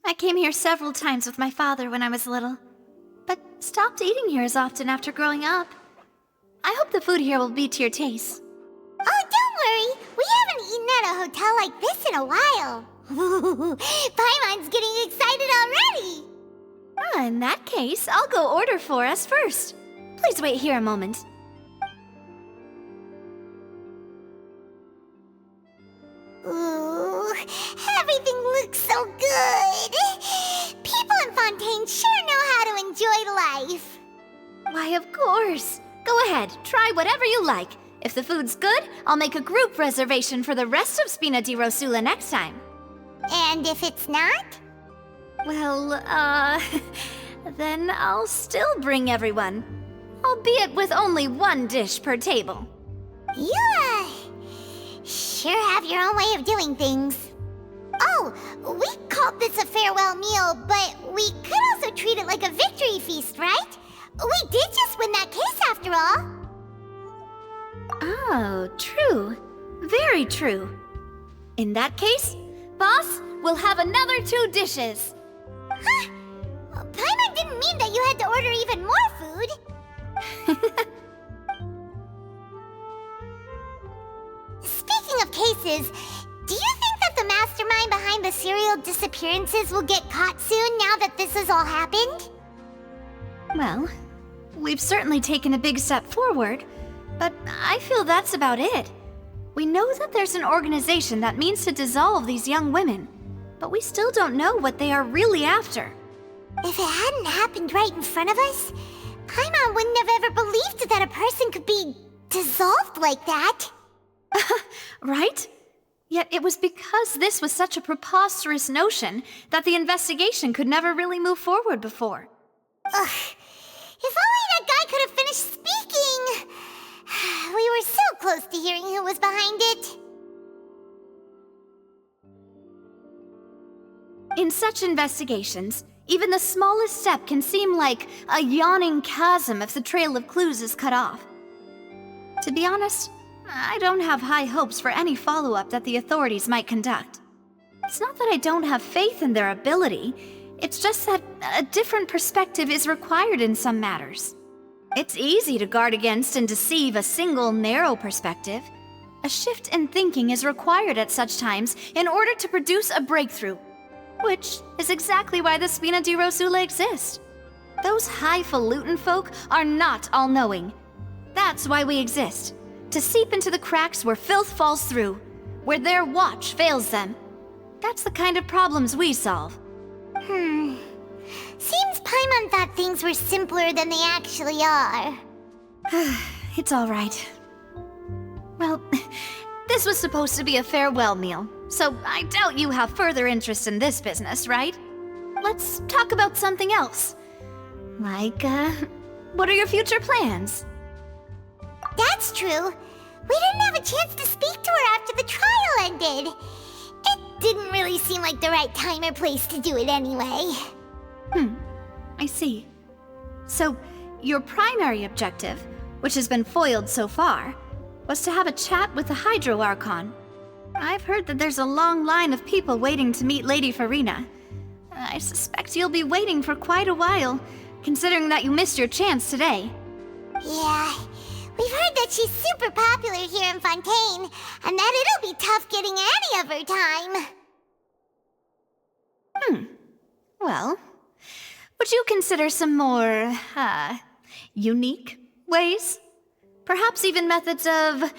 I came here several times with my father when I was little, but stopped eating here as often after growing up. I hope the food here will be to your taste. Oh, don't worry. We haven't eaten at a hotel like this in a while. Paimon's getting excited already. In that case, I'll go order for us first. Please wait here a moment. Ooh, everything looks so good. People in Fontaine sure know how to enjoy life. Why, of course. Go ahead, try whatever you like. If the food's good, I'll make a group reservation for the rest of Spina di Rosula next time. And if it's not? Well, then I'll still bring everyone. Albeit with only one dish per table. You, sure have your own way of doing things. Oh, we called this a farewell meal, but we could also treat it like a victory feast, right? We did just win that case after all. Oh, true. Very true. In that case, boss, we'll have another 2 dishes. Huh? Paimon didn't mean that you had to order even more food. Speaking of cases, do you think that the mastermind behind the serial disappearances will get caught soon now that this has all happened? Well, we've certainly taken a big step forward, but I feel that's about it. We know that there's an organization that means to dissolve these young women, but we still don't know what they are really after. If it hadn't happened right in front of us, Paimon wouldn't have ever believed that a person could be dissolved like that. Right? Yet it was because this was such a preposterous notion that the investigation could never really move forward before. Ugh. If only that guy could have finished speaking! We were so close to hearing who was behind it. In such investigations, even the smallest step can seem like a yawning chasm if the trail of clues is cut off. To be honest, I don't have high hopes for any follow-up that the authorities might conduct. It's not that I don't have faith in their ability, it's just that a different perspective is required in some matters. It's easy to guard against and deceive a single narrow perspective. A shift in thinking is required at such times in order to produce a breakthrough, which is exactly why the Spina di Rosula exists. Those highfalutin folk are not all-knowing. That's why we exist, to seep into the cracks where filth falls through, where their watch fails them. That's the kind of problems we solve. Seems Paimon thought things were simpler than they actually are. It's all right. Well, this was supposed to be a farewell meal, so I doubt you have further interest in this business, right? Let's talk about something else. Like, what are your future plans? That's true. We didn't have a chance to speak to her after the trial ended. It didn't really seem like the right time or place to do it anyway. I see. So, your primary objective, which has been foiled so far, was to have a chat with the Hydro Archon. I've heard that there's a long line of people waiting to meet Lady Farina. I suspect you'll be waiting for quite a while, considering that you missed your chance today. Yeah, we've heard that she's super popular here in Fontaine, and that it'll be tough getting any of her time. Well, would you consider some more, unique ways? Perhaps even methods of,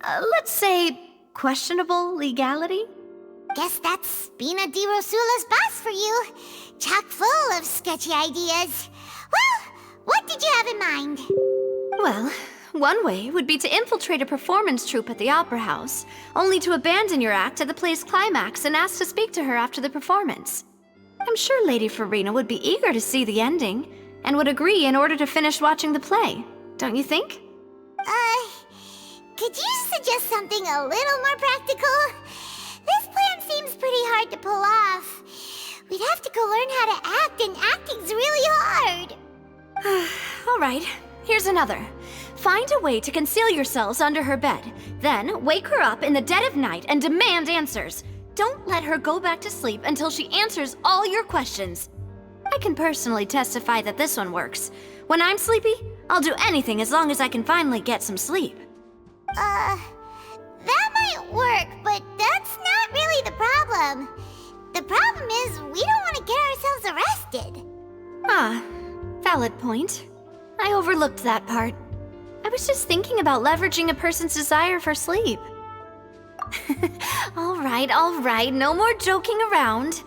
let's say, questionable legality? Guess that's Spina di Rosula's boss for you. Chock full of sketchy ideas. Well, what did you have in mind? Well, one way would be to infiltrate a performance troupe at the Opera House, only to abandon your act at the play's climax and ask to speak to her after the performance. I'm sure Lady Farina would be eager to see the ending, and would agree in order to finish watching the play, don't you think? Could you suggest something a little more practical? This plan seems pretty hard to pull off. We'd have to go learn how to act, and acting's really hard. All right, here's another. Find a way to conceal yourselves under her bed, then wake her up in the dead of night and demand answers. don't let her go back to sleep until she answers all your questions. I can personally testify that this one works. When I'm sleepy, I'll do anything as long as I can finally get some sleep. That might work, but that's not really the problem. The problem is we don't want to get ourselves arrested. Ah, valid point. I overlooked that part. I was just thinking about leveraging a person's desire for sleep. All right, no more joking around.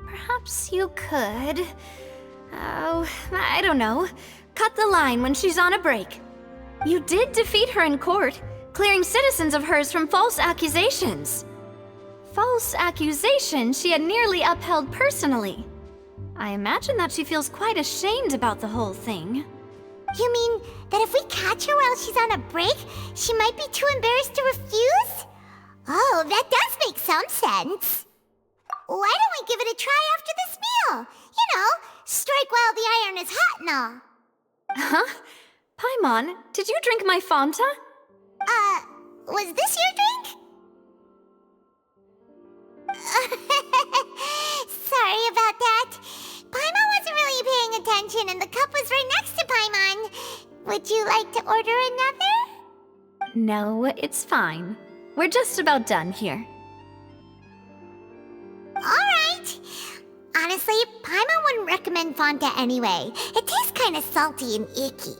Perhaps you could... Oh, I don't know. Cut the line when she's on a break. You did defeat her in court, clearing citizens of hers from false accusations. False accusations she had nearly upheld personally. I imagine that she feels quite ashamed about the whole thing. You mean that if we catch her while she's on a break, she might be too embarrassed to refuse? Oh, that does make some sense. Why don't we give it a try after this meal? You know, strike while the iron is hot and all. Huh? Paimon, did you drink my Fanta? Was this your drink? Sorry about that. Paimon wasn't really paying attention and the cup was right next to Paimon. Would you like to order another? No, it's fine. We're just about done here. Alright. Honestly, Paimon wouldn't recommend Fanta anyway. It tastes kind of salty and icky.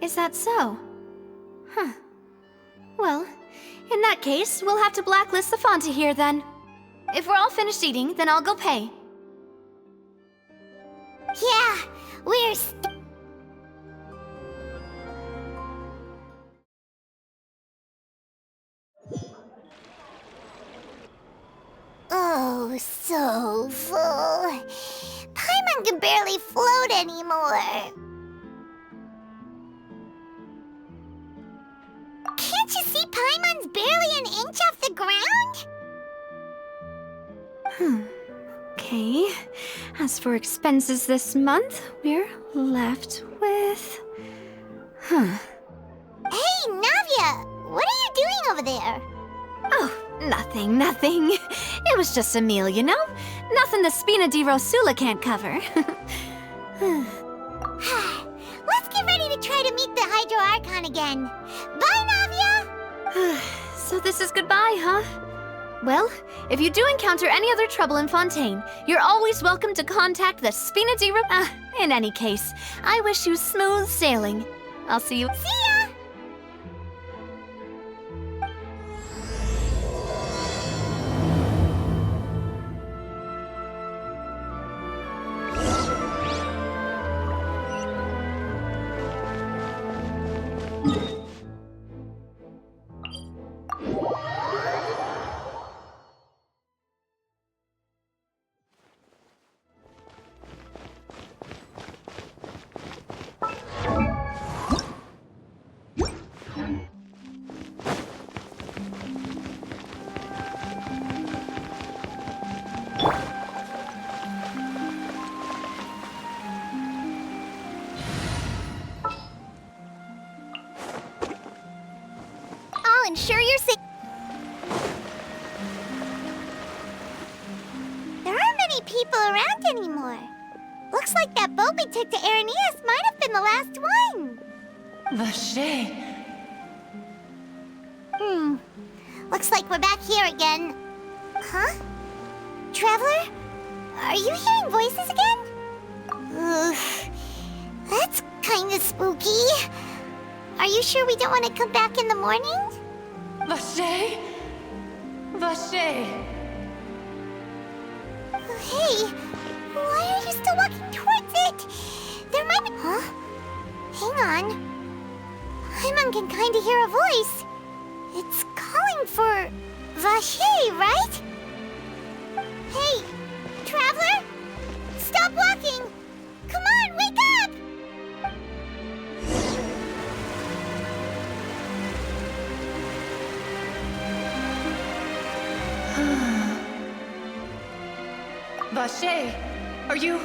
Is that so? Huh. Well, in that case, we'll have to blacklist the Fanta here then. If we're all finished eating, then I'll go pay. Yeah, we're oh, so full. Paimon can barely float anymore. Can't you see Paimon's barely an inch off the ground? Okay. As for expenses this month, we're left with... Hey, Navia! What are you doing over there? Oh, nothing. It was just a meal, you know? Nothing the Spina di Rosula can't cover. Let's get ready to try to meet the Hydro Archon again. Bye, Navia! So this is goodbye, huh? Well, if you do encounter any other trouble in Fontaine, you're always welcome to contact the Spina di in any case, I wish you smooth sailing. I'll see you. See ya! Ensure you're safe. There aren't many people around anymore. Looks like that boat we took to Araneas might have been the last one. Vache. Looks like we're back here again. Huh? Traveler? Are you hearing voices again? Ugh. That's kinda spooky. Are you sure we don't want to come back in the morning? Vache? Vache. Hey, why are you still walking towards it? There might be... Huh? Hang on. Paimon can kinda hear a voice. It's calling for... Vache, right? Hey, Traveler? Stop walking! Come on, wake up! Vache, are you...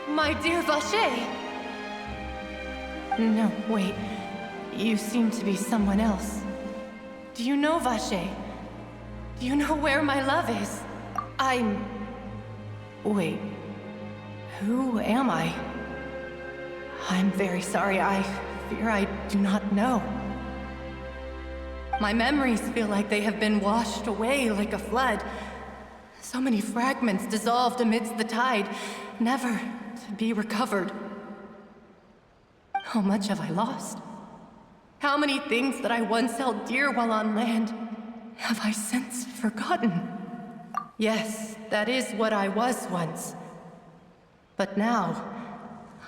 my dear Vache? No, wait. You seem to be someone else. Do you know Vache? Do you know where my love is? Wait. Who am I? I'm very sorry. I fear I do not know. My memories feel like they have been washed away like a flood. So many fragments dissolved amidst the tide, never to be recovered. How much have I lost? How many things that I once held dear while on land have I since forgotten? Yes, that is what I was once. But now,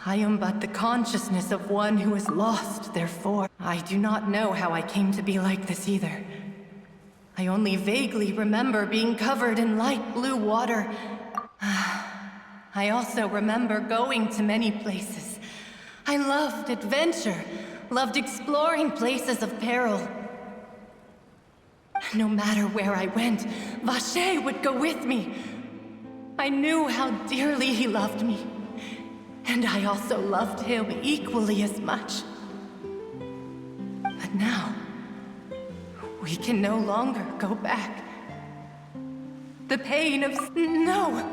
I am but the consciousness of one who is lost, therefore. I do not know how I came to be like this either. I only vaguely remember being covered in light blue water. I also remember going to many places. I loved adventure, loved exploring places of peril. No matter where I went, Vacher would go with me. I knew how dearly he loved me, and I also loved him equally as much. But now, we can no longer go back. The pain of... No!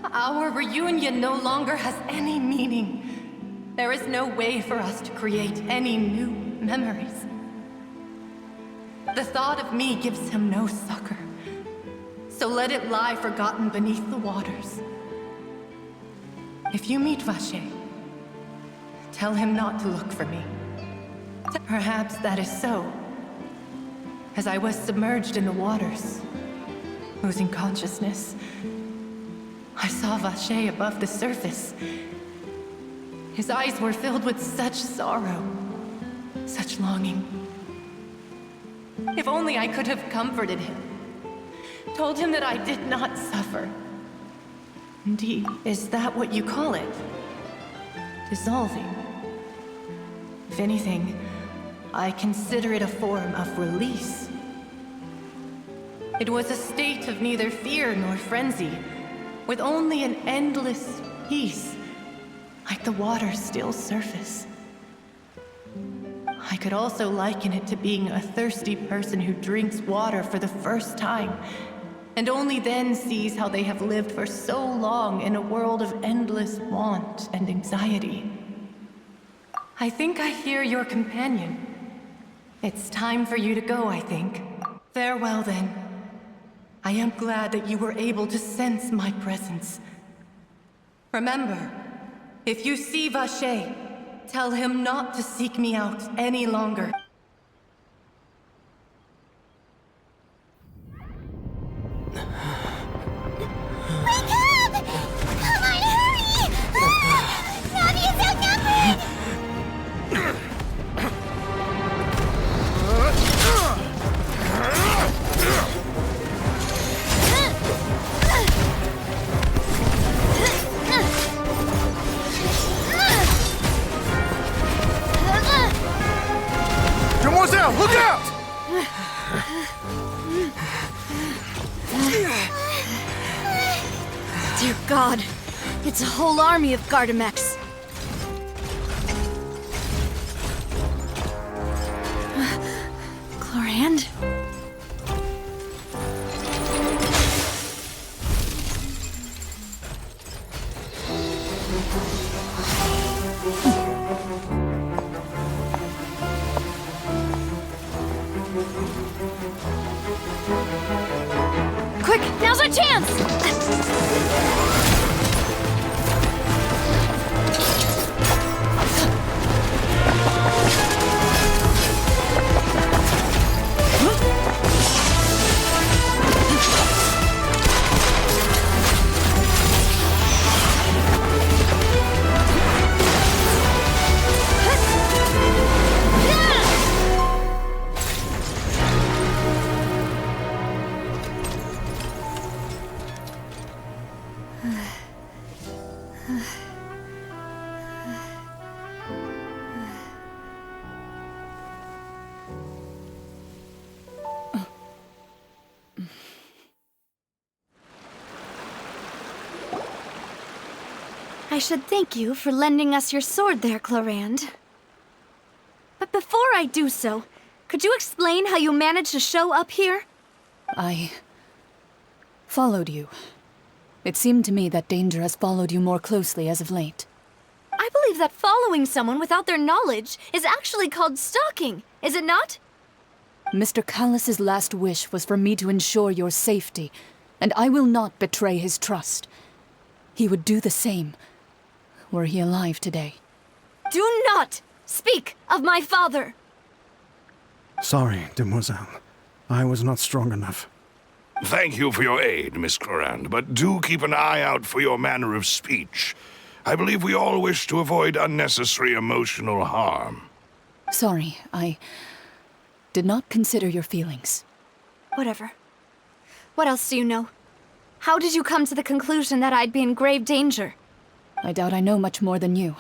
Our reunion no longer has any meaning. There is no way for us to create any new memories. The thought of me gives him no succor. So let it lie forgotten beneath the waters. If you meet Vacher, tell him not to look for me. Perhaps that is so. As I was submerged in the waters, losing consciousness, I saw Vacher above the surface. His eyes were filled with such sorrow, such longing. If only I could have comforted him, told him that I did not suffer. Indeed, is that what you call it? Dissolving? If anything, I consider it a form of release. It was a state of neither fear nor frenzy, with only an endless peace, like the water's still surface. I could also liken it to being a thirsty person who drinks water for the first time, and only then sees how they have lived for so long in a world of endless want and anxiety. I think I hear your companion. It's time for you to go, I think. Farewell, then. I am glad that you were able to sense my presence. Remember, if you see Vacher, tell him not to seek me out any longer. Wake up! Come on, hurry! Navi is outnumbered! Demoiselle, look out! Dear God, it's a whole army of Gardamex. Chlorand? Quick, now's our chance! I should thank you for lending us your sword there, Chlorand. But before I do so, could you explain how you managed to show up here? I Followed you. It seemed to me that danger has followed you more closely as of late. I believe that following someone without their knowledge is actually called stalking, is it not? Mr. Callus's last wish was for me to ensure your safety, and I will not betray his trust. He would do the same, were he alive today. Do not speak of my father! Sorry, demoiselle. I was not strong enough. Thank you for your aid, Miss Clorand, but do keep an eye out for your manner of speech. I believe we all wish to avoid unnecessary emotional harm. Sorry, I did not consider your feelings. Whatever. What else do you know? How did you come to the conclusion that I'd be in grave danger? I doubt I know much more than you,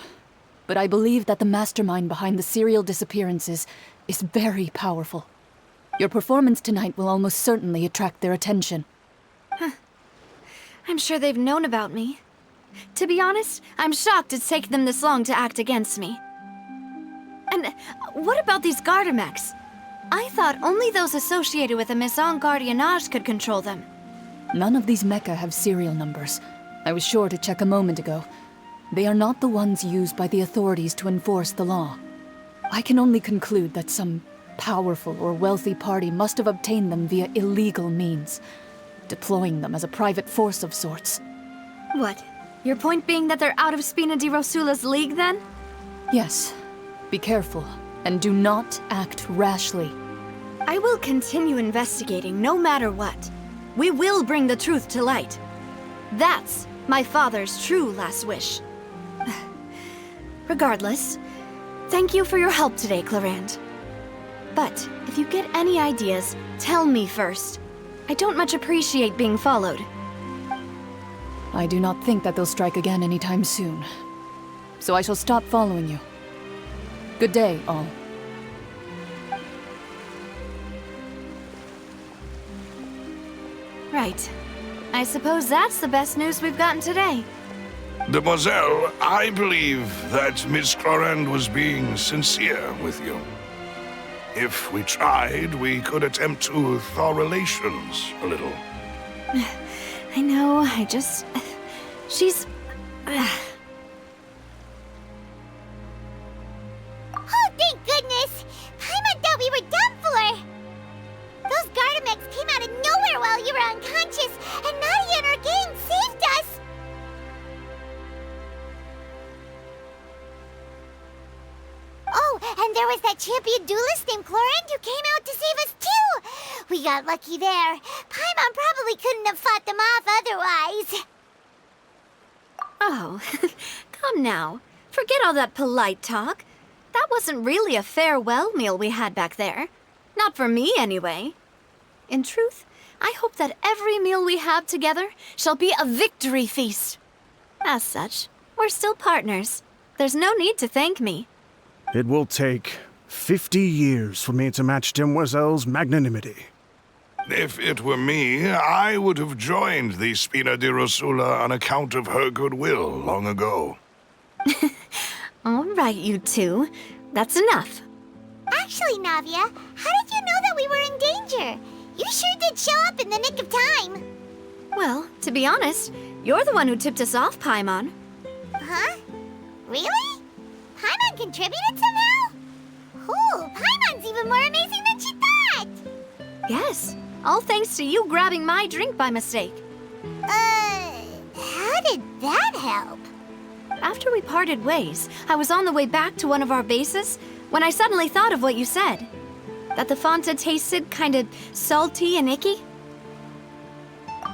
but I believe that the mastermind behind the serial disappearances is very powerful. Your performance tonight will almost certainly attract their attention. I'm sure they've known about me. To be honest, I'm shocked it's taken them this long to act against me. And what about these Gardamex? I thought only those associated with the Maison Gardiennage could control them. None of these mecha have serial numbers. I was sure to check a moment ago. They are not the ones used by the authorities to enforce the law. I can only conclude that some powerful or wealthy party must have obtained them via illegal means, deploying them as a private force of sorts. What? Your point being that they're out of Spina di Rosula's league, then? Yes. Be careful, and do not act rashly. I will continue investigating no matter what. We will bring the truth to light. That's my father's true last wish. Regardless, thank you for your help today, Clorand. But if you get any ideas, tell me first. I don't much appreciate being followed. I do not think that they'll strike again anytime soon. So I shall stop following you. Good day, all. Right. I suppose that's the best news we've gotten today. Demoiselle, I believe that Miss Clorand was being sincere with you. If we tried, we could attempt to thaw relations a little. I know, she's... Oh, thank goodness! Paimon thought we were done for! Those Gardamex came out of nowhere while you were unconscious, and Nadia and her gang saved us! Oh, and there was that champion duelist named Clorand who came out to save us too! We got lucky there. Paimon probably couldn't have fought them off otherwise. Oh, come now. Forget all that polite talk. That wasn't really a farewell meal we had back there. Not for me, anyway. In truth, I hope that every meal we have together shall be a victory feast. As such, we're still partners. There's no need to thank me. It will take 50 years for me to match Demoiselle's magnanimity. If it were me, I would have joined the Spina di Rosula on account of her goodwill long ago. All right, you two. That's enough. Actually, Navia, how did you know that we were in danger? You sure did show up in the nick of time. Well, to be honest, you're the one who tipped us off, Paimon. Huh? Really? Paimon contributed somehow? Ooh, Paimon's even more amazing than she thought! Yes, all thanks to you grabbing my drink by mistake. How did that help? After we parted ways, I was on the way back to one of our bases when I suddenly thought of what you said. That the Fanta tasted kind of salty and icky.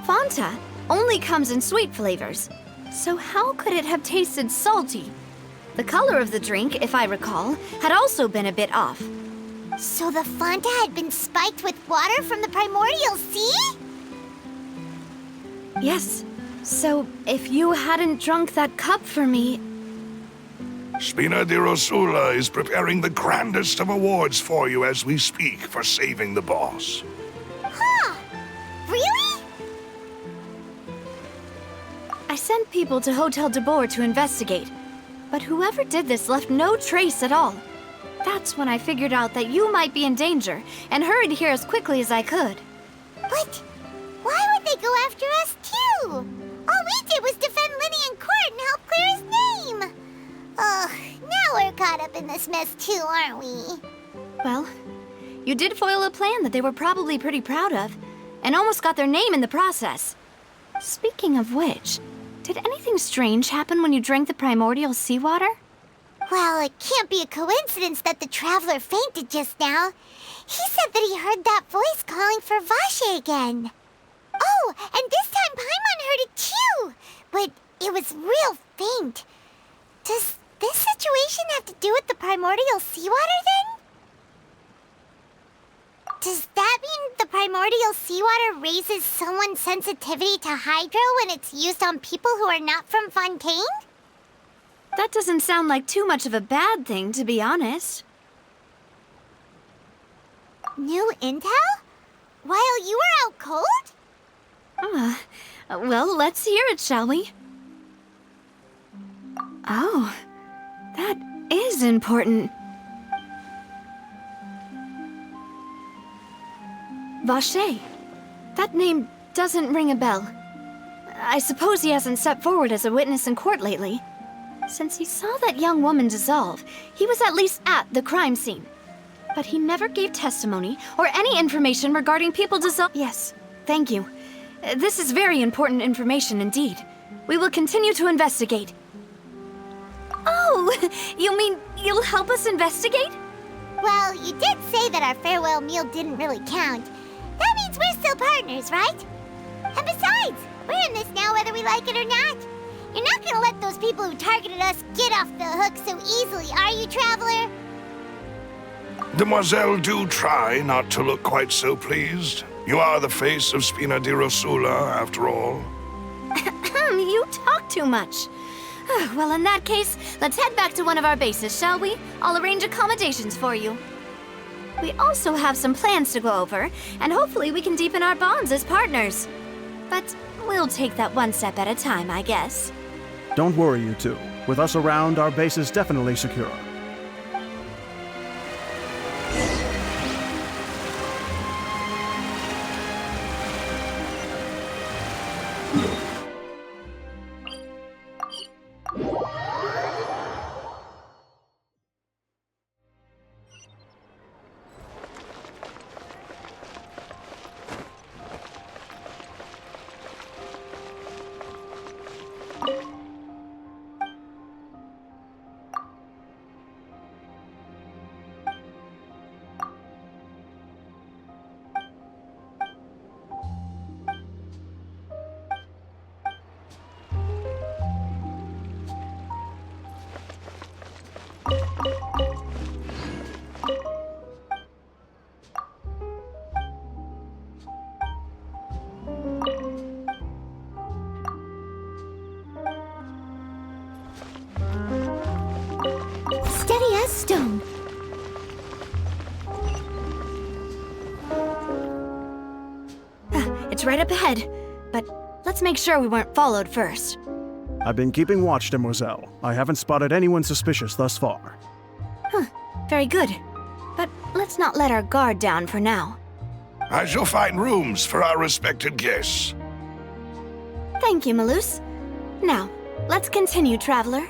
Fanta only comes in sweet flavors, so how could it have tasted salty? The color of the drink, if I recall, had also been a bit off. So the Fanta had been spiked with water from the primordial sea? Yes. So, if you hadn't drunk that cup for me... Spina di Rosula is preparing the grandest of awards for you as we speak for saving the boss. Huh? Really? I sent people to Hotel de Boer to investigate, but whoever did this left no trace at all. That's when I figured out that you might be in danger and hurried here as quickly as I could. But why would they they go after us too. All we did was defend Linny in court and help clear his name. Ugh, now we're caught up in this mess too, aren't we? Well, you did foil a plan that they were probably pretty proud of, and almost got their name in the process. Speaking of which, did anything strange happen when you drank the primordial seawater? Well, it can't be a coincidence that the traveler fainted just now. He said that he heard that voice calling for Vache again. Oh, and this time Paimon heard it too, but it was real faint. Does this situation have to do with the primordial seawater then? Does that mean the primordial seawater raises someone's sensitivity to hydro when it's used on people who are not from Fontaine? That doesn't sound like too much of a bad thing, to be honest. New intel? While you were out cold? Well, let's hear it, shall we? Oh, that is important. Vache. That name doesn't ring a bell. I suppose he hasn't stepped forward as a witness in court lately. Since he saw that young woman dissolve, he was at least at the crime scene. But he never gave testimony or any information regarding people dissolve. Yes, thank you. This is very important information indeed. We will continue to investigate. Oh, you mean you'll help us investigate? Well, you did say that our farewell meal didn't really count. That means we're still partners, right? And besides, we're in this now whether we like it or not. You're not gonna let those people who targeted us get off the hook so easily, are you, Traveler? Demoiselle, do try not to look quite so pleased. You are the face of Spina di Rosula, after all. You talk too much. Well, in that case, let's head back to one of our bases, shall we? I'll arrange accommodations for you. We also have some plans to go over, and hopefully we can deepen our bonds as partners. But we'll take that one step at a time, I guess. Don't worry, you two. With us around, our base is definitely secure. Steady as stone. It's right up ahead, but let's make sure we weren't followed first. I've been keeping watch, Demoiselle. I haven't spotted anyone suspicious thus far. Very good. But let's not let our guard down for now. I shall find rooms for our respected guests. Thank you, Malus. Now, let's continue, Traveler.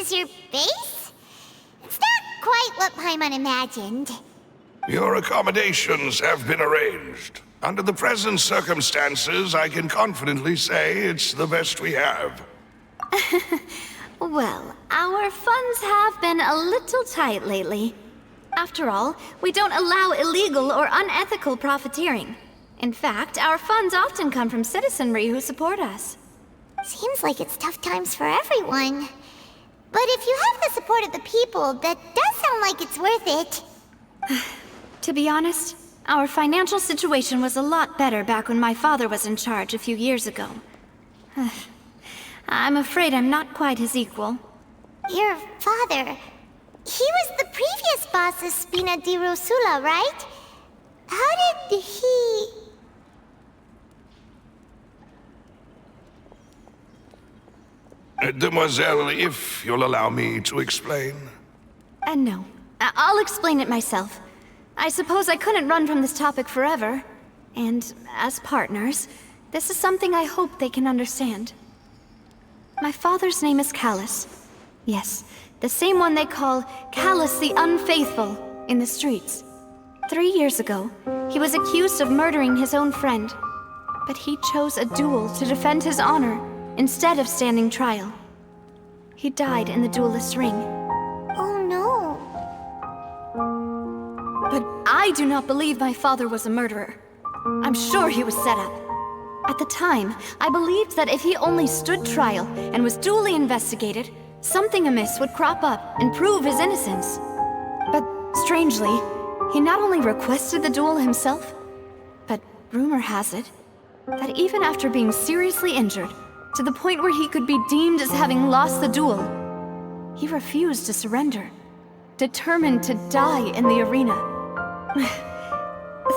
as your base? It's not quite what Paimon imagined. Your accommodations have been arranged. Under the present circumstances, I can confidently say it's the best we have. Well, our funds have been a little tight lately. After all, we don't allow illegal or unethical profiteering. In fact, our funds often come from citizenry who support us. Seems like it's tough times for everyone. But if you have the support of the people, that does sound like it's worth it. To be honest, our financial situation was a lot better back when my father was in charge a few years ago. I'm afraid I'm not quite his equal. Your father... he was the previous boss of Spina di Rosula, right? How did he... Demoiselle, if you'll allow me to explain. No. I'll explain it myself. I suppose I couldn't run from this topic forever. And as partners, this is something I hope they can understand. My father's name is Callus. Yes, the same one they call Callus the Unfaithful in the streets. 3 years ago, he was accused of murdering his own friend. But he chose a duel to defend his honor instead of standing trial. He died in the duelist's ring. Oh no. But I do not believe my father was a murderer. I'm sure he was set up. At the time, I believed that if he only stood trial and was duly investigated, something amiss would crop up and prove his innocence. But strangely, he not only requested the duel himself, but rumor has it that even after being seriously injured, to the point where he could be deemed as having lost the duel, he refused to surrender, determined to die in the arena.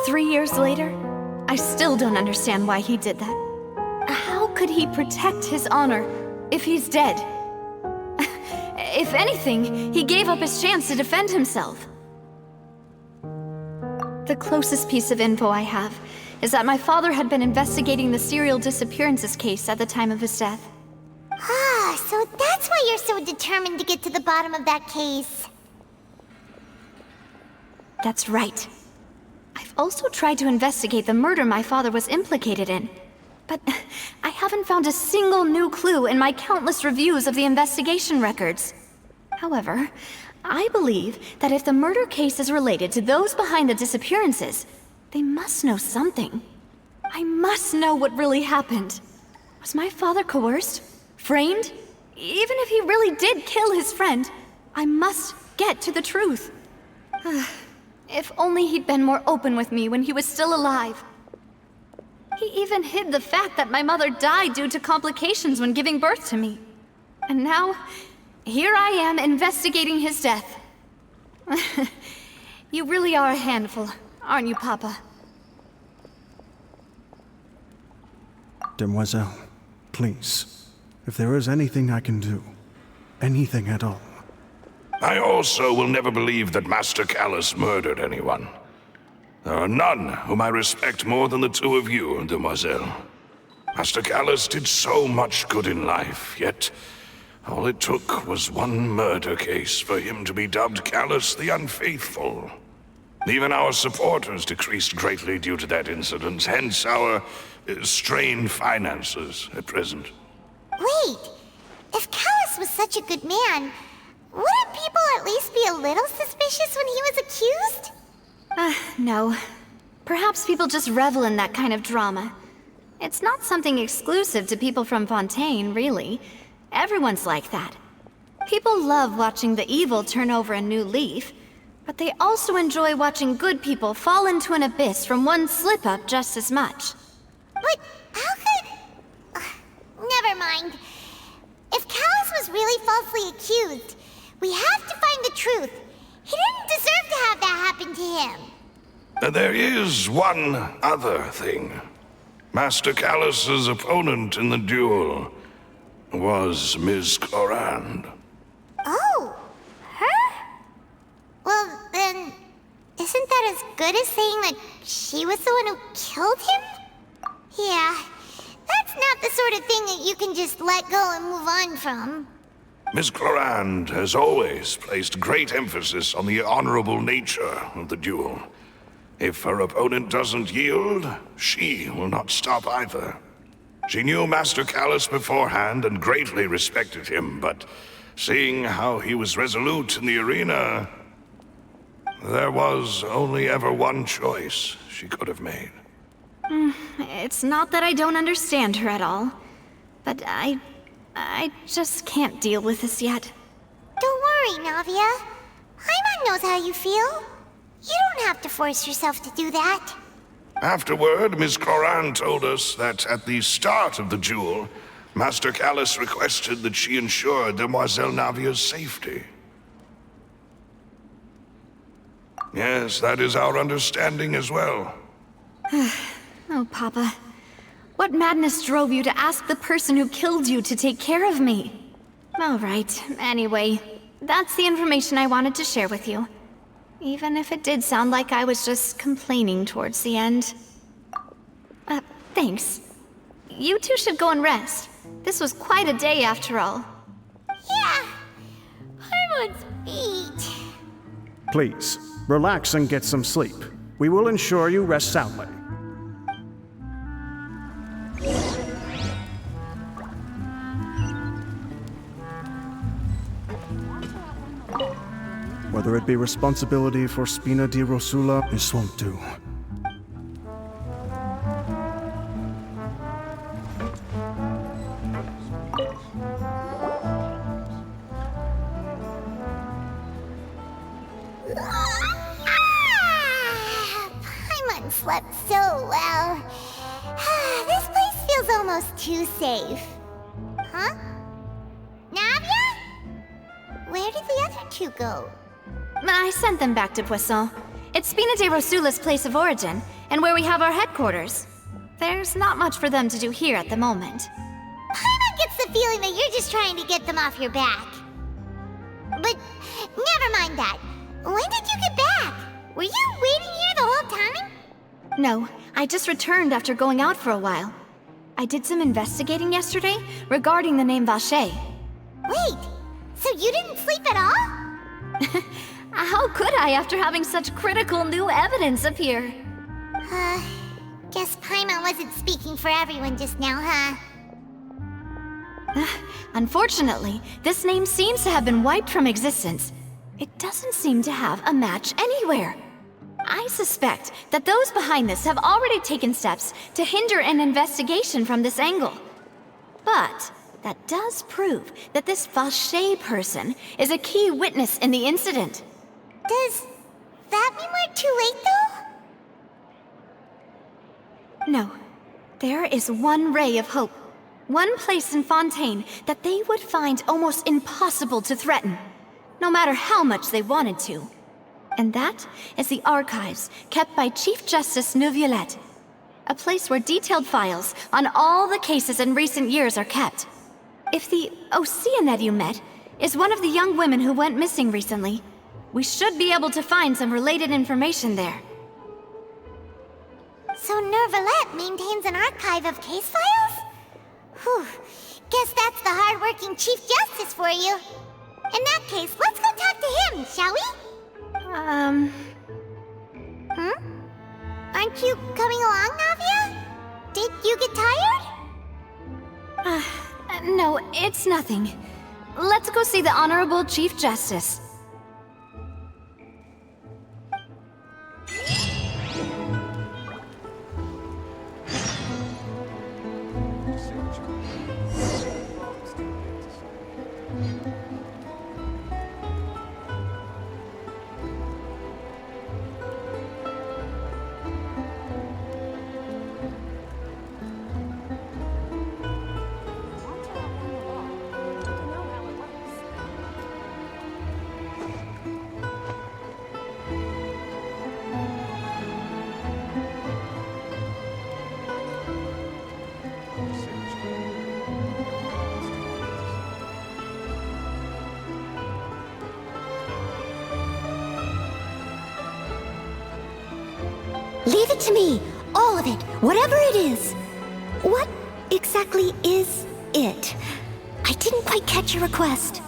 3 years later, I still don't understand why he did that. How could he protect his honor if he's dead? If anything, he gave up his chance to defend himself. The closest piece of info I have is that my father had been investigating the serial disappearances case at the time of his death. Ah, so that's why you're so determined to get to the bottom of that case. That's right. I've also tried to investigate the murder my father was implicated in, but I haven't found a single new clue in my countless reviews of the investigation records. However, I believe that if the murder case is related to those behind the disappearances, they must know something. I must know what really happened. Was my father coerced? Framed? Even if he really did kill his friend, I must get to the truth. If only he'd been more open with me when he was still alive. He even hid the fact that my mother died due to complications when giving birth to me. And now, here I am investigating his death. You really are a handful, aren't you, Papa? Demoiselle, please, if there is anything I can do, anything at all. I also will never believe that Master Callus murdered anyone. There are none whom I respect more than the two of you, Demoiselle. Master Callus did so much good in life, yet all it took was one murder case for him to be dubbed Callus the Unfaithful. Even our supporters decreased greatly due to that incident, hence our strained finances at present. Wait, if Callus was such a good man, wouldn't people at least be a little suspicious when he was accused? No. Perhaps people just revel in that kind of drama. It's not something exclusive to people from Fontaine, really. Everyone's like that. People love watching the evil turn over a new leaf, but they also enjoy watching good people fall into an abyss from one slip-up just as much. But how could... never mind. If Callus was really falsely accused, we have to find the truth. He didn't deserve to have that happen to him. There is one other thing. Master Callus's opponent in the duel was Ms. Clorand. Oh, her? Well, then, isn't that as good as saying that she was the one who killed him? Yeah, that's not the sort of thing that you can just let go and move on from. Miss Clorand has always placed great emphasis on the honorable nature of the duel. If her opponent doesn't yield, she will not stop either. She knew Master Callus beforehand and greatly respected him, but seeing how he was resolute in the arena, there was only ever one choice she could have made. It's not that I don't understand her at all, but I just can't deal with this yet. Don't worry, Navia. Paimon knows how you feel. You don't have to force yourself to do that. Afterward, Miss Clorand told us that at the start of the duel, Master Callus requested that she ensure Demoiselle Navia's safety. Yes, that is our understanding as well. Oh, Papa. What madness drove you to ask the person who killed you to take care of me? All right, anyway, that's the information I wanted to share with you. Even if it did sound like I was just complaining towards the end. Thanks. You two should go and rest. This was quite a day after all. Yeah. Paimon's beat. Please, relax and get some sleep. We will ensure you rest soundly. Whether it be responsibility for Spina di Rosula, this won't do. Paimon slept so well. This place feels almost too safe. Huh? Navia? Where did the other two go? I sent them back to Poisson. It's Spina de Rosula's place of origin, and where we have our headquarters. There's not much for them to do here at the moment. Paimon gets the feeling that you're just trying to get them off your back. But never mind that. When did you get back? Were you waiting here the whole time? No, I just returned after going out for a while. I did some investigating yesterday regarding the name Vache. Wait, so you didn't sleep at all? How could I after having such critical new evidence appear? Guess Paimon wasn't speaking for everyone just now, huh? Unfortunately, this name seems to have been wiped from existence. It doesn't seem to have a match anywhere. I suspect that those behind this have already taken steps to hinder an investigation from this angle. But that does prove that this Vache person is a key witness in the incident. Does that mean we're too late, though? No. There is one ray of hope. One place in Fontaine that they would find almost impossible to threaten, no matter how much they wanted to. And that is the archives kept by Chief Justice Neuvillette. A place where detailed files on all the cases in recent years are kept. If the Ocean that you met is one of the young women who went missing recently, we should be able to find some related information there. So Neuvillette maintains an archive of case files? Whew. Guess that's the hard-working Chief Justice for you. In that case, let's go talk to him, shall we? Aren't you coming along, Navia? Did you get tired? No, it's nothing. Let's go see the Honorable Chief Justice. Leave it to me. All of it. Whatever it is. What exactly is it? I didn't quite catch your request.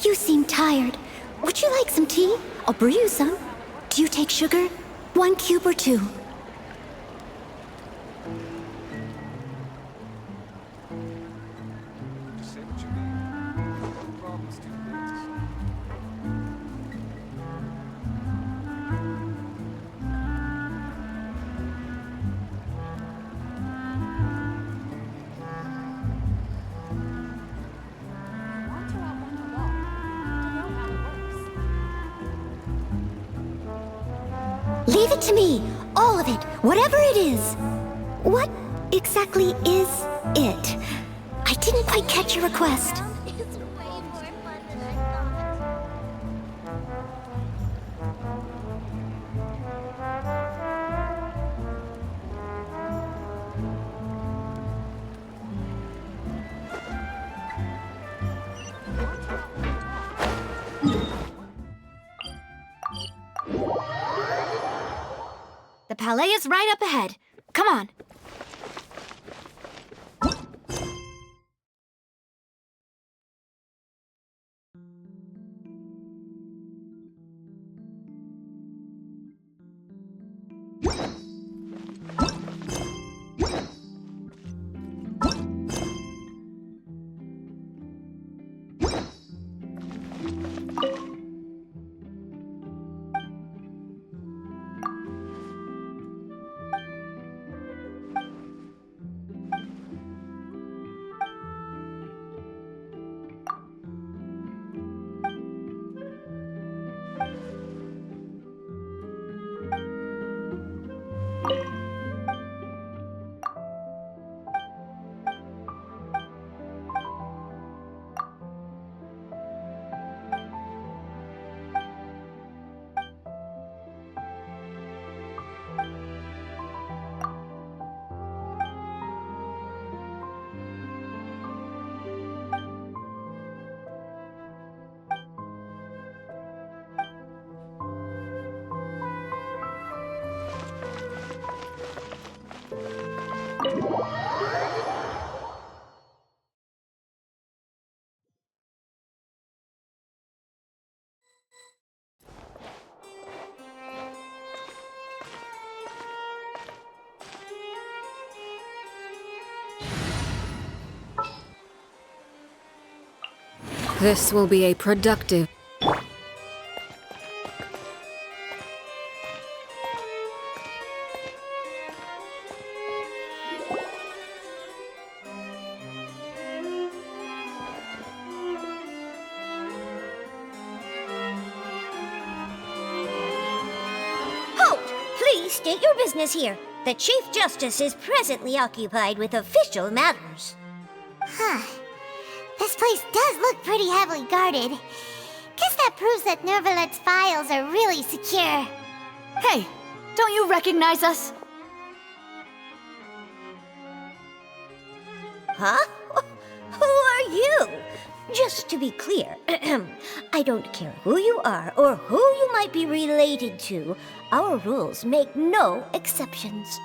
You seem tired. Would you like some tea? I'll brew you some. Do you take sugar? 1 cube or 2? Leave it to me. All of it. Whatever it is. What exactly is it? I didn't quite catch your request. It's way more fun than I The palais is right up ahead. Come on. This will be a productive... Halt! Please state your business here. The Chief Justice is presently occupied with official matters. Huh. This place does look pretty heavily guarded. Guess that proves that Nervalet's files are really secure. Hey, don't you recognize us? Huh? Who are you? Just to be clear, I don't care who you are or who you might be related to. Our rules make no exceptions.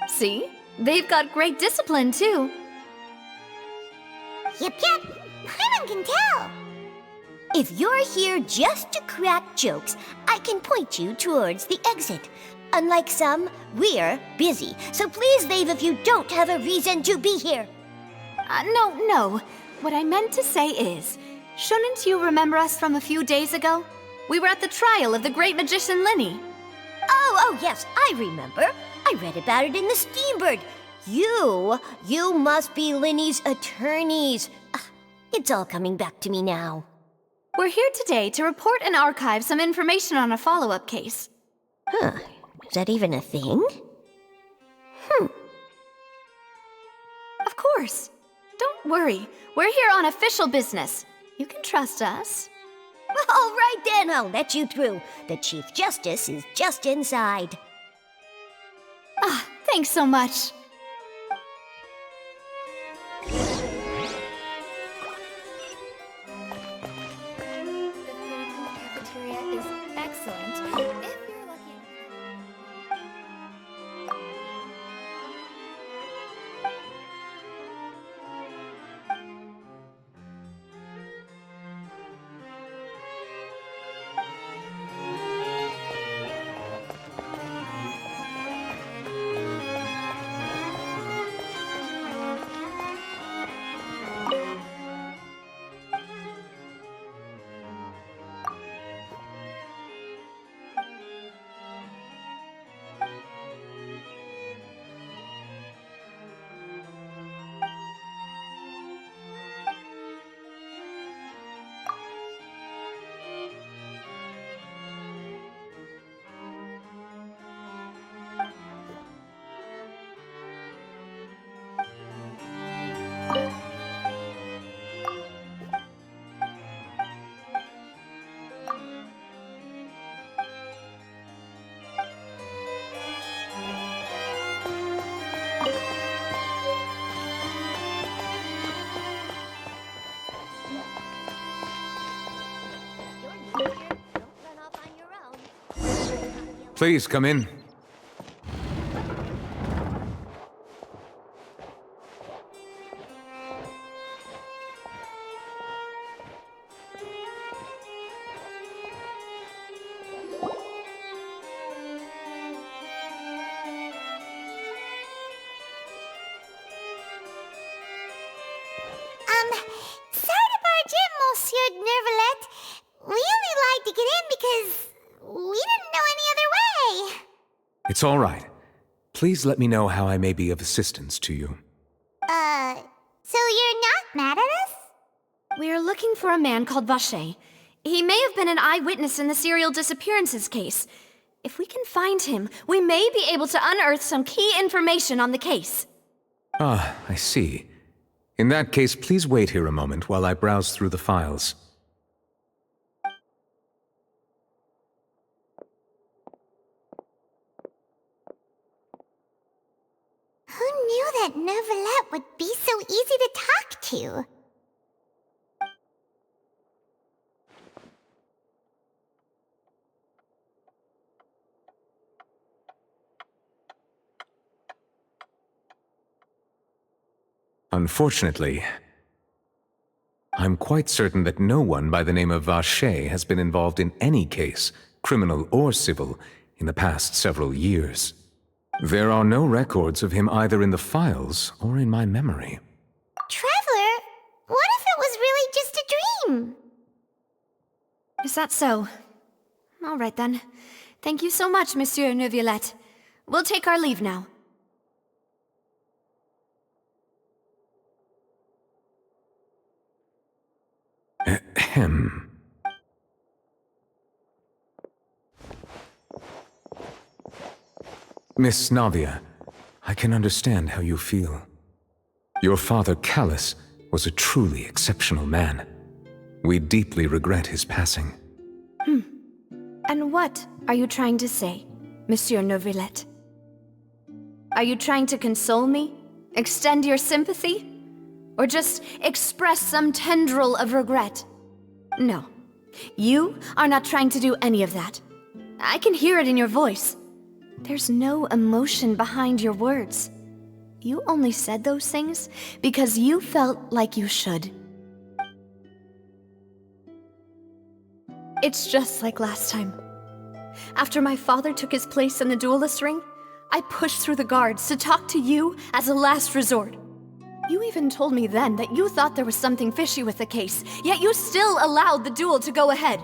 See? They've got great discipline, too. Yep, Paimon can tell. If you're here just to crack jokes, I can point you towards the exit. Unlike some, we're busy, so please leave if you don't have a reason to be here. No. What I meant to say is, shouldn't you remember us from a few days ago? We were at the trial of the great magician Linny. Oh, yes, I remember. I read about it in the Steambird. You must be Linny's attorneys. It's all coming back to me now. We're here today to report and archive some information on a follow-up case. Huh, is that even a thing? Of course. Don't worry. We're here on official business. You can trust us. All right then, I'll let you through. The Chief Justice is just inside. Ah, thanks so much. Cafeteria is excellent. If you're lucky. Please come in. Sorry to barge in, Monsieur Nervalet. We only lied to get in because we didn't know any other way. It's all right. Please let me know how I may be of assistance to you. So you're not mad at us? We're looking for a man called Vacher. He may have been an eyewitness in the serial disappearances case. If we can find him, we may be able to unearth some key information on the case. Ah, I see. In that case, please wait here a moment while I browse through the files. Who knew that Nervalet would be so easy to talk to? Unfortunately, I'm quite certain that no one by the name of Vacher has been involved in any case, criminal or civil, in the past several years. There are no records of him either in the files or in my memory. Traveler, what if it was really just a dream? Is that so? All right then. Thank you so much, Monsieur Neuvillette. We'll take our leave now. Ahem. Miss Navia, I can understand how you feel. Your father, Callus, was a truly exceptional man. We deeply regret his passing. And what are you trying to say, Monsieur Neuvillette? Are you trying to console me? Extend your sympathy? Or just express some tendril of regret? No. You are not trying to do any of that. I can hear it in your voice. There's no emotion behind your words. You only said those things because you felt like you should. It's just like last time. After my father took his place in the duelist ring, I pushed through the guards to talk to you as a last resort. You even told me then that you thought there was something fishy with the case, yet you still allowed the duel to go ahead.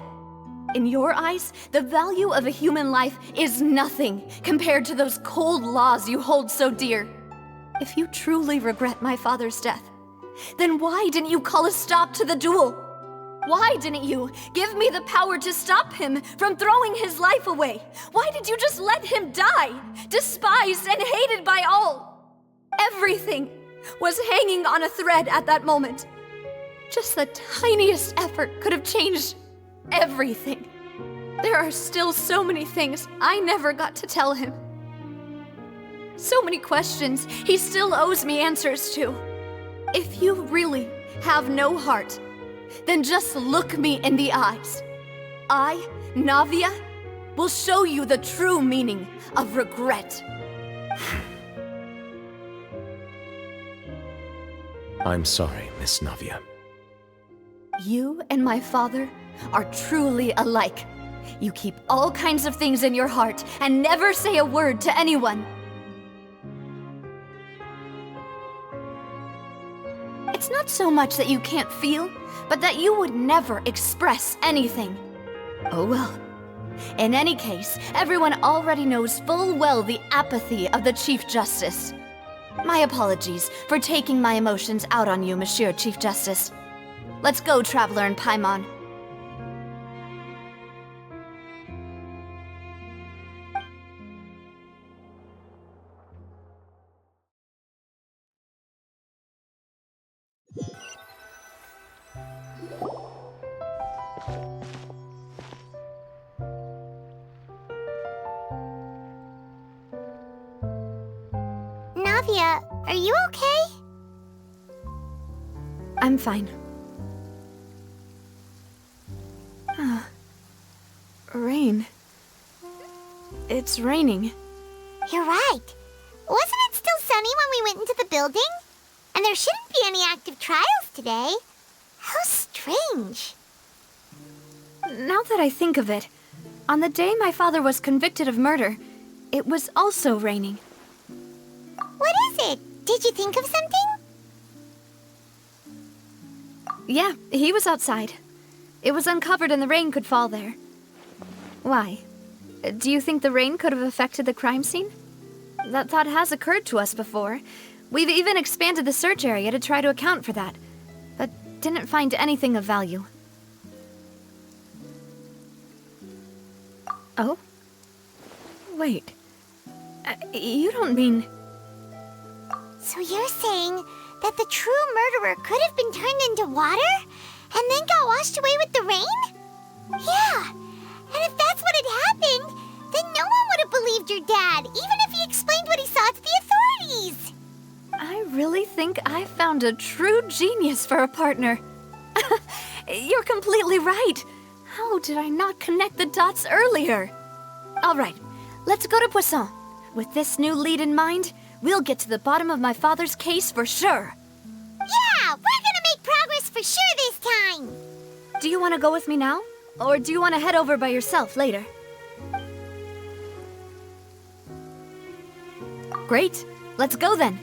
In your eyes, the value of a human life is nothing compared to those cold laws you hold so dear. If you truly regret my father's death, then why didn't you call a stop to the duel? Why didn't you give me the power to stop him from throwing his life away? Why did you just let him die, despised and hated by all? Everything was hanging on a thread at that moment. Just the tiniest effort could have changed everything. There are still so many things I never got to tell him. So many questions he still owes me answers to. If you really have no heart, then just look me in the eyes. I, Navia, will show you the true meaning of regret. I'm sorry, Miss Navia. You and my father are truly alike. You keep all kinds of things in your heart and never say a word to anyone. It's not so much that you can't feel, but that you would never express anything. Oh well. In any case, everyone already knows full well the apathy of the Chief Justice. My apologies for taking my emotions out on you, Monsieur Chief Justice. Let's go, Traveler and Paimon. Navia, are you okay? I'm fine. Rain. It's raining. You're right. Wasn't it still sunny when we went into the building? And there shouldn't be any active trials today. How strange. Now that I think of it, on the day my father was convicted of murder, it was also raining. What is it? Did you think of something? Yeah, he was outside. It was uncovered and the rain could fall there. Why? Do you think the rain could have affected the crime scene? That thought has occurred to us before. We've even expanded the search area to try to account for that, but didn't find anything of value. Oh? Wait. You don't mean... So you're saying that the true murderer could have been turned into water and then got washed away with the rain? Yeah, and if that's what had happened, then no one would have believed your dad, even if he explained what he saw to the authorities. I really think I found a true genius for a partner. You're completely right. How did I not connect the dots earlier? All right, let's go to Poisson. With this new lead in mind, we'll get to the bottom of my father's case for sure. Yeah, we're gonna make progress for sure this time. Do you want to go with me now? Or do you want to head over by yourself later? Great, let's go then.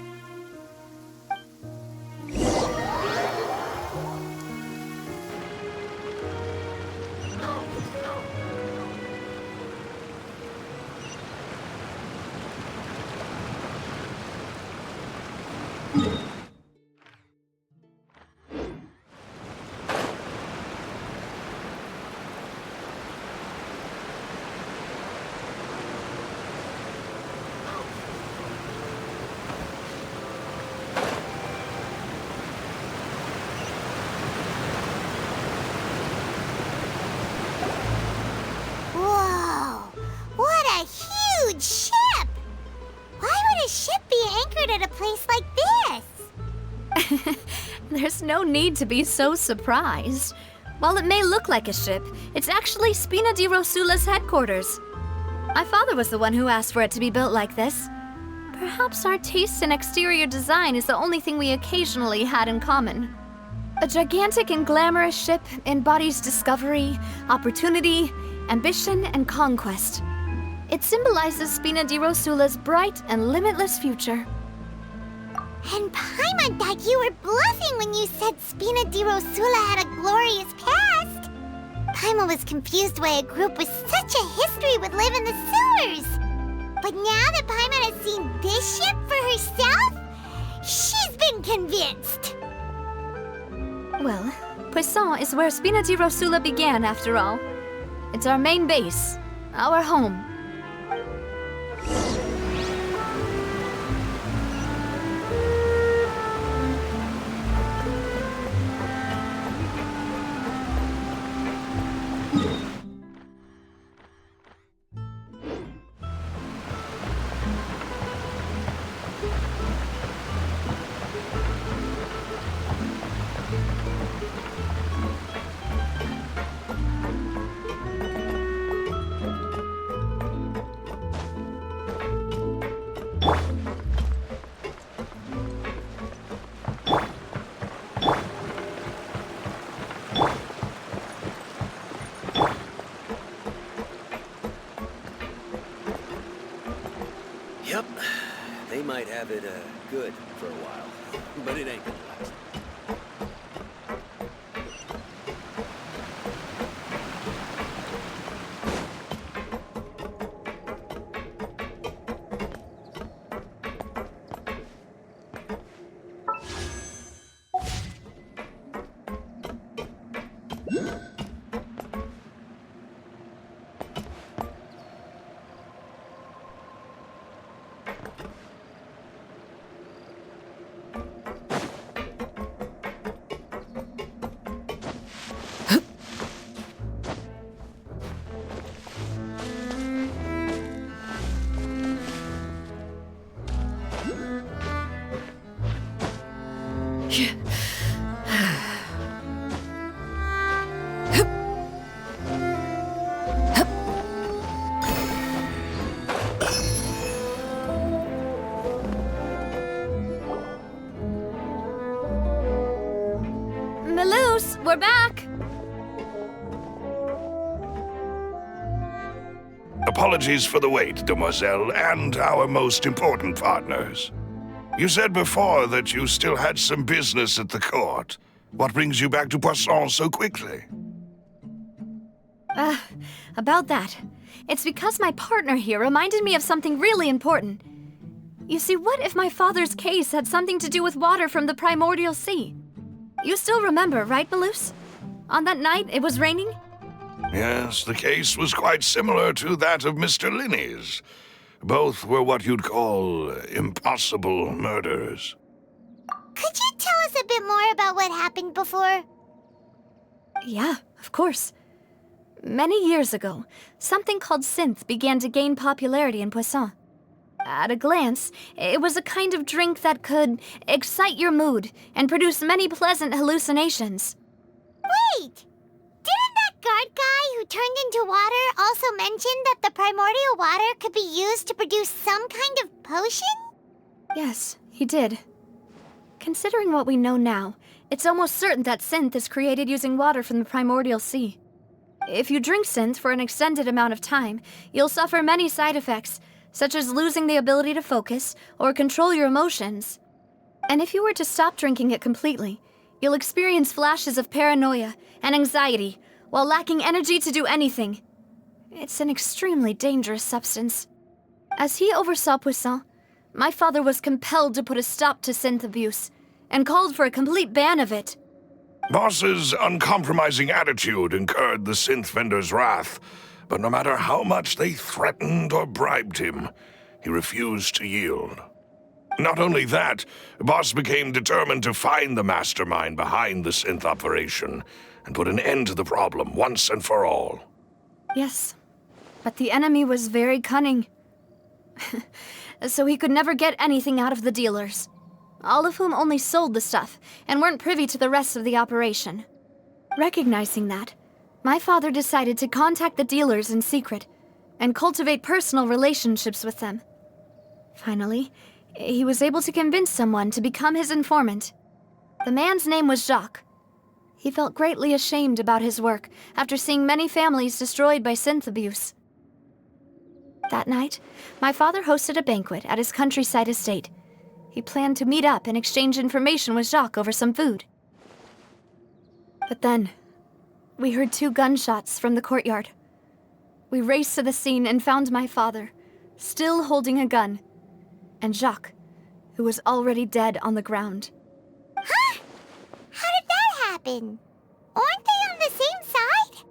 Whoa, what a huge ship! Why would a ship be anchored at a place like this? There's no need to be so surprised. While it may look like a ship, it's actually Spina di Rosula's headquarters. My father was the one who asked for it to be built like this. Perhaps our taste in exterior design is the only thing we occasionally had in common. A gigantic and glamorous ship embodies discovery, opportunity, ambition, and conquest. It symbolizes Spina di Rosula's bright and limitless future. And Paimon thought you were bluffing when you said Spina di Rosula had a glorious past. Paimon was confused why a group with such a history would live in the sewers. But now that Paimon has seen this ship for herself, she's been convinced. Well, Poisson is where Spina di Rosula began, after all. It's our main base, our home. Yep, they might have it good for a while, but it ain't gonna last. Maloose, we're back! Apologies for the wait, demoiselle, and our most important partners. You said before that you still had some business at the court. What brings you back to Poisson so quickly? About that. It's because my partner here reminded me of something really important. You see, what if my father's case had something to do with water from the primordial sea? You still remember, right, Maloose? On that night, it was raining? Yes, the case was quite similar to that of Mr. Linney's. Both were what you'd call impossible murders. Could you tell us a bit more about what happened before? Yeah, of course. Many years ago, something called synth began to gain popularity in Poisson. At a glance, it was a kind of drink that could excite your mood and produce many pleasant hallucinations. Wait! Didn't that guard guy who turned into water also mention that the primordial water could be used to produce some kind of potion? Yes, he did. Considering what we know now, it's almost certain that synth is created using water from the primordial sea. If you drink synth for an extended amount of time, you'll suffer many side effects, such as losing the ability to focus or control your emotions. And if you were to stop drinking it completely, you'll experience flashes of paranoia and anxiety while lacking energy to do anything. It's an extremely dangerous substance. As he oversaw Poisson, my father was compelled to put a stop to synth abuse and called for a complete ban of it. Boss's uncompromising attitude incurred the synth vendor's wrath, but no matter how much they threatened or bribed him, he refused to yield. Not only that, Boss became determined to find the mastermind behind the synth operation and put an end to the problem once and for all. Yes, but the enemy was very cunning. So he could never get anything out of the dealers, all of whom only sold the stuff and weren't privy to the rest of the operation. Recognizing that, my father decided to contact the dealers in secret and cultivate personal relationships with them. Finally, he was able to convince someone to become his informant. The man's name was Jacques. He felt greatly ashamed about his work after seeing many families destroyed by synth abuse. That night, my father hosted a banquet at his countryside estate. He planned to meet up and exchange information with Jacques over some food. But then, we heard 2 gunshots from the courtyard. We raced to the scene and found my father, still holding a gun, and Jacques, who was already dead on the ground. Huh? How did that happen? Aren't they on the same side?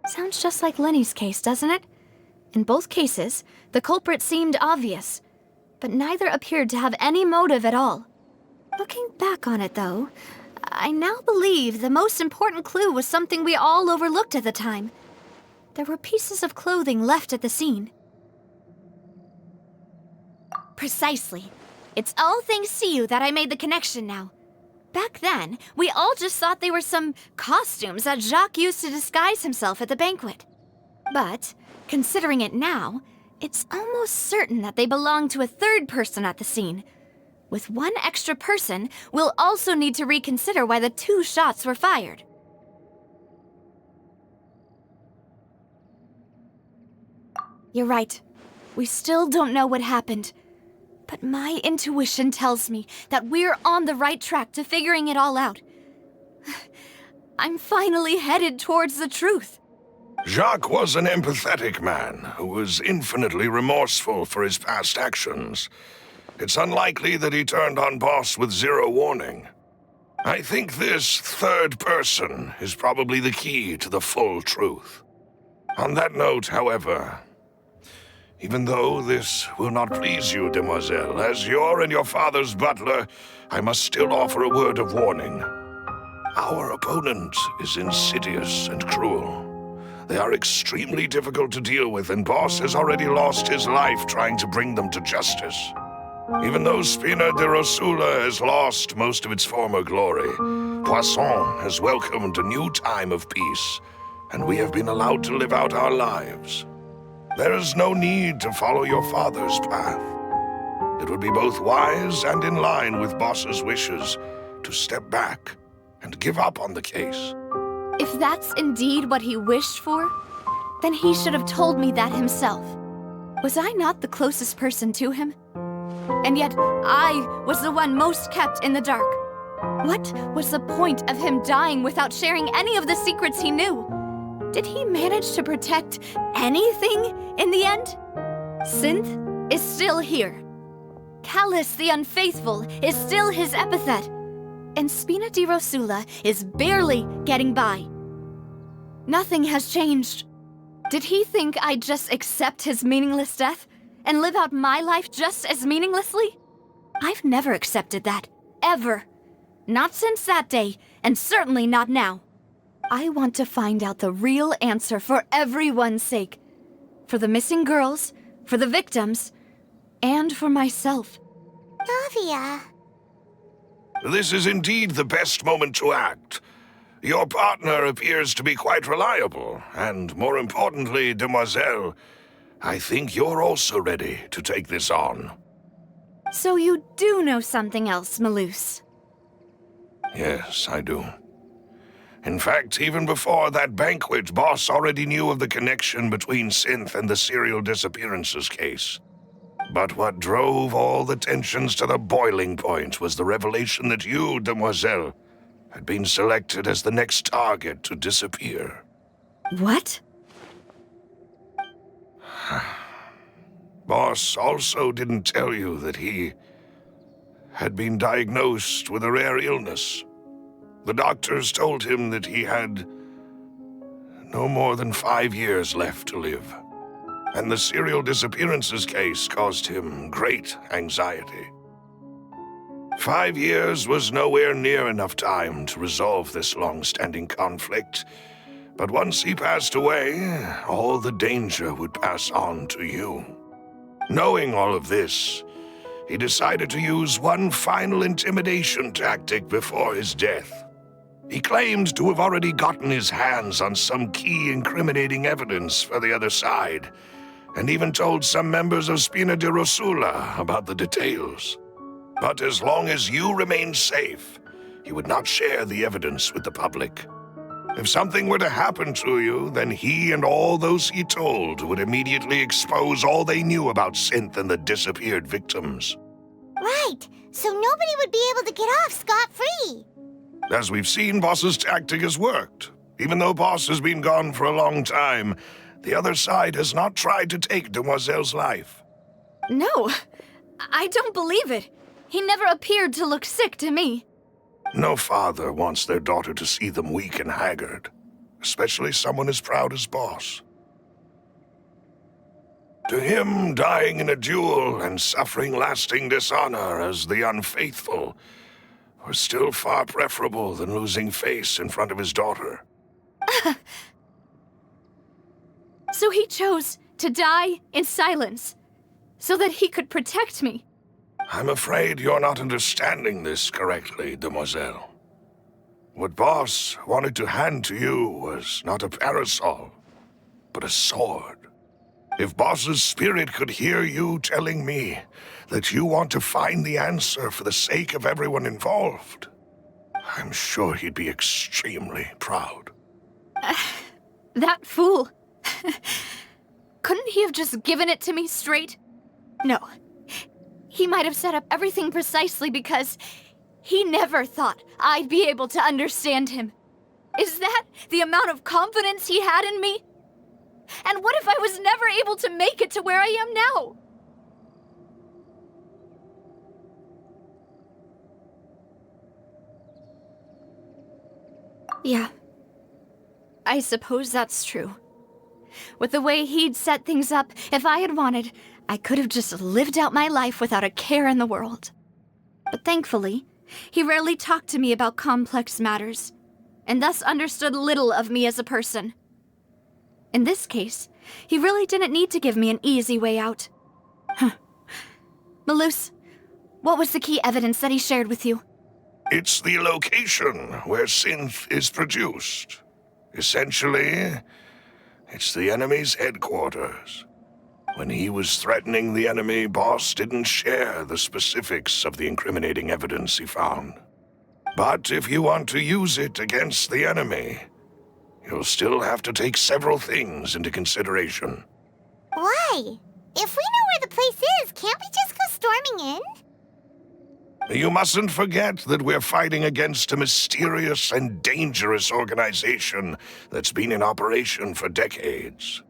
Sounds just like Lenny's case, doesn't it? In both cases, the culprit seemed obvious, but neither appeared to have any motive at all. Looking back on it, though, I now believe the most important clue was something we all overlooked at the time. There were pieces of clothing left at the scene. Precisely. It's all thanks to you that I made the connection now. Back then, we all just thought they were some costumes that Jacques used to disguise himself at the banquet. But, considering it now, it's almost certain that they belong to a third person at the scene. With one extra person, we'll also need to reconsider why the 2 shots were fired. You're right. We still don't know what happened. But my intuition tells me that we're on the right track to figuring it all out. I'm finally headed towards the truth. Jacques was an empathetic man who was infinitely remorseful for his past actions. It's unlikely that he turned on Boss with zero warning. I think this third person is probably the key to the full truth. On that note, however, even though this will not please you, demoiselle, as your and your father's butler, I must still offer a word of warning. Our opponent is insidious and cruel. They are extremely difficult to deal with, and Boss has already lost his life trying to bring them to justice. Even though Spina de Rosula has lost most of its former glory, Poisson has welcomed a new time of peace, and we have been allowed to live out our lives. There is no need to follow your father's path. It would be both wise and in line with Boss's wishes to step back and give up on the case. If that's indeed what he wished for, then he should have told me that himself. Was I not the closest person to him? And yet, I was the one most kept in the dark. What was the point of him dying without sharing any of the secrets he knew? Did he manage to protect anything in the end? Synth is still here. Callus the Unfaithful is still his epithet. And Spina di Rosula is barely getting by. Nothing has changed. Did he think I'd just accept his meaningless death and live out my life just as meaninglessly? I've never accepted that, ever. Not since that day, and certainly not now. I want to find out the real answer for everyone's sake. For the missing girls, for the victims, and for myself. Navia. This is indeed the best moment to act. Your partner appears to be quite reliable, and more importantly, demoiselle, I think you're also ready to take this on. So you do know something else, Malouse? Yes, I do. In fact, even before that banquet, Boss already knew of the connection between Synth and the serial disappearances case. But what drove all the tensions to the boiling point was the revelation that you, demoiselle, had been selected as the next target to disappear. What? Boss also didn't tell you that he had been diagnosed with a rare illness. The doctors told him that he had no more than 5 years left to live. And the serial disappearances case caused him great anxiety. 5 years was nowhere near enough time to resolve this long-standing conflict. But once he passed away, all the danger would pass on to you. Knowing all of this, he decided to use one final intimidation tactic before his death. He claimed to have already gotten his hands on some key incriminating evidence for the other side, and even told some members of Spina di Rosula about the details. But as long as you remained safe, he would not share the evidence with the public. If something were to happen to you, then he and all those he told would immediately expose all they knew about Synth and the disappeared victims. Right, so nobody would be able to get off scot-free. As we've seen, Boss's tactic has worked. Even though Boss has been gone for a long time, the other side has not tried to take Demoiselle's life. No, I don't believe it. He never appeared to look sick to me. No father wants their daughter to see them weak and haggard, especially someone as proud as Boss. To him, dying in a duel and suffering lasting dishonor as the unfaithful was still far preferable than losing face in front of his daughter. So he chose to die in silence, so that he could protect me. I'm afraid you're not understanding this correctly, demoiselle. What Boss wanted to hand to you was not a parasol, but a sword. If Boss's spirit could hear you telling me that you want to find the answer for the sake of everyone involved, I'm sure he'd be extremely proud. That fool Couldn't he have just given it to me straight? No. He might have set up everything precisely because he never thought I'd be able to understand him. Is that the amount of confidence he had in me? And what if I was never able to make it to where I am now? Yeah. I suppose that's true. With the way he'd set things up, if I had wanted, I could have just lived out my life without a care in the world. But thankfully, he rarely talked to me about complex matters, and thus understood little of me as a person. In this case, he really didn't need to give me an easy way out. Malus, what was the key evidence that he shared with you? It's the location where synth is produced. Essentially, it's the enemy's headquarters. When he was threatening the enemy, Boss didn't share the specifics of the incriminating evidence he found. But if you want to use it against the enemy, you'll still have to take several things into consideration. Why? If we know where the place is, can't we just go storming in? You mustn't forget that we're fighting against a mysterious and dangerous organization that's been in operation for decades.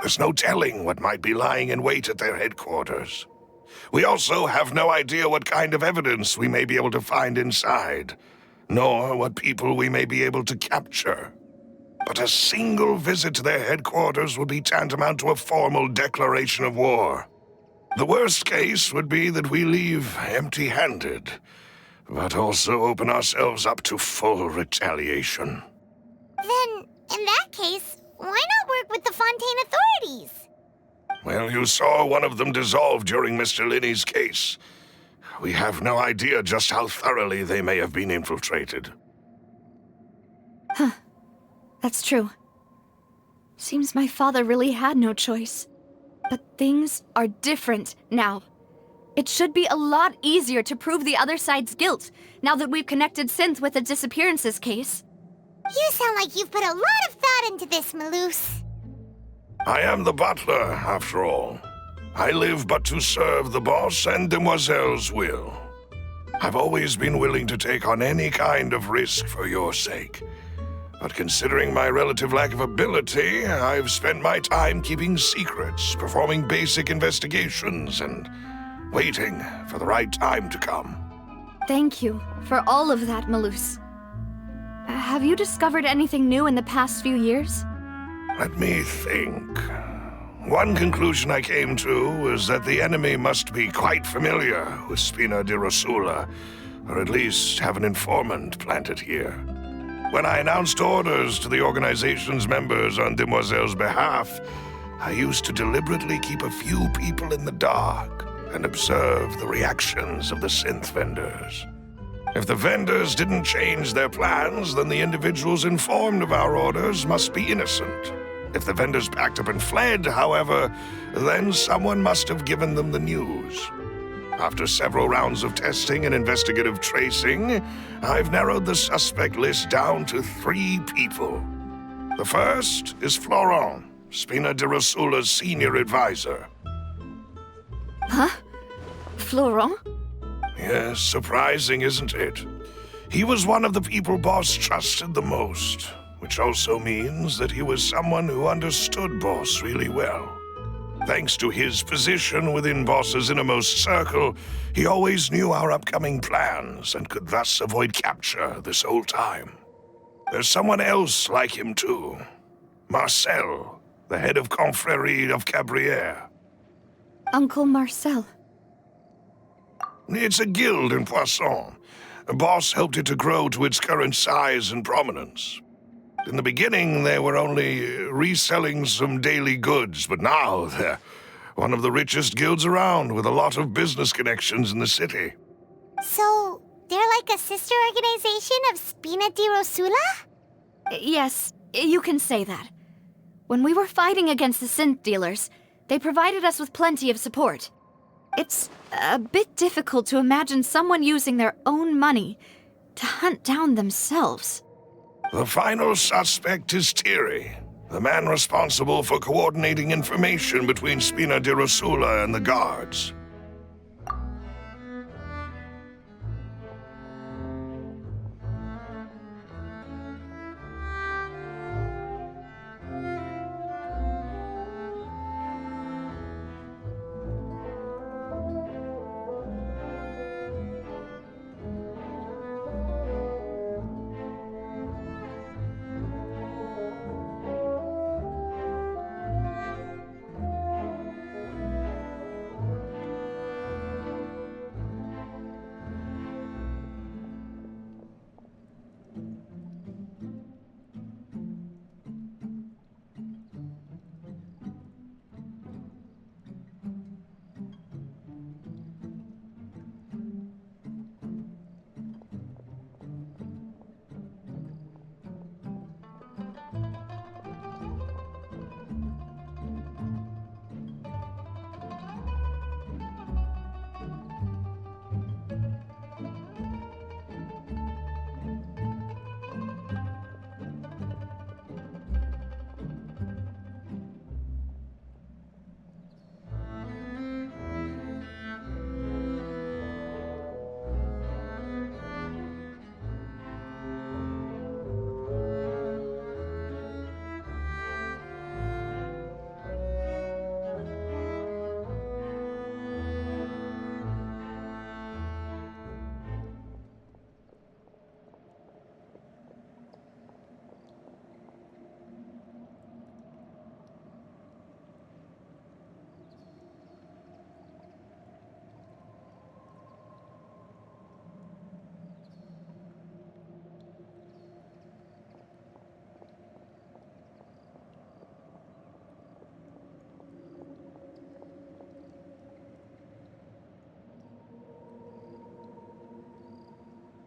There's no telling what might be lying in wait at their headquarters. We also have no idea what kind of evidence we may be able to find inside, nor what people we may be able to capture. But a single visit to their headquarters would be tantamount to a formal declaration of war. The worst case would be that we leave empty-handed, but also open ourselves up to full retaliation. Then, in that case, why not work with the Fontaine authorities? Well, you saw one of them dissolve during Mr. Linney's case. We have no idea just how thoroughly they may have been infiltrated. Huh. That's true. Seems my father really had no choice. But things are different now. It should be a lot easier to prove the other side's guilt, now that we've connected Synth with the disappearances case. You sound like you've put a lot of thought into this, Malus. I am the butler, after all. I live but to serve the boss and Demoiselle's will. I've always been willing to take on any kind of risk for your sake. But considering my relative lack of ability, I've spent my time keeping secrets, performing basic investigations, and waiting for the right time to come. Thank you for all of that, Malus. Have you discovered anything new in the past few years? Let me think. One conclusion I came to is that the enemy must be quite familiar with Spina di Rosula, or at least have an informant planted here. When I announced orders to the organization's members on Demoiselle's behalf, I used to deliberately keep a few people in the dark and observe the reactions of the synth vendors. If the vendors didn't change their plans, then the individuals informed of our orders must be innocent. If the vendors packed up and fled, however, then someone must have given them the news. After several rounds of testing and investigative tracing, I've narrowed the suspect list down to 3 people. The first is Florent, Spina di Rosula's senior advisor. Huh? Florent? Yes, surprising, isn't it? He was one of the people Boss trusted the most, which also means that he was someone who understood Boss really well. Thanks to his position within Boss's innermost circle, he always knew our upcoming plans and could thus avoid capture this whole time. There's someone else like him too. Marcel, the head of Confrérie of Cabrières. Uncle Marcel. It's a guild in Poisson. Boss helped it to grow to its current size and prominence. In the beginning, they were only reselling some daily goods, but now they're one of the richest guilds around with a lot of business connections in the city. So, they're like a sister organization of Spina di Rosula? Yes, you can say that. When we were fighting against the synth dealers, they provided us with plenty of support. It's a bit difficult to imagine someone using their own money to hunt down themselves. The final suspect is Thierry, the man responsible for coordinating information between Spina di Rosula and the guards.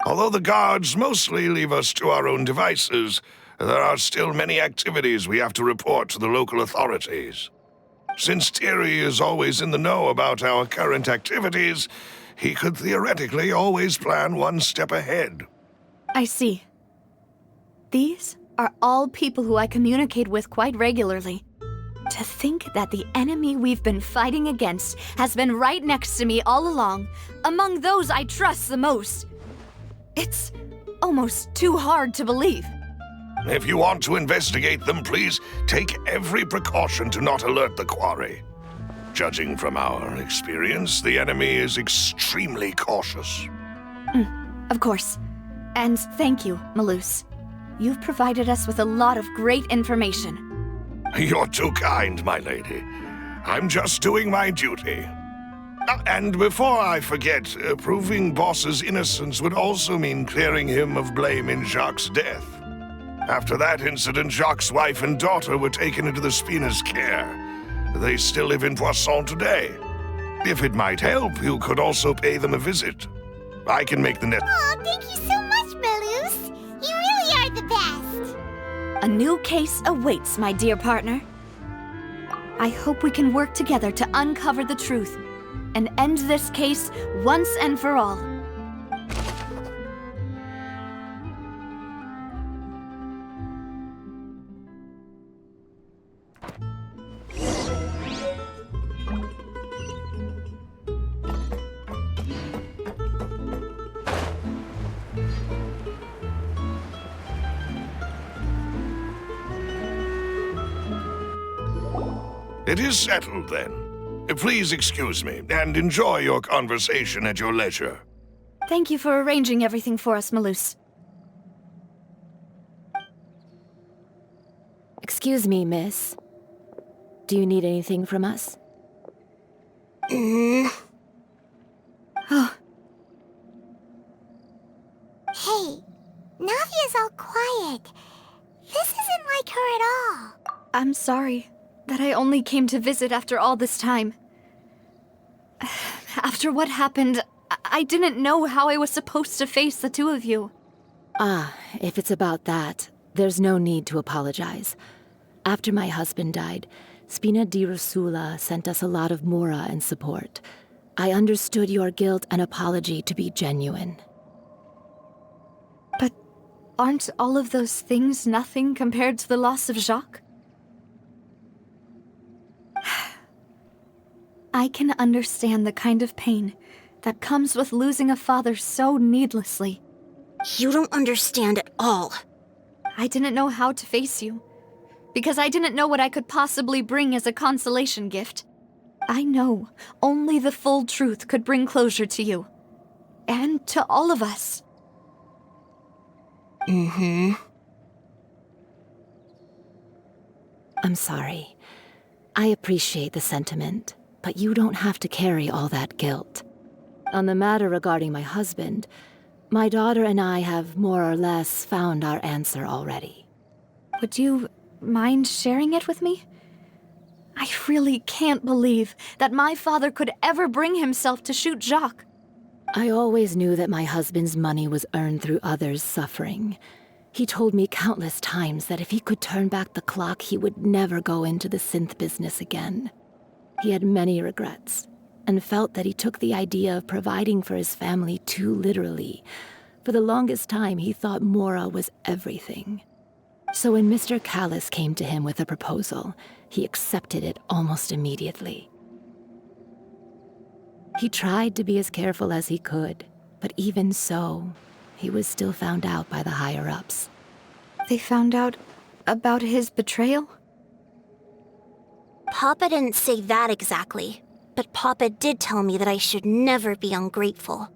Although the guards mostly leave us to our own devices, there are still many activities we have to report to the local authorities. Since Thierry is always in the know about our current activities, he could theoretically always plan one step ahead. I see. These are all people who I communicate with quite regularly. To think that the enemy we've been fighting against has been right next to me all along, among those I trust the most. It's almost too hard to believe. If you want to investigate them, please take every precaution to not alert the quarry. Judging from our experience, the enemy is extremely cautious. Of course. And thank you, Malus. You've provided us with a lot of great information. You're too kind, my lady. I'm just doing my duty. And before I forget, proving Boss's innocence would also mean clearing him of blame in Jacques' death. After that incident, Jacques' wife and daughter were taken into the Spina's care. They still live in Poisson today. If it might help, you could also pay them a visit. I can make the net. Oh, thank you so much, Malus. You really are the best. A new case awaits, my dear partner. I hope we can work together to uncover the truth and end this case once and for all. It is settled, then. Please excuse me, and enjoy your conversation at your leisure. Thank you for arranging everything for us, Malus. Excuse me, miss. Do you need anything from us? Oh. Hey, Navia's all quiet. This isn't like her at all. I'm sorry that I only came to visit after all this time. After what happened, I didn't know how I was supposed to face the two of you. Ah, if it's about that, there's no need to apologize. After my husband died, Spina di Rusula sent us a lot of mora and support. I understood your guilt and apology to be genuine. But aren't all of those things nothing compared to the loss of Jacques? I can understand the kind of pain that comes with losing a father so needlessly. You don't understand at all. I didn't know how to face you, because I didn't know what I could possibly bring as a consolation gift. I know only the full truth could bring closure to you, and to all of us. I'm sorry. I appreciate the sentiment, but you don't have to carry all that guilt. On the matter regarding my husband, my daughter and I have more or less found our answer already. Would you mind sharing it with me? I really can't believe that my father could ever bring himself to shoot Jacques. I always knew that my husband's money was earned through others' suffering. He told me countless times that if he could turn back the clock, he would never go into the synth business again. He had many regrets, and felt that he took the idea of providing for his family too literally. For the longest time, he thought Mora was everything. So when Mr. Callis came to him with a proposal, he accepted it almost immediately. He tried to be as careful as he could, but even so, he was still found out by the higher-ups. They found out about his betrayal? Papa didn't say that exactly, but Papa did tell me that I should never be ungrateful.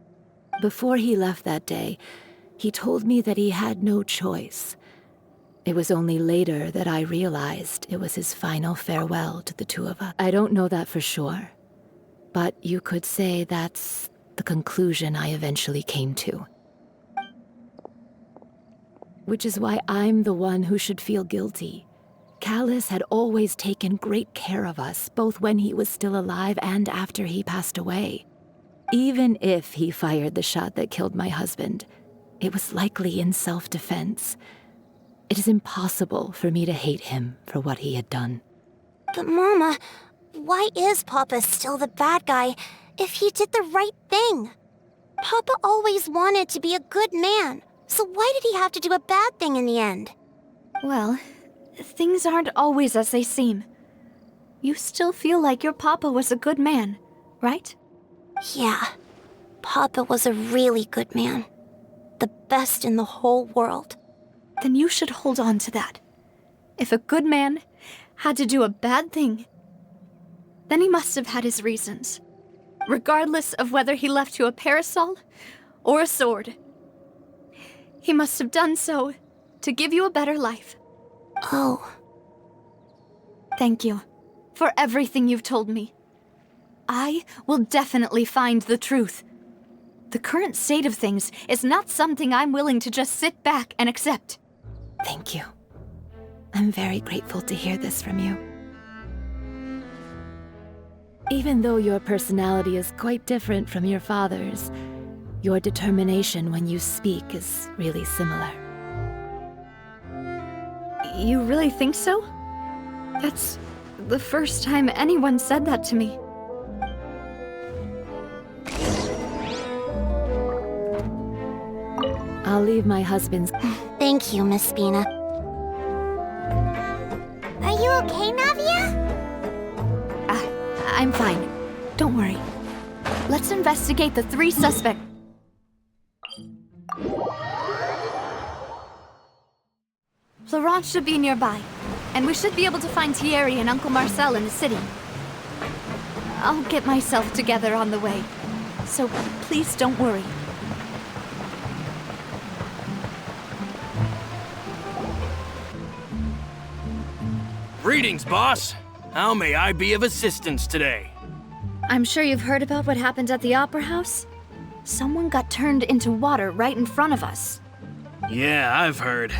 Before he left that day, he told me that he had no choice. It was only later that I realized it was his final farewell to the two of us. I don't know that for sure, but you could say that's the conclusion I eventually came to. Which is why I'm the one who should feel guilty. Callis had always taken great care of us, both when he was still alive and after he passed away. Even if he fired the shot that killed my husband, it was likely in self-defense. It is impossible for me to hate him for what he had done. But Mama, why is Papa still the bad guy if he did the right thing? Papa always wanted to be a good man, so why did he have to do a bad thing in the end? Well, things aren't always as they seem. You still feel like your papa was a good man, right? Yeah, Papa was a really good man. The best in the whole world. Then you should hold on to that. If a good man had to do a bad thing, then he must have had his reasons. Regardless of whether he left you a parasol or a sword. He must have done so to give you a better life. Oh. Thank you for everything you've told me. I will definitely find the truth. The current state of things is not something I'm willing to just sit back and accept. Thank you. I'm very grateful to hear this from you. Even though your personality is quite different from your father's, your determination when you speak is really similar. You really think so? That's the first time anyone said that to me. I'll leave my husband's... Thank you, Miss Spina. Are you okay, Navia? I'm fine. Don't worry. Let's investigate the 3 suspects. Florence should be nearby. and we should be able to find Thierry and Uncle Marcel in the city. I'll get myself together on the way, so please don't worry. Greetings, boss. How may I be of assistance today? I'm sure you've heard about what happened at the Opera House. Someone got turned into water right in front of us. Yeah, I've heard.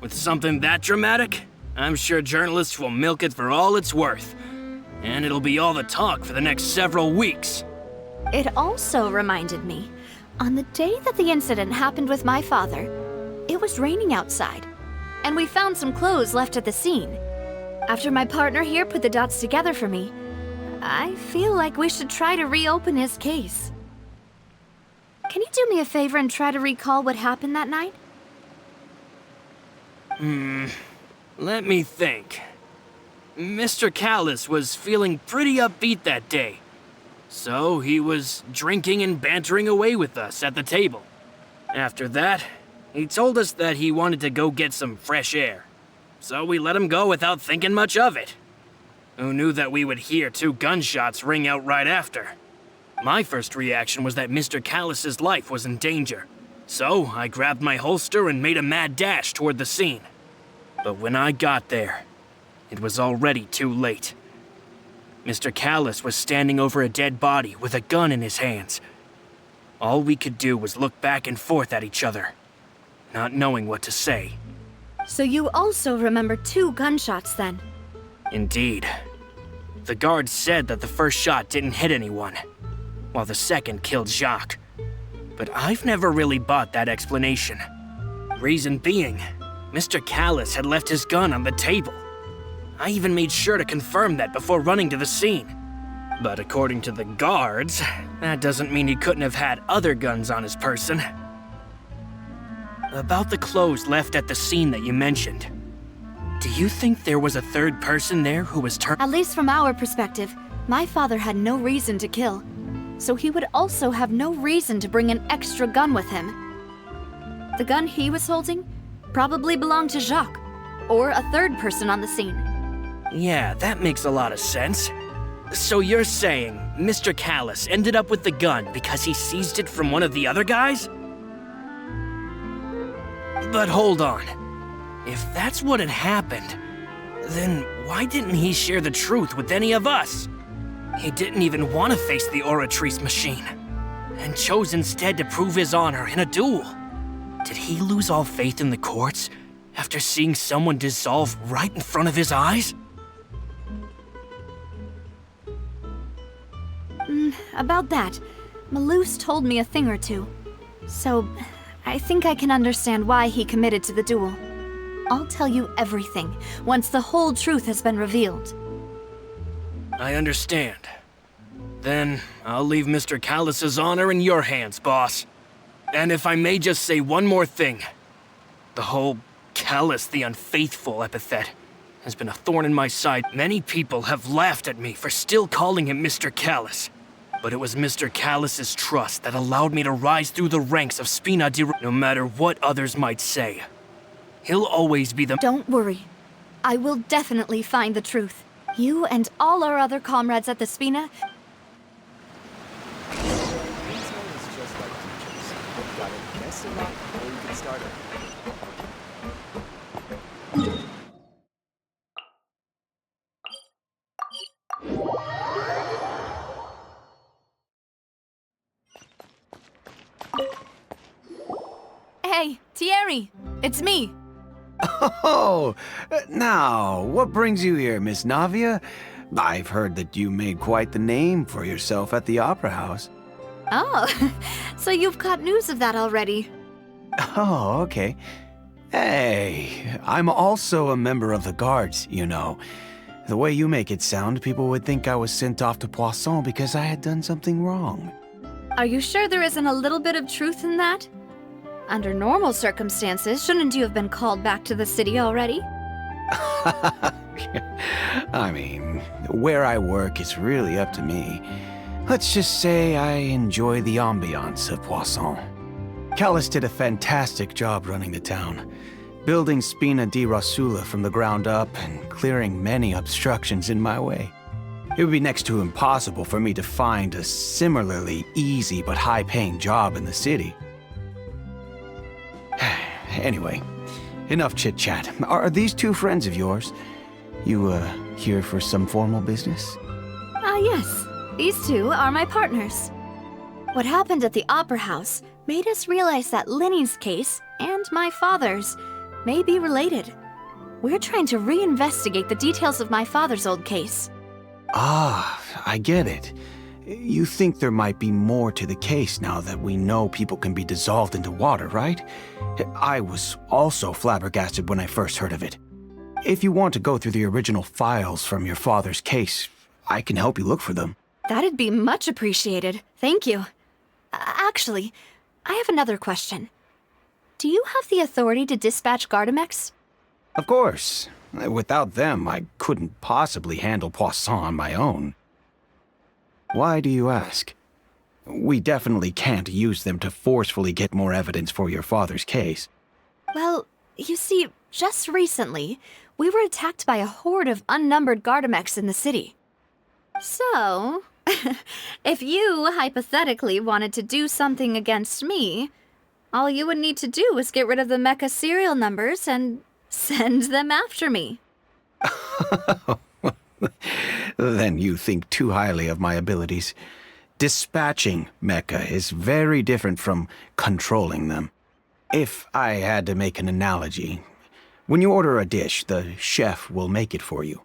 With something that dramatic, I'm sure journalists will milk it for all it's worth. And it'll be all the talk for the next several weeks. It also reminded me, on the day that the incident happened with my father, it was raining outside, and we found some clothes left at the scene. After my partner here put the dots together for me, I feel like we should try to reopen his case. Can you do me a favor and try to recall what happened that night? Let me think. Mr. Callis was feeling pretty upbeat that day. So he was drinking and bantering away with us at the table. After that, he told us that he wanted to go get some fresh air. So we let him go without thinking much of it. Who knew that we would hear 2 gunshots ring out right after? My first reaction was that Mr. Callis's life was in danger. So I grabbed my holster and made a mad dash toward the scene. But when I got there, it was already too late. Mr. Callis was standing over a dead body with a gun in his hands. All we could do was look back and forth at each other, not knowing what to say. So you also remember 2 gunshots then? Indeed. The guard said that the first shot didn't hit anyone, while the second killed Jacques. But I've never really bought that explanation. Reason being, Mr. Callis had left his gun on the table. I even made sure to confirm that before running to the scene. But according to the guards, that doesn't mean he couldn't have had other guns on his person. About the clothes left at the scene that you mentioned, do you think there was a third person there who was turned? At least from our perspective, my father had no reason to kill. So he would also have no reason to bring an extra gun with him. The gun he was holding probably belonged to Jacques, or a third person on the scene. Yeah, that makes a lot of sense. So you're saying Mr. Callis ended up with the gun because he seized it from one of the other guys? But hold on. If that's what had happened, then why didn't he share the truth with any of us? He didn't even want to face the Oratrice machine, and chose instead to prove his honor in a duel. Did he lose all faith in the courts after seeing someone dissolve right in front of his eyes? About that, Malouse told me a thing or two. So, I think I can understand why he committed to the duel. I'll tell you everything once the whole truth has been revealed. I understand. Then I'll leave Mr. Callis's honor in your hands, boss. And if I may just say one more thing. The whole Callis the Unfaithful epithet has been a thorn in my side. Many people have laughed at me for still calling him Mr. Callis. But it was Mr. Callis's trust that allowed me to rise through the ranks of Spina di... No matter what others might say, he'll always be the... Don't worry. I will definitely find the truth. You and all our other comrades at the Spina... Hey, Thierry! It's me! Oh, now, what brings you here, Miss Navia? I've heard that you made quite the name for yourself at the Opera House. Oh, so you've caught news of that already. Oh, okay. Hey, I'm also a member of the guards, you know. The way you make it sound, people would think I was sent off to Poisson because I had done something wrong. Are you sure there isn't a little bit of truth in that? Under normal circumstances, shouldn't you have been called back to the city already? I mean, where I work is really up to me. Let's just say I enjoy the ambiance of Poisson. Callis did a fantastic job running the town. building Spina di Rosula from the ground up and clearing many obstructions in my way. It would be next to impossible for me to find a similarly easy but high-paying job in the city. Anyway, enough chit-chat. Are these two friends of yours? You, here for some formal business? Yes. These two are my partners. What happened at the Opera House made us realize that Linny's case and my father's may be related. We're trying to reinvestigate the details of my father's old case. Ah, I get it. You think there might be more to the case now that we know people can be dissolved into water, right? I was also flabbergasted when I first heard of it. If you want to go through the original files from your father's case, I can help you look for them. That'd be much appreciated. Thank you. Actually, I have another question. Do you have the authority to dispatch Gardamex? Of course. Without them, I couldn't possibly handle Poisson on my own. Why do you ask? We definitely can't use them to forcefully get more evidence for your father's case. Well, you see, just recently, we were attacked by a horde of unnumbered Gardamex in the city. So, if you hypothetically wanted to do something against me, all you would need to do is get rid of the mecha serial numbers and send them after me. Then you think too highly of my abilities. Dispatching mecha is very different from controlling them. If I had to make an analogy, when you order a dish, the chef will make it for you.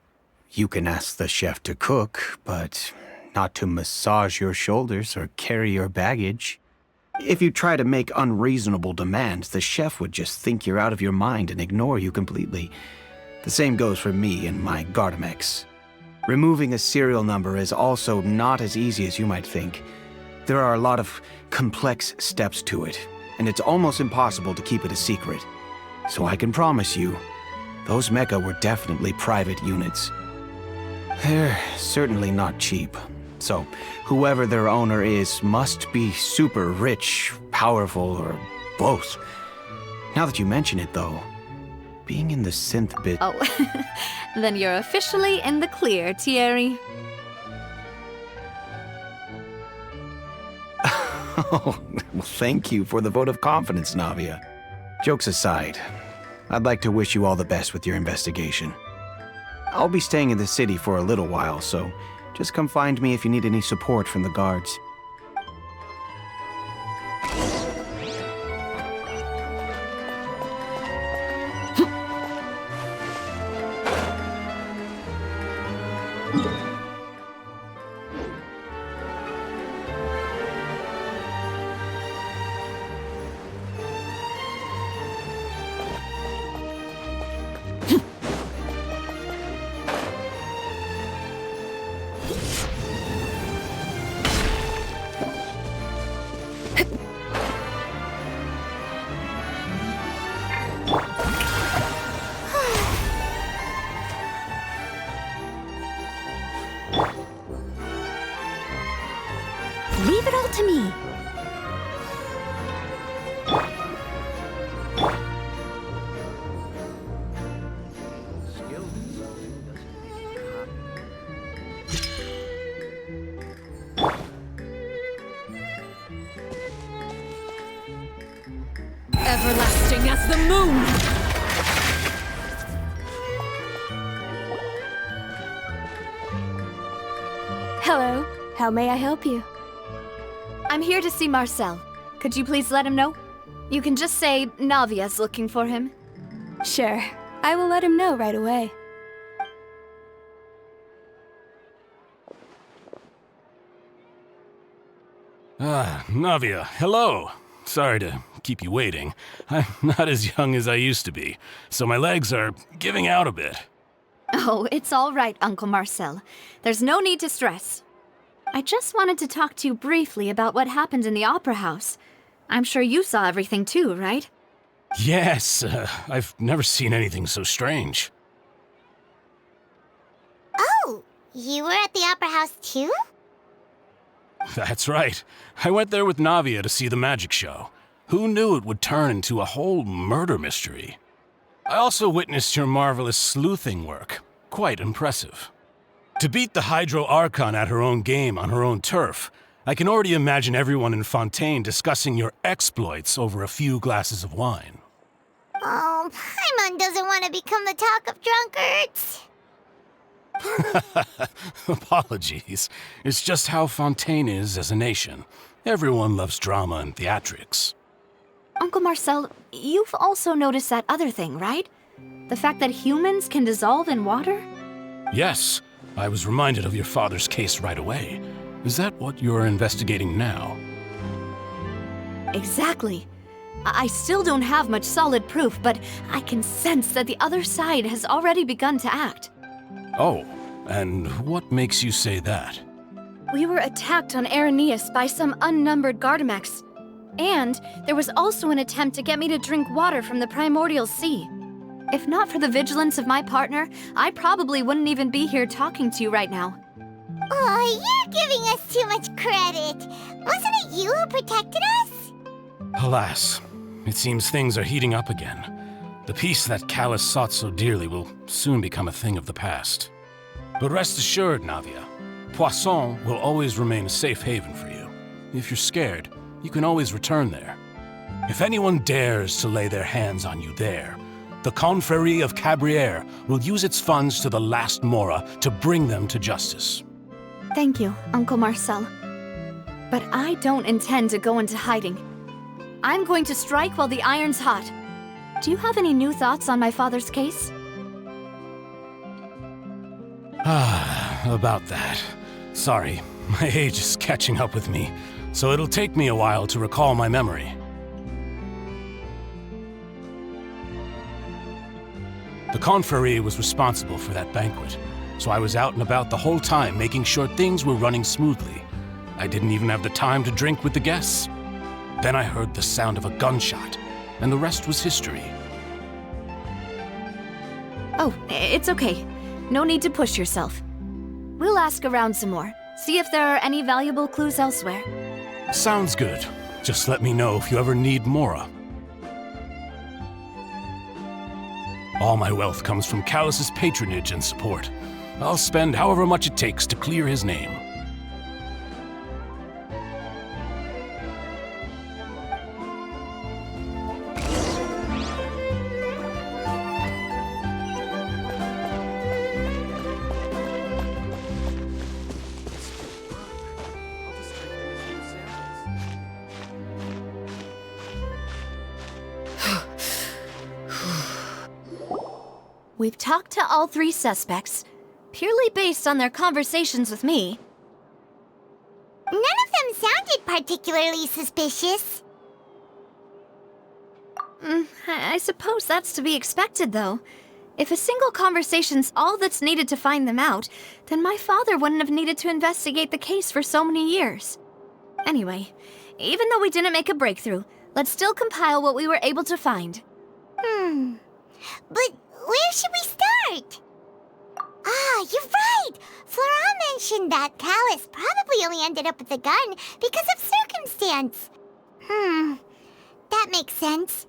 You can ask the chef to cook, but not to massage your shoulders or carry your baggage. If you try to make unreasonable demands, the chef would just think you're out of your mind and ignore you completely. The same goes for me and my Gardamex. Removing a serial number is also not as easy as you might think. There are a lot of complex steps to it, and it's almost impossible to keep it a secret. So I can promise you, those mecha were definitely private units. They're certainly not cheap. So, whoever their owner is must be super rich, powerful, or both. Now that you mention it, though, being in the synth bit... Oh, then you're officially in the clear, Thierry. Oh, well, thank you for the vote of confidence, Navia. Jokes aside, I'd like to wish you all the best with your investigation. I'll be staying in the city for a little while, so just come find me if you need any support from the guards. Leave it all to me. Everlasting as the moon! Hello. How may I help you? I'm here to see Marcel. Could you please let him know? You can just say Navia's looking for him. Sure. I will let him know right away. Navia, hello. Sorry to keep you waiting. I'm not as young as I used to be, so my legs are giving out a bit. Oh, it's all right, Uncle Marcel. There's no need to stress. I just wanted to talk to you briefly about what happened in the Opera House. I'm sure you saw everything too, right? Yes, I've never seen anything so strange. Oh, you were at the Opera House too? That's right. I went there with Navia to see the magic show. Who knew it would turn into a whole murder mystery? I also witnessed your marvelous sleuthing work. Quite impressive. To beat the Hydro Archon at her own game on her own turf, I can already imagine everyone in Fontaine discussing your exploits over a few glasses of wine. Oh, Paimon doesn't want to become the talk of drunkards. Apologies. It's just how Fontaine is as a nation. Everyone loves drama and theatrics. Uncle Marcel, you've also noticed that other thing, right? The fact that humans can dissolve in water? Yes, I was reminded of your father's case right away. Is that what you're investigating now? Exactly. I still don't have much solid proof, but I can sense that the other side has already begun to act. Oh, and what makes you say that? We were attacked on Araneus by some unnumbered Gardamex. And there was also an attempt to get me to drink water from the primordial sea. If not for the vigilance of my partner, I probably wouldn't even be here talking to you right now. Oh, you're giving us too much credit. Wasn't it you who protected us? Alas, it seems things are heating up again. The peace that Callus sought so dearly will soon become a thing of the past. But rest assured, Navia, Poisson will always remain a safe haven for you. If you're scared, you can always return there. If anyone dares to lay their hands on you there, the Confrérie of Cabrières will use its funds to the last Mora to bring them to justice. Thank you, Uncle Marcel. But I don't intend to go into hiding. I'm going to strike while the iron's hot. Do you have any new thoughts on my father's case? About that. Sorry, my age is catching up with me, so it'll take me a while to recall my memory. The Confrérie was responsible for that banquet, so I was out and about the whole time making sure things were running smoothly. I didn't even have the time to drink with the guests. Then I heard the sound of a gunshot, and the rest was history. Oh, it's okay. No need to push yourself. We'll ask around some more, see if there are any valuable clues elsewhere. Sounds good. Just let me know if you ever need Mora. All my wealth comes from Callus's patronage and support. I'll spend however much it takes to clear his name. We've talked to all three suspects, purely based on their conversations with me. None of them sounded particularly suspicious. I suppose that's to be expected, though. If a single conversation's all that's needed to find them out, then my father wouldn't have needed to investigate the case for so many years. Anyway, even though we didn't make a breakthrough, let's still compile what we were able to find. But where should we start? Ah, you're right! Flora mentioned that Callus probably only ended up with the gun because of circumstance. That makes sense.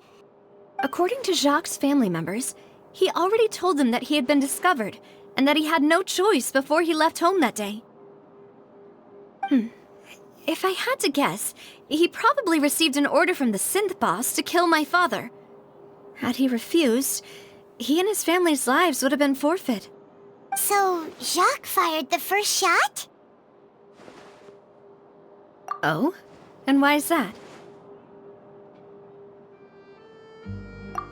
According to Jacques' family members, he already told them that he had been discovered, and that he had no choice before he left home that day. If I had to guess, he probably received an order from the synth boss to kill my father. Had he refused, he and his family's lives would have been forfeit. So, Jacques fired the first shot? Oh? And why is that?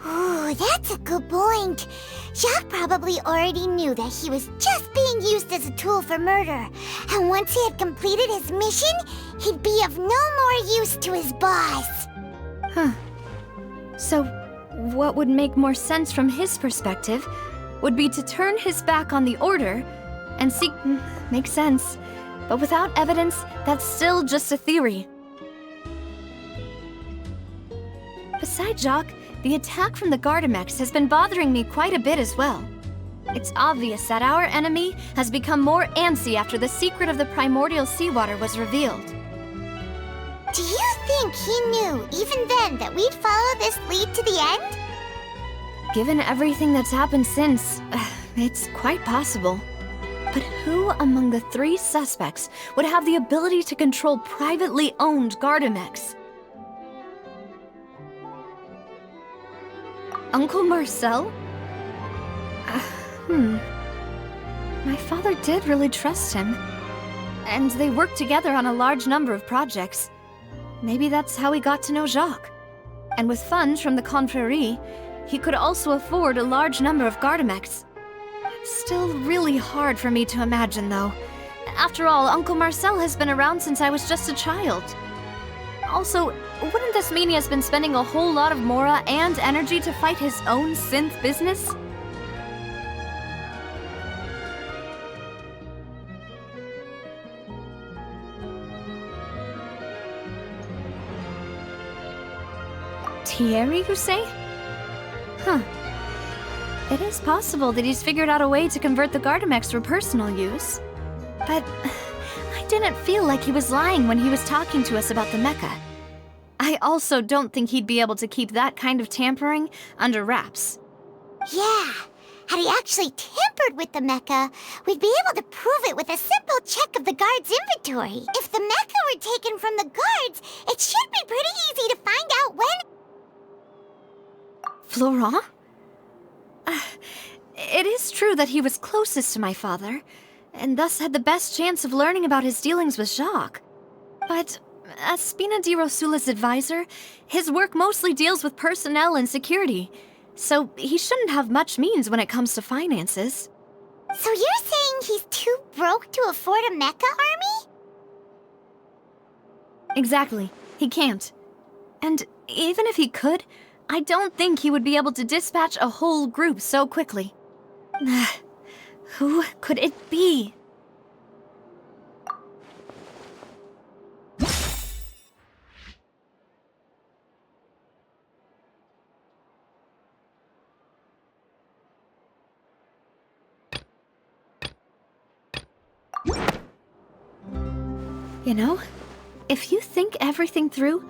Ooh, that's a good point. Jacques probably already knew that he was just being used as a tool for murder. And once he had completed his mission, he'd be of no more use to his boss. So, what would make more sense from his perspective would be to turn his back on the order and seek... Makes sense. But without evidence, that's still just a theory. Besides Jacques, the attack from the Gardamex has been bothering me quite a bit as well. It's obvious that our enemy has become more antsy after the secret of the primordial seawater was revealed. Do you think he knew, even then, that we'd follow this lead to the end? Given everything that's happened since, it's quite possible. But who among the 3 suspects would have the ability to control privately owned Gardamex? Uncle Marcel? My father did really trust him. And they worked together on a large number of projects. Maybe that's how he got to know Jacques. And with funds from the Confrérie, he could also afford a large number of Gardamex. Still really hard for me to imagine, though. After all, Uncle Marcel has been around since I was just a child. Also, wouldn't this mean he has been spending a whole lot of mora and energy to fight his own synth business? Thierry, you say? Huh. It is possible that he's figured out a way to convert the Gardamex for personal use. But I didn't feel like he was lying when he was talking to us about the mecha. I also don't think he'd be able to keep that kind of tampering under wraps. Yeah, had he actually tampered with the mecha, we'd be able to prove it with a simple check of the guard's inventory. If the mecha were taken from the guards, it should be pretty easy to find out when... Florent? It is true that he was closest to my father, and thus had the best chance of learning about his dealings with Jacques. But as Spina di Rosula's advisor, his work mostly deals with personnel and security, so he shouldn't have much means when it comes to finances. So you're saying he's too broke to afford a mecha army? Exactly. He can't. And even if he could, I don't think he would be able to dispatch a whole group so quickly. Who could it be? You know, if you think everything through,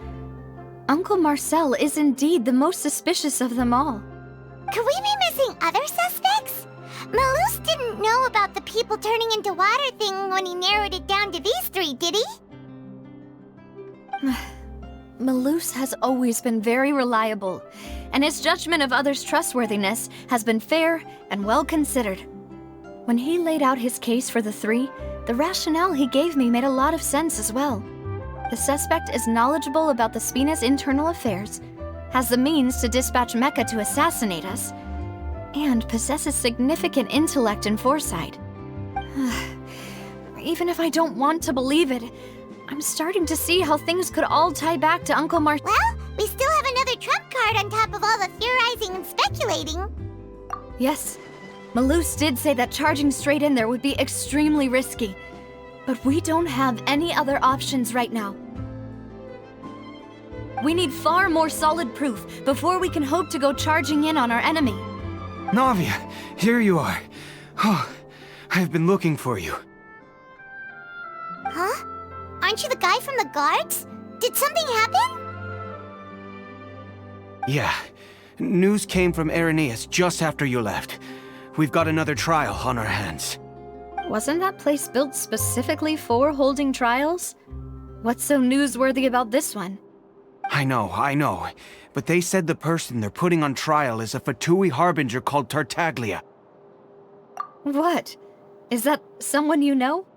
Uncle Marcel is indeed the most suspicious of them all. Could we be missing other suspects? Malus didn't know about the people turning into water thing when he narrowed it down to these 3, did he? Malus has always been very reliable, and his judgment of others' trustworthiness has been fair and well considered. When he laid out his case for the 3, the rationale he gave me made a lot of sense as well. The suspect is knowledgeable about the Spina's internal affairs, has the means to dispatch Mecha to assassinate us, and possesses significant intellect and foresight. Even if I don't want to believe it, I'm starting to see how things could all tie back to Uncle Mar— Well, we still have another trump card on top of all the theorizing and speculating. Yes, Malus did say that charging straight in there would be extremely risky, but we don't have any other options right now. We need far more solid proof before we can hope to go charging in on our enemy. Navia, here you are. Oh, I've been looking for you. Huh? Aren't you the guy from the guards? Did something happen? Yeah. News came from Irenaeus just after you left. We've got another trial on our hands. Wasn't that place built specifically for holding trials? What's so newsworthy about this one? I know. But they said the person they're putting on trial is a Fatui harbinger called Tartaglia. What? Is that someone you know?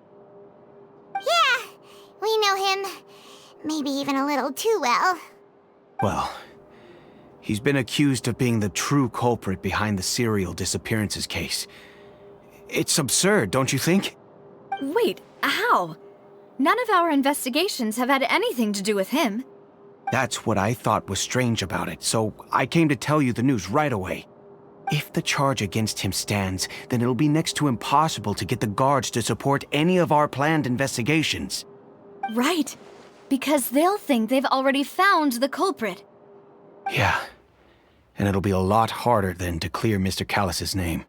Yeah, we know him. Maybe even a little too well. Well, he's been accused of being the true culprit behind the serial disappearances case. It's absurd, don't you think? Wait, how? None of our investigations have had anything to do with him. That's what I thought was strange about it, so I came to tell you the news right away. If the charge against him stands, then it'll be next to impossible to get the guards to support any of our planned investigations. Right, because they'll think they've already found the culprit. Yeah, and it'll be a lot harder then to clear Mr. Callus's name.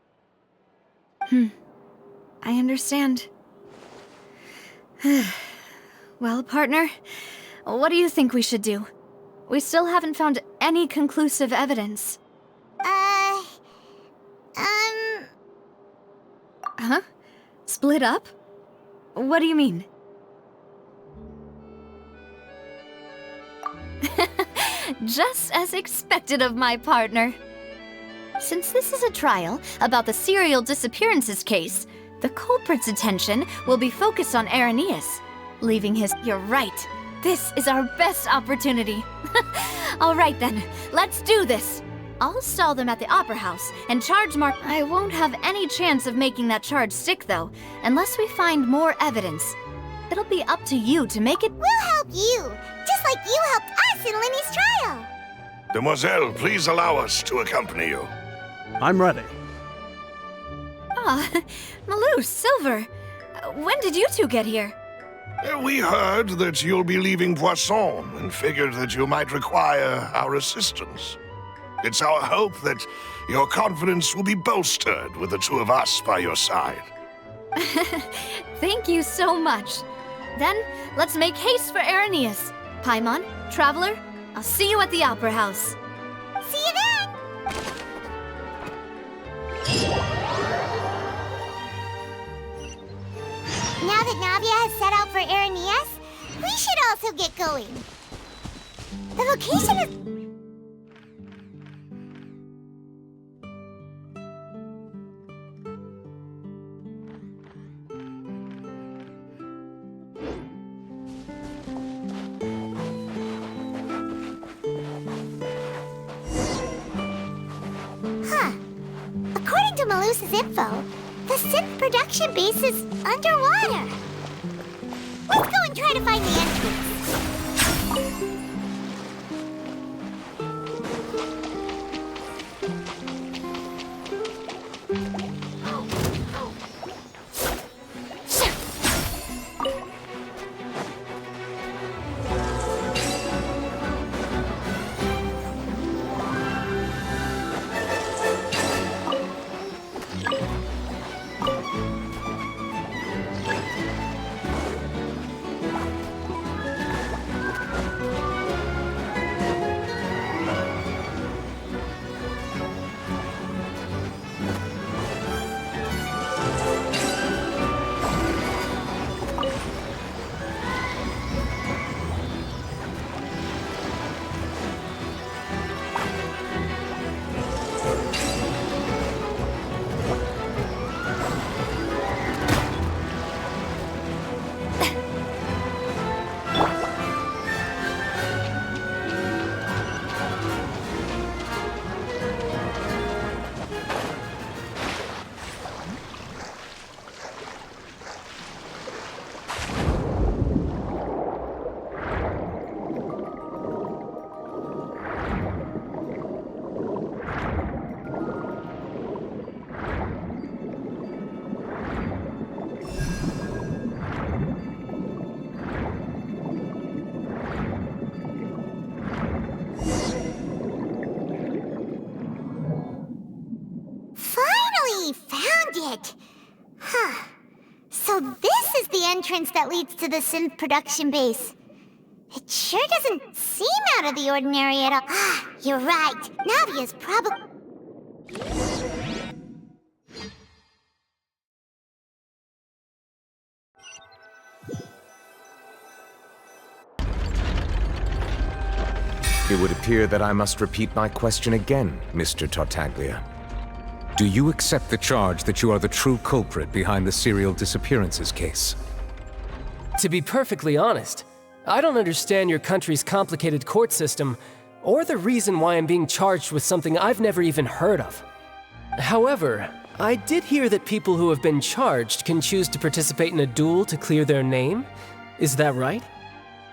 I understand. Well, partner, what do you think we should do? We still haven't found any conclusive evidence. Split up? What do you mean? Just as expected of my partner. Since this is a trial about the serial disappearances case, the culprit's attention will be focused on Irenaeus, leaving his... You're right. This is our best opportunity. All right then, let's do this. I'll stall them at the Opera House and charge Mark... I won't have any chance of making that charge stick, though, unless we find more evidence. It'll be up to you to make it... We'll help you, just like you helped us in Linny's trial. Demoiselle, please allow us to accompany you. I'm ready. Ah, Malou, Silver. When did you two get here? We heard that you'll be leaving Poisson and figured that you might require our assistance. It's our hope that your confidence will be bolstered with the two of us by your side. Thank you so much. Then, let's make haste for Irenaeus. Paimon, Traveler, I'll see you at the Opera House. See you then! Now that Navia has set out for Irenaeus, we should also get going. The location is... According to Malusa's info, the synth production base is underwater. Let's go and try to find the entrance. So this is the entrance that leads to the synth production base. It sure doesn't seem out of the ordinary at all. Ah, you're right. Navia's probably... It would appear that I must repeat my question again, Mr. Tartaglia. Do you accept the charge that you are the true culprit behind the serial disappearances case? To be perfectly honest, I don't understand your country's complicated court system, or the reason why I'm being charged with something I've never even heard of. However, I did hear that people who have been charged can choose to participate in a duel to clear their name. Is that right?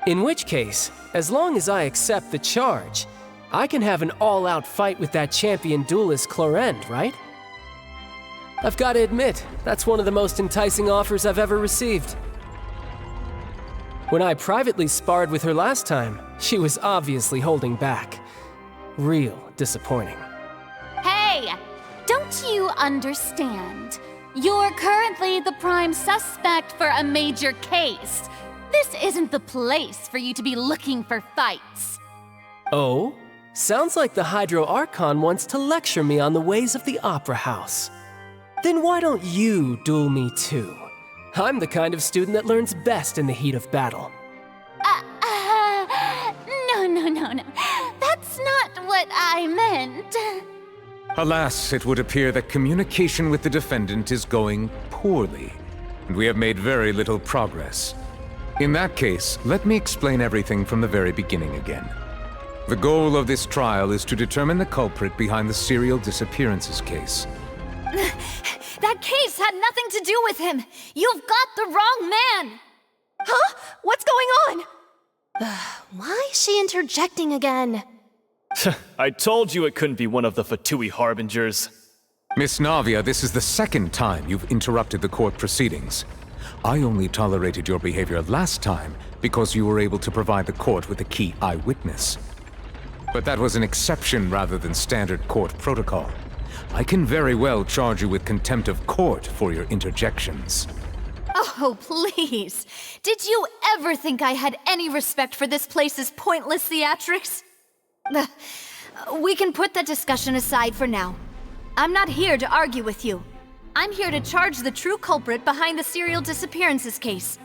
In which case, as long as I accept the charge, I can have an all-out fight with that champion duelist Clorend, right? I've got to admit, that's one of the most enticing offers I've ever received. When I privately sparred with her last time, she was obviously holding back. Real disappointing. Hey! Don't you understand? You're currently the prime suspect for a major case. This isn't the place for you to be looking for fights. Oh? Sounds like the Hydro Archon wants to lecture me on the ways of the Opera House. Then why don't you duel me too? I'm the kind of student that learns best in the heat of battle. No. That's not what I meant. Alas, it would appear that communication with the defendant is going poorly, and we have made very little progress. In that case, let me explain everything from the very beginning again. The goal of this trial is to determine the culprit behind the serial disappearances case. That case had nothing to do with him! You've got the wrong man! Huh? What's going on? Why is she interjecting again? I told you it couldn't be one of the Fatui harbingers. Miss Navia, this is the second time you've interrupted the court proceedings. I only tolerated your behavior last time because you were able to provide the court with a key eyewitness. But that was an exception rather than standard court protocol. I can very well charge you with contempt of court for your interjections. Oh, please. Did you ever think I had any respect for this place's pointless theatrics? We can put that discussion aside for now. I'm not here to argue with you. I'm here to charge the true culprit behind the serial disappearances case.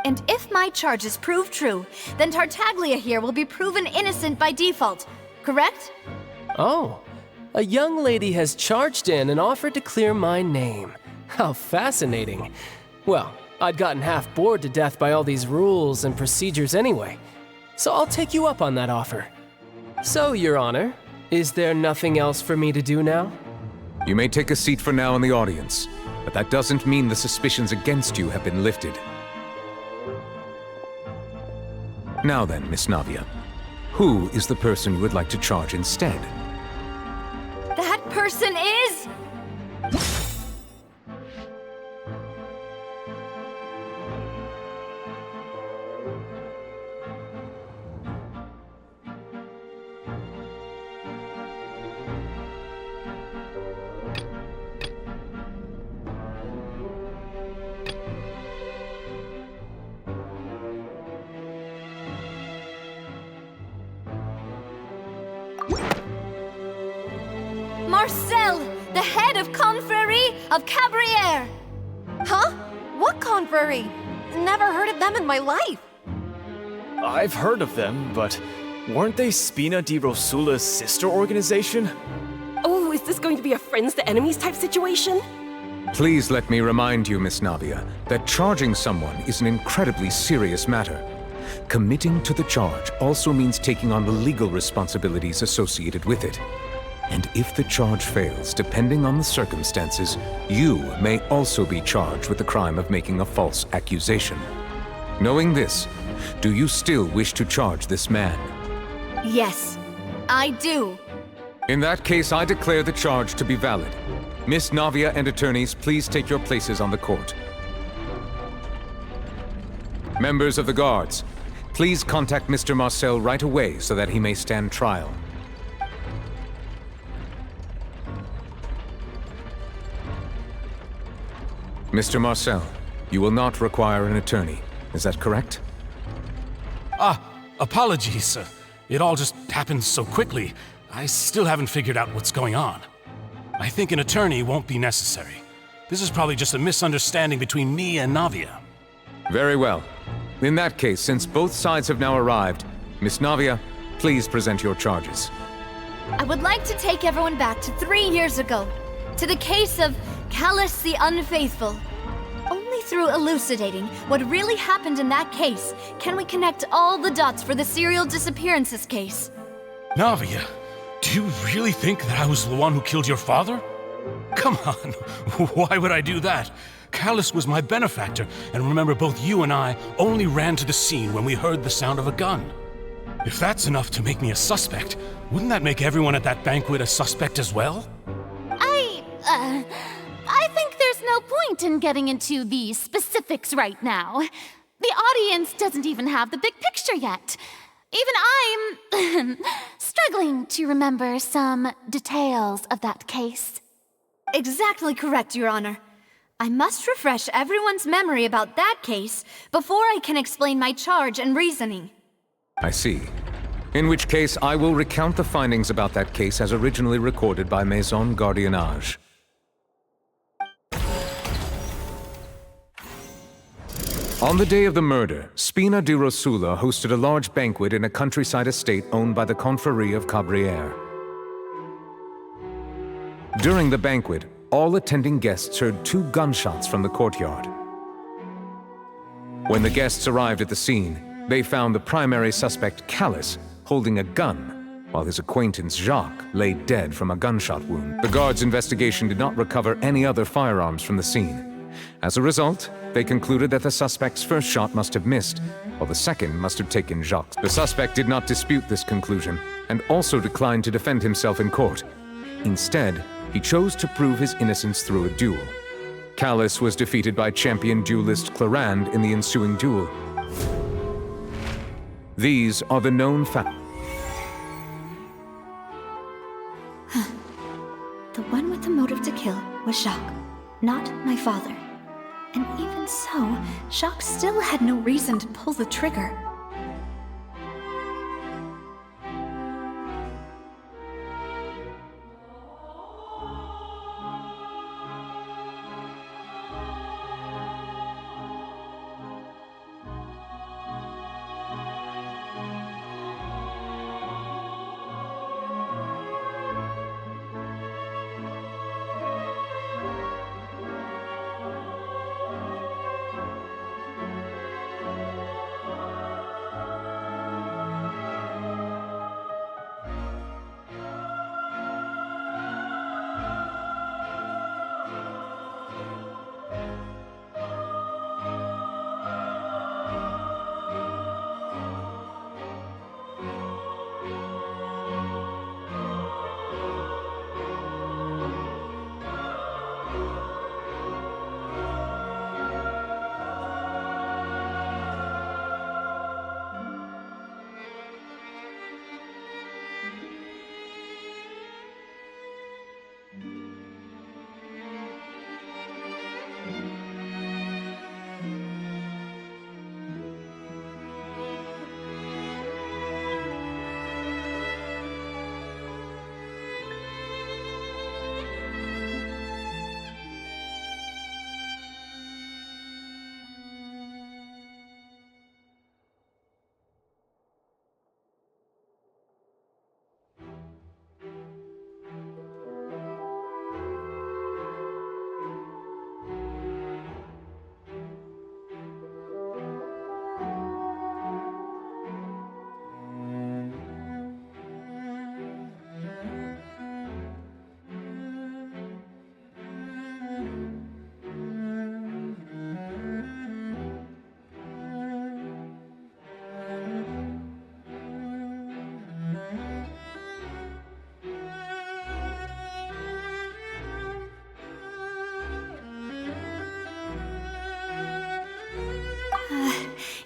And if my charges prove true, then Tartaglia here will be proven innocent by default, correct? Oh, a young lady has charged in and offered to clear my name. How fascinating. Well, I'd gotten half bored to death by all these rules and procedures anyway, so I'll take you up on that offer. So, Your Honor, is there nothing else for me to do now? You may take a seat for now in the audience, but that doesn't mean the suspicions against you have been lifted. Now then, Miss Navia, who is the person you would like to charge instead? That person is... Marcel, the head of Confrérie of Cabrières! Huh? What confrérie? Never heard of them in my life. I've heard of them, but weren't they Spina di Rosula's sister organization? Oh, is this going to be a friends to enemies type situation? Please let me remind you, Miss Navia, that charging someone is an incredibly serious matter. Committing to the charge also means taking on the legal responsibilities associated with it. And if the charge fails, depending on the circumstances, you may also be charged with the crime of making a false accusation. Knowing this, do you still wish to charge this man? Yes, I do. In that case, I declare the charge to be valid. Miss Navia and attorneys, please take your places on the court. Members of the guards, please contact Mr. Marcel right away so that he may stand trial. Mr. Marcel, you will not require an attorney. Is that correct? Apologies. It all just happened so quickly. I still haven't figured out what's going on. I think an attorney won't be necessary. This is probably just a misunderstanding between me and Navia. Very well. In that case, since both sides have now arrived, Miss Navia, please present your charges. I would like to take everyone back to 3 years ago, to the case of Callus the Unfaithful. Only through elucidating what really happened in that case can we connect all the dots for the serial disappearances case. Navia, do you really think that I was the one who killed your father? Come on, why would I do that? Callus was my benefactor, and remember both you and I only ran to the scene when we heard the sound of a gun. If that's enough to make me a suspect, wouldn't that make everyone at that banquet a suspect as well? I think there's no point in getting into the specifics right now. The audience doesn't even have the big picture yet. Even I'm struggling to remember some details of that case. Exactly correct, Your Honor. I must refresh everyone's memory about that case before I can explain my charge and reasoning. I see. In which case, I will recount the findings about that case as originally recorded by Maison Gardiennage. On the day of the murder, Spina di Rosula hosted a large banquet in a countryside estate owned by the Confrérie of Cabrières. During the banquet, all attending guests heard 2 gunshots from the courtyard. When the guests arrived at the scene, they found the primary suspect, Callus, holding a gun, while his acquaintance, Jacques, lay dead from a gunshot wound. The guards' investigation did not recover any other firearms from the scene. As a result, they concluded that the suspect's first shot must have missed, while the second must have taken Jacques'. The suspect did not dispute this conclusion, and also declined to defend himself in court. Instead, he chose to prove his innocence through a duel. Callus was defeated by champion duelist Clarand in the ensuing duel. These are the known facts. The one with the motive to kill was Jacques, not my father. And even so, Jacques still had no reason to pull the trigger.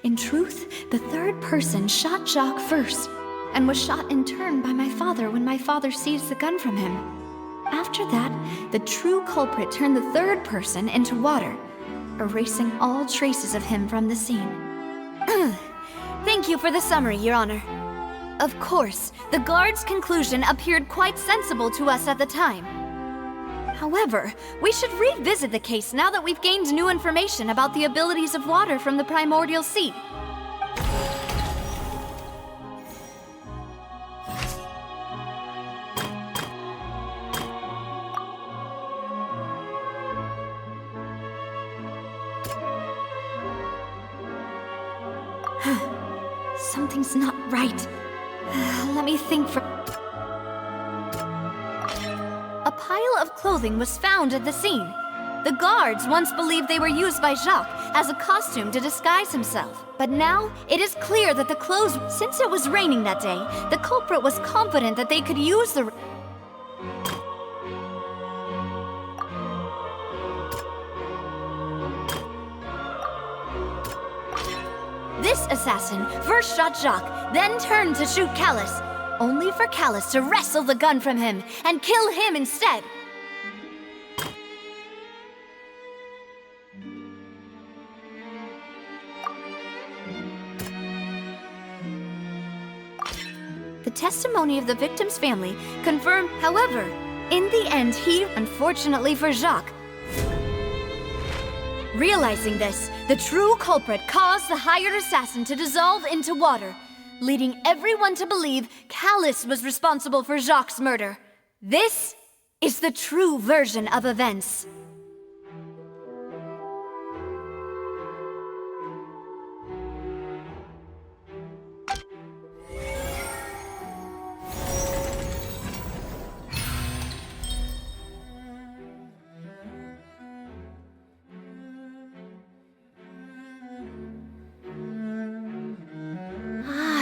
In truth, the third person shot Jacques first, and was shot in turn by my father when my father seized the gun from him. After that, the true culprit turned the third person into water, erasing all traces of him from the scene. Thank you for the summary, Your Honor. Of course, the guard's conclusion appeared quite sensible to us at the time. However, we should revisit the case now that we've gained new information about the abilities of water from the primordial sea. Something's not right. Let me think for... A pile of clothing was found at the scene. The guards once believed they were used by Jacques as a costume to disguise himself. But now, it is clear that the clothes... Since it was raining that day, the culprit was confident that they could use the... This assassin first shot Jacques, then turned to shoot Callus, only for Callus to wrestle the gun from him and kill him instead. The testimony of the victim's family confirmed, however, in the end he, unfortunately for Jacques, Realizing this, the true culprit caused the hired assassin to dissolve into water, leading everyone to believe Callus was responsible for Jacques' murder. This is the true version of events.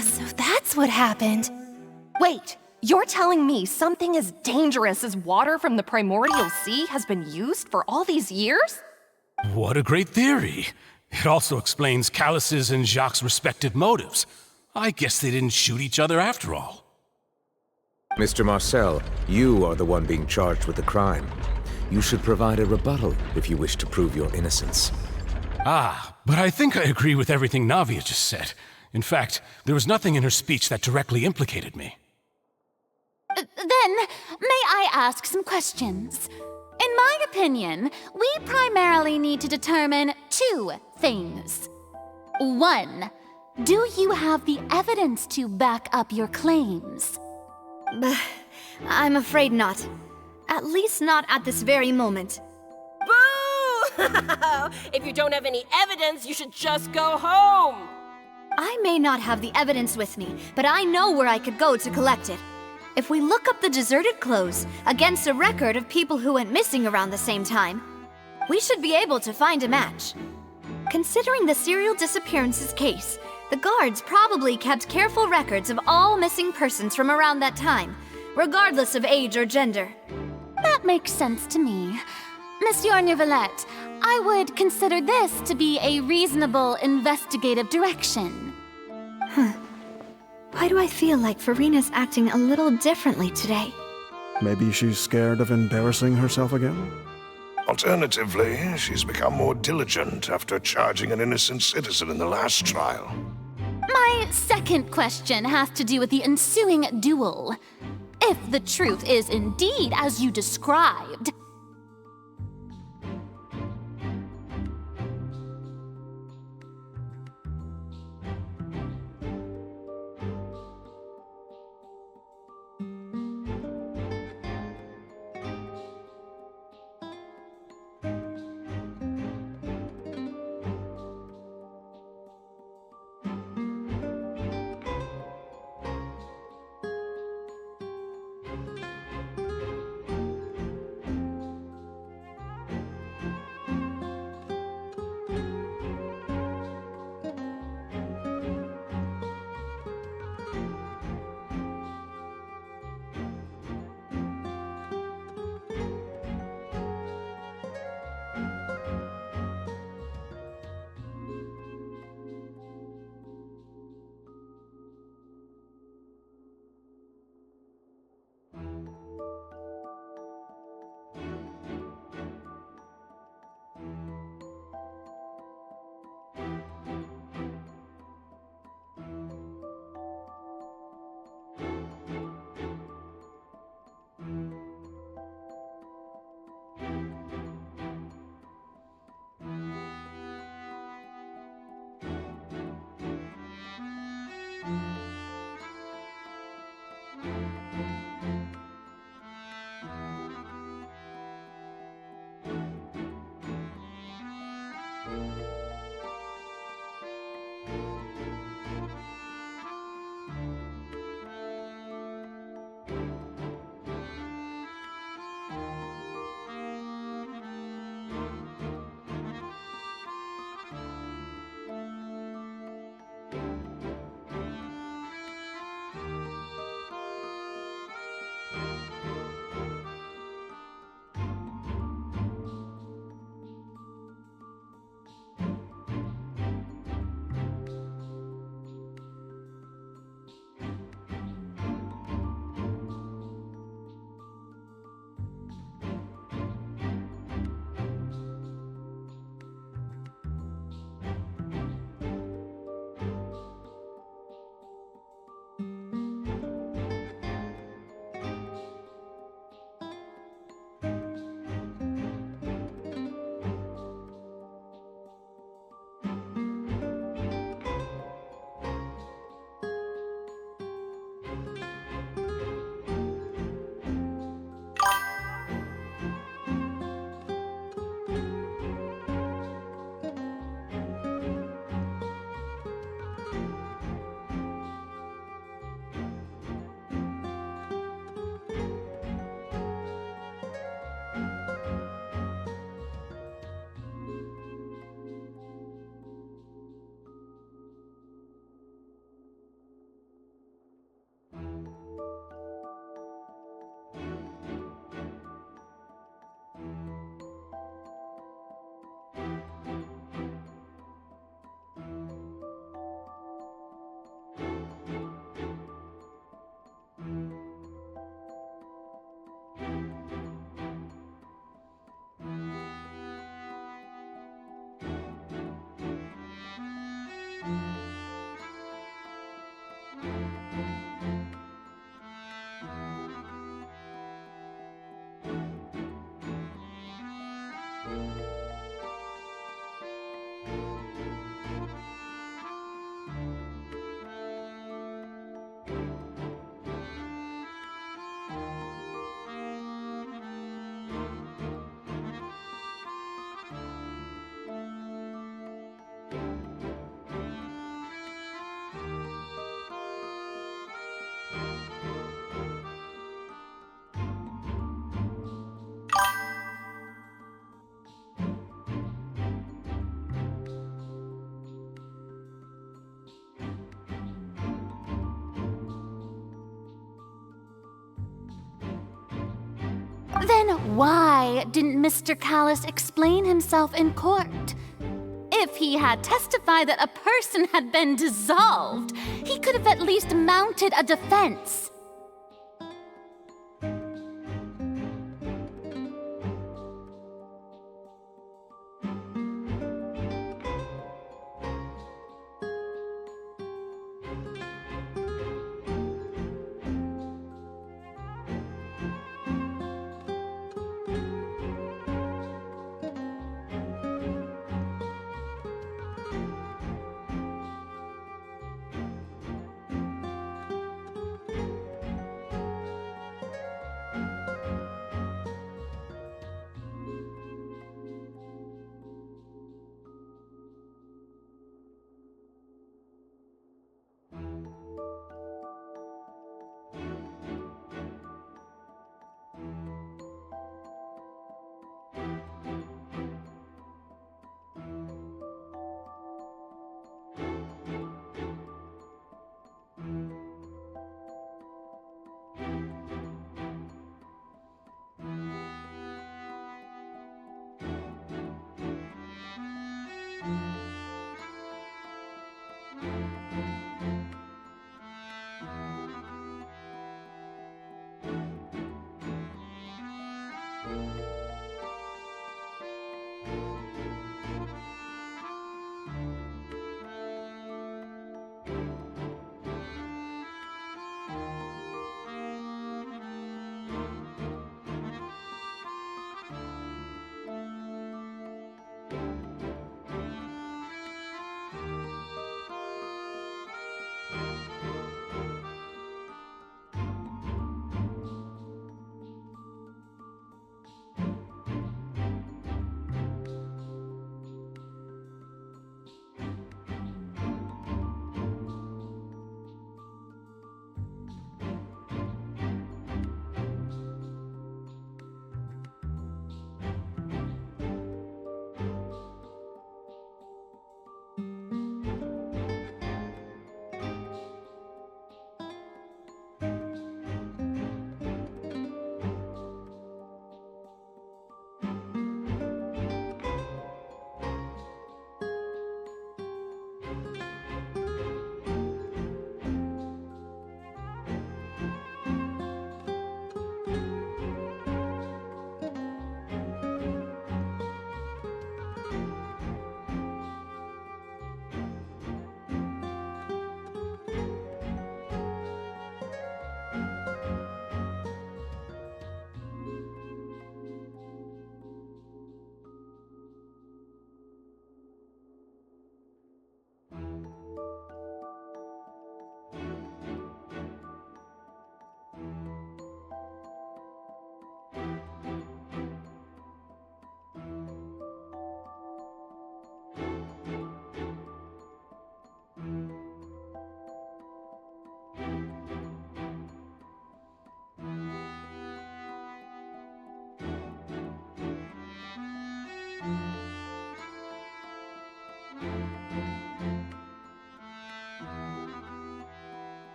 So that's what happened. Wait, you're telling me something as dangerous as water from the primordial sea has been used for all these years? What a great theory. It also explains Callus's and Jacques' respective motives. I guess they didn't shoot each other after all. Mr. Marcel, you are the one being charged with the crime. You should provide a rebuttal if you wish to prove your innocence. But I think I agree with everything Navia just said. In fact, there was nothing in her speech that directly implicated me. Then, may I ask some questions? In my opinion, we primarily need to determine two things. One, do you have the evidence to back up your claims? I'm afraid not. At least not at this very moment. Boo! If you don't have any evidence, you should just go home! I may not have the evidence with me, but I know where I could go to collect it. If we look up the deserted clothes against a record of people who went missing around the same time, we should be able to find a match. Considering the serial disappearances case, the guards probably kept careful records of all missing persons from around that time, regardless of age or gender. That makes sense to me. Monsieur Neuvillette, I would consider this to be a reasonable investigative direction. Why do I feel like Farina's acting a little differently today? Maybe she's scared of embarrassing herself again? Alternatively, she's become more diligent after charging an innocent citizen in the last trial. My second question has to do with the ensuing duel. If the truth is indeed as you described, Then why didn't Mr. Callis explain himself in court? If he had testified that a person had been dissolved, he could have at least mounted a defense.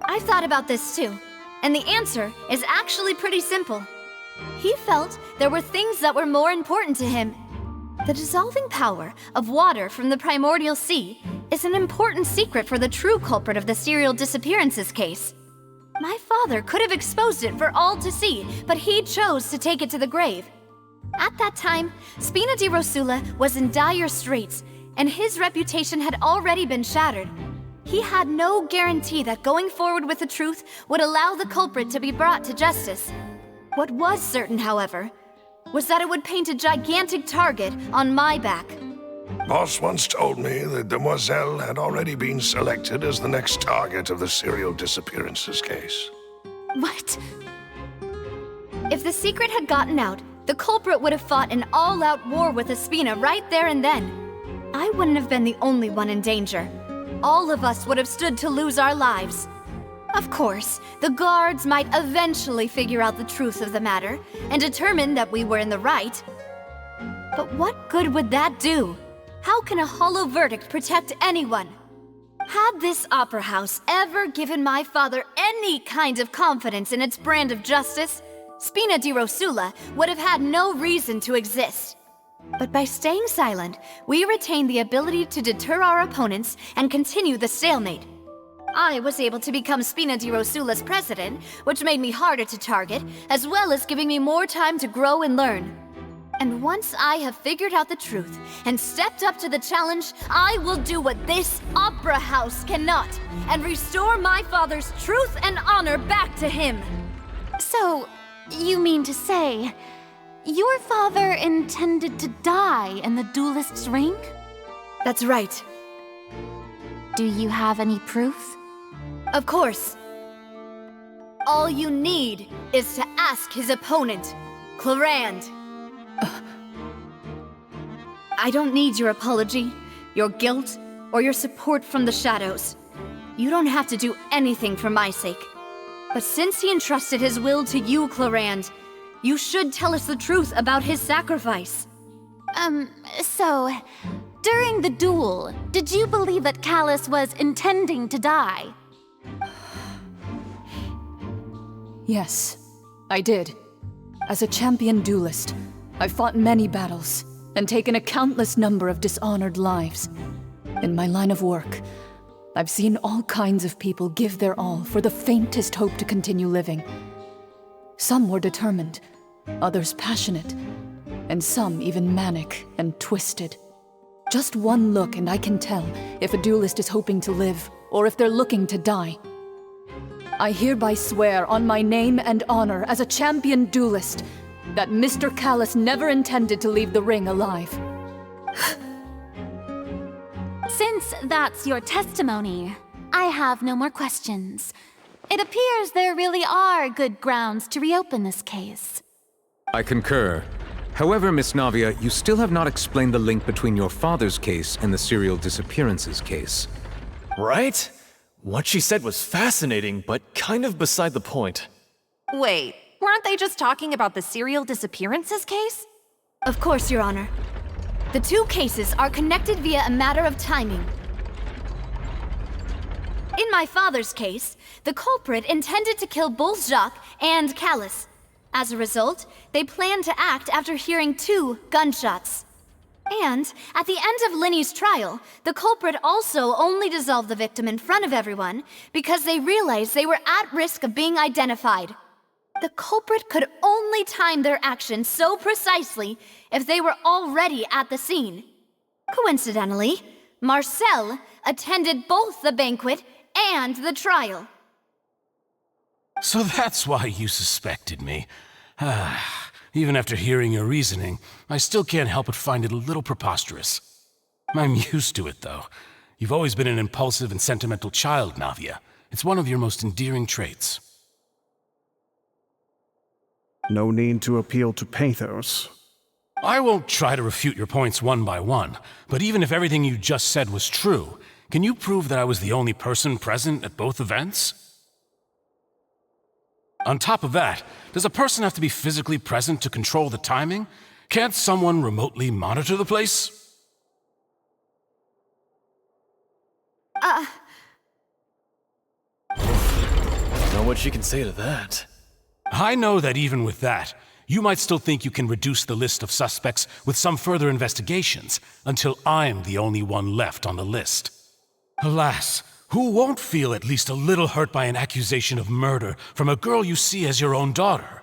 I've thought about this too, and the answer is actually pretty simple. He felt there were things that were more important to him. The dissolving power of water from the primordial sea is an important secret for the true culprit of the serial disappearances case. My father could have exposed it for all to see, but he chose to take it to the grave. At that time, Spina di Rosula was in dire straits, and his reputation had already been shattered. He had no guarantee that going forward with the truth would allow the culprit to be brought to justice. What was certain, however, was that it would paint a gigantic target on my back. Boss once told me that Demoiselle had already been selected as the next target of the serial disappearances case. What? If the secret had gotten out, the culprit would have fought an all-out war with Espina right there and then. I wouldn't have been the only one in danger. All of us would have stood to lose our lives. Of course, the guards might eventually figure out the truth of the matter and determine that we were in the right. But what good would that do? How can a hollow verdict protect anyone? Had this opera house ever given my father any kind of confidence in its brand of justice, Spina di Rosula would have had no reason to exist. But by staying silent, we retained the ability to deter our opponents and continue the stalemate. I was able to become Spina di Rosula's president, which made me harder to target, as well as giving me more time to grow and learn. And once I have figured out the truth and stepped up to the challenge, I will do what this opera house cannot, and restore my father's truth and honor back to him. So, you mean to say, your father intended to die in the duelist's ring? That's right. Do you have any proof? Of course. All you need is to ask his opponent, Clarand. I don't need your apology, your guilt, or your support from the shadows. You don't have to do anything for my sake. But since he entrusted his will to you, Clarand, you should tell us the truth about his sacrifice. So, during the duel, did you believe that Callus was intending to die? Yes, I did. As a champion duelist, I've fought many battles and taken a countless number of dishonored lives. In my line of work, I've seen all kinds of people give their all for the faintest hope to continue living. Some were determined, others passionate, and some even manic and twisted. Just one look and I can tell if a duelist is hoping to live or if they're looking to die. I hereby swear on my name and honor as a champion duelist that Mr. Callus never intended to leave the ring alive. Since that's your testimony, I have no more questions. It appears there really are good grounds to reopen this case. I concur. However, Miss Navia, you still have not explained the link between your father's case and the serial disappearances case. Right? What she said was fascinating, but kind of beside the point. Wait, weren't they just talking about the serial disappearances case? Of course, Your Honor. The two cases are connected via a matter of timing. In my father's case, the culprit intended to kill both Jacques and Callus. As a result, they planned to act after hearing 2 gunshots. And at the end of Linny's trial, the culprit also only dissolved the victim in front of everyone because they realized they were at risk of being identified. The culprit could only time their actions so precisely if they were already at the scene. Coincidentally, Marcel attended both the banquet and the trial. So that's why you suspected me. Even after hearing your reasoning, I still can't help but find it a little preposterous. I'm used to it, though. You've always been an impulsive and sentimental child, Navia. It's one of your most endearing traits. No need to appeal to pathos. I won't try to refute your points one by one, but even if everything you just said was true, can you prove that I was the only person present at both events? On top of that, does a person have to be physically present to control the timing? Can't someone remotely monitor the place? Don't know what she can say to that. I know that even with that, you might still think you can reduce the list of suspects with some further investigations, until I'm the only one left on the list. Alas, who won't feel at least a little hurt by an accusation of murder from a girl you see as your own daughter?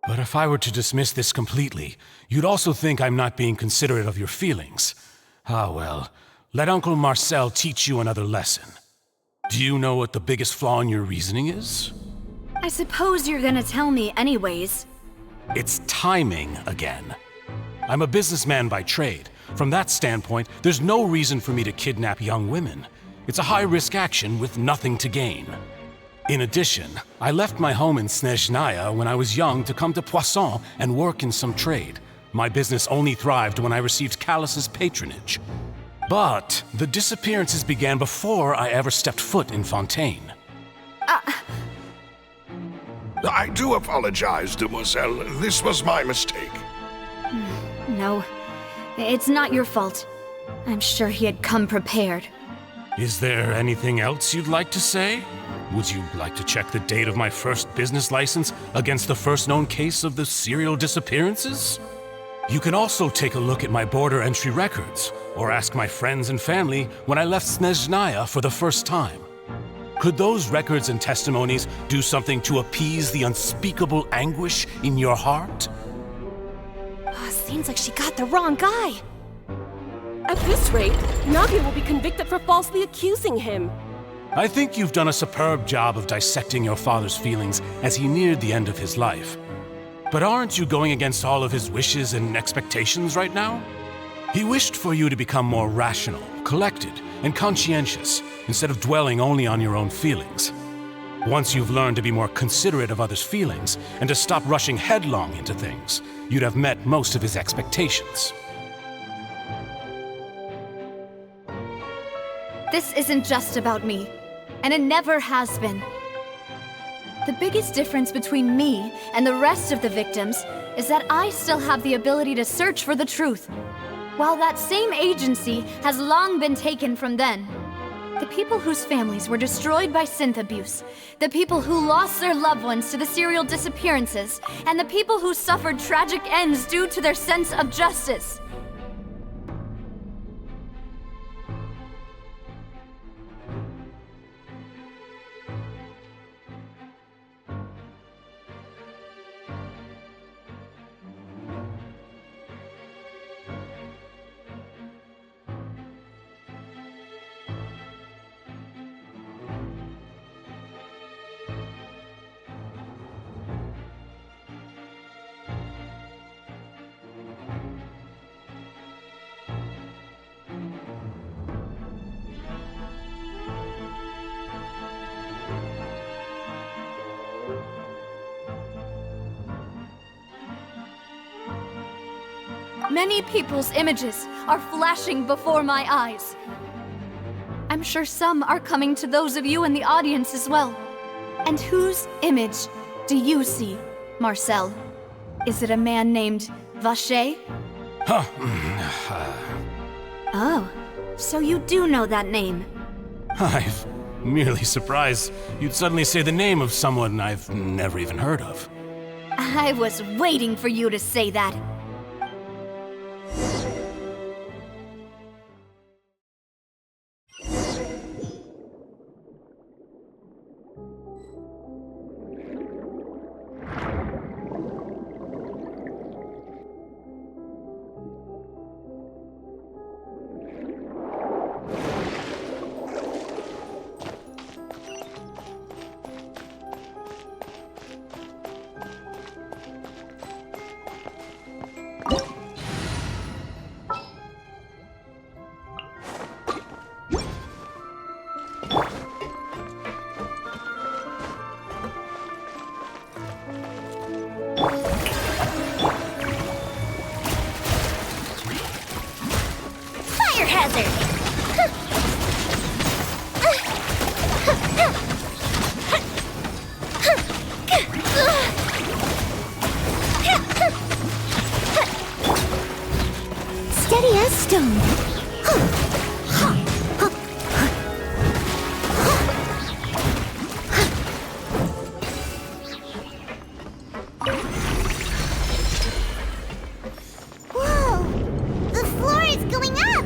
But if I were to dismiss this completely, you'd also think I'm not being considerate of your feelings. Ah well, let Uncle Marcel teach you another lesson. Do you know what the biggest flaw in your reasoning is? I suppose you're gonna tell me anyways. It's timing again. I'm a businessman by trade. From that standpoint, there's no reason for me to kidnap young women. It's a high-risk action with nothing to gain. In addition, I left my home in Snezhnaya when I was young to come to Poisson and work in some trade. My business only thrived when I received Callus's patronage. But the disappearances began before I ever stepped foot in Fontaine. I do apologize, demoiselle. This was my mistake. No, it's not your fault. I'm sure he had come prepared. Is there anything else you'd like to say? Would you like to check the date of my first business license against the first known case of the serial disappearances? You can also take a look at my border entry records, or ask my friends and family when I left Snezhnaya for the first time. Could those records and testimonies do something to appease the unspeakable anguish in your heart? Seems like she got the wrong guy. At this rate, Navia will be convicted for falsely accusing him. I think you've done a superb job of dissecting your father's feelings as he neared the end of his life. But aren't you going against all of his wishes and expectations right now? He wished for you to become more rational, collected, and conscientious, instead of dwelling only on your own feelings. Once you've learned to be more considerate of others' feelings, and to stop rushing headlong into things, you'd have met most of his expectations. This isn't just about me, and it never has been. The biggest difference between me and the rest of the victims is that I still have the ability to search for the truth, while that same agency has long been taken from them. The people whose families were destroyed by synth abuse, the people who lost their loved ones to the serial disappearances, and the people who suffered tragic ends due to their sense of justice. Many people's images are flashing before my eyes. I'm sure some are coming to those of you in the audience as well. And whose image do you see, Marcel? Is it a man named Vacher? Oh, so you do know that name. I'm merely surprised you'd suddenly say the name of someone I've never even heard of. I was waiting for you to say that. Steady as stone. Whoa! The floor is going up!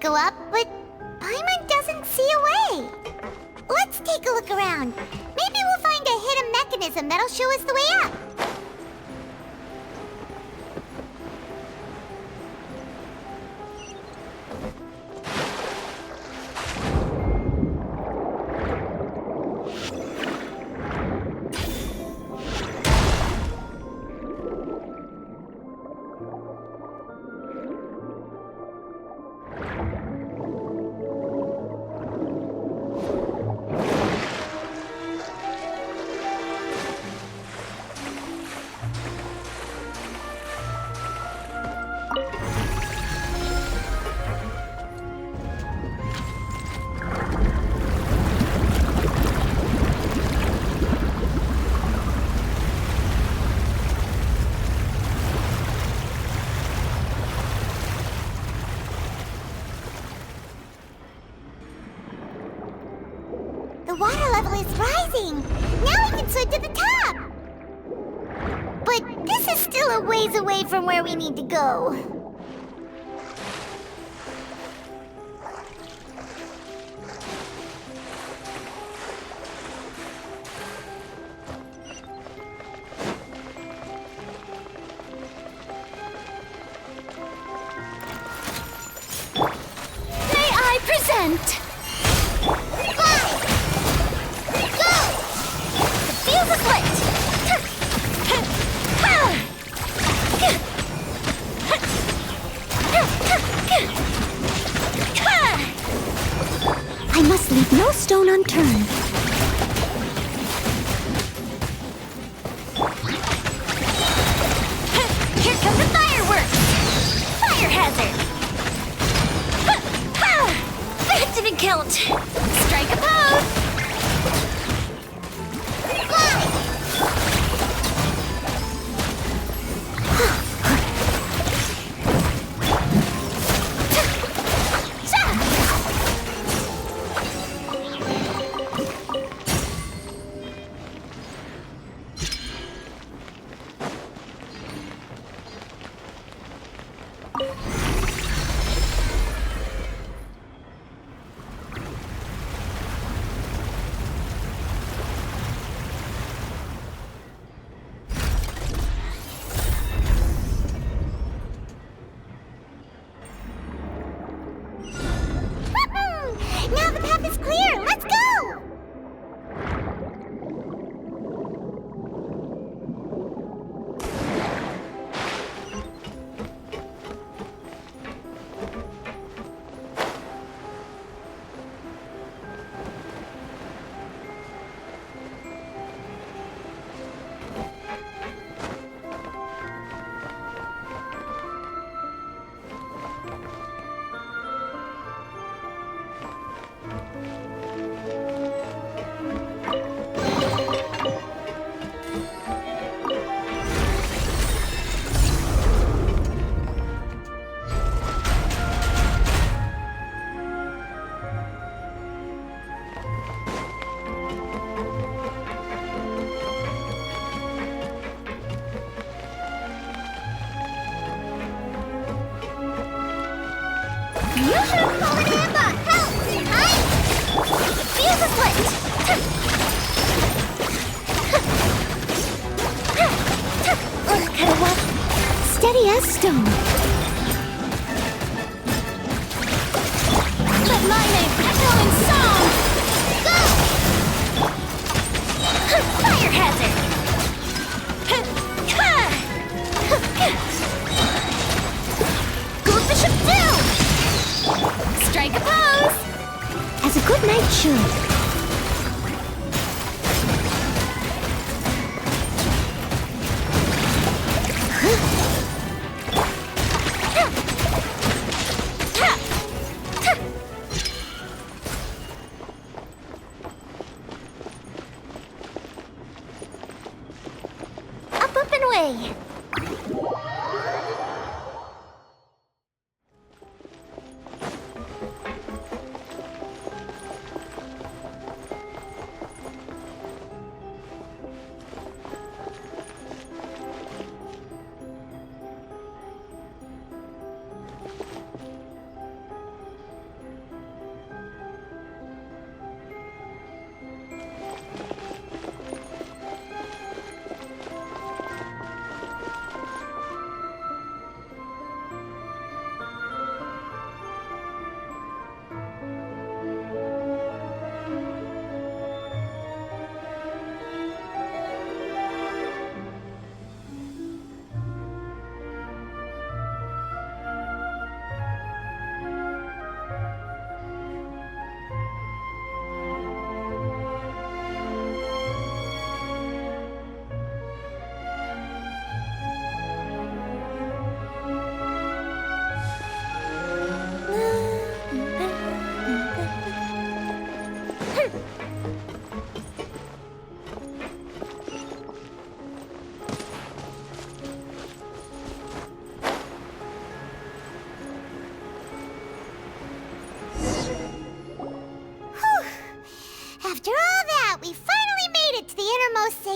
go up, but Paimon doesn't see a way. Let's take a look around. Maybe we'll find a hidden mechanism that'll show us the way up. The water level is rising! Now we can swim to the top! But this is still a ways away from where we need to go. May I present? Fuse is lit! I must leave no stone unturned. Here come the fireworks! Fire hazard! That didn't count. Strike a pose! Now the path is clear! Let's go! You should have called it Amber! Help! Hi! The fuse is lit! Kinda rough. Steady as stone. Let my name echo in song! Go! Fire hazard! Goldfish do! Strike a pose! As a good knight should. Up and away!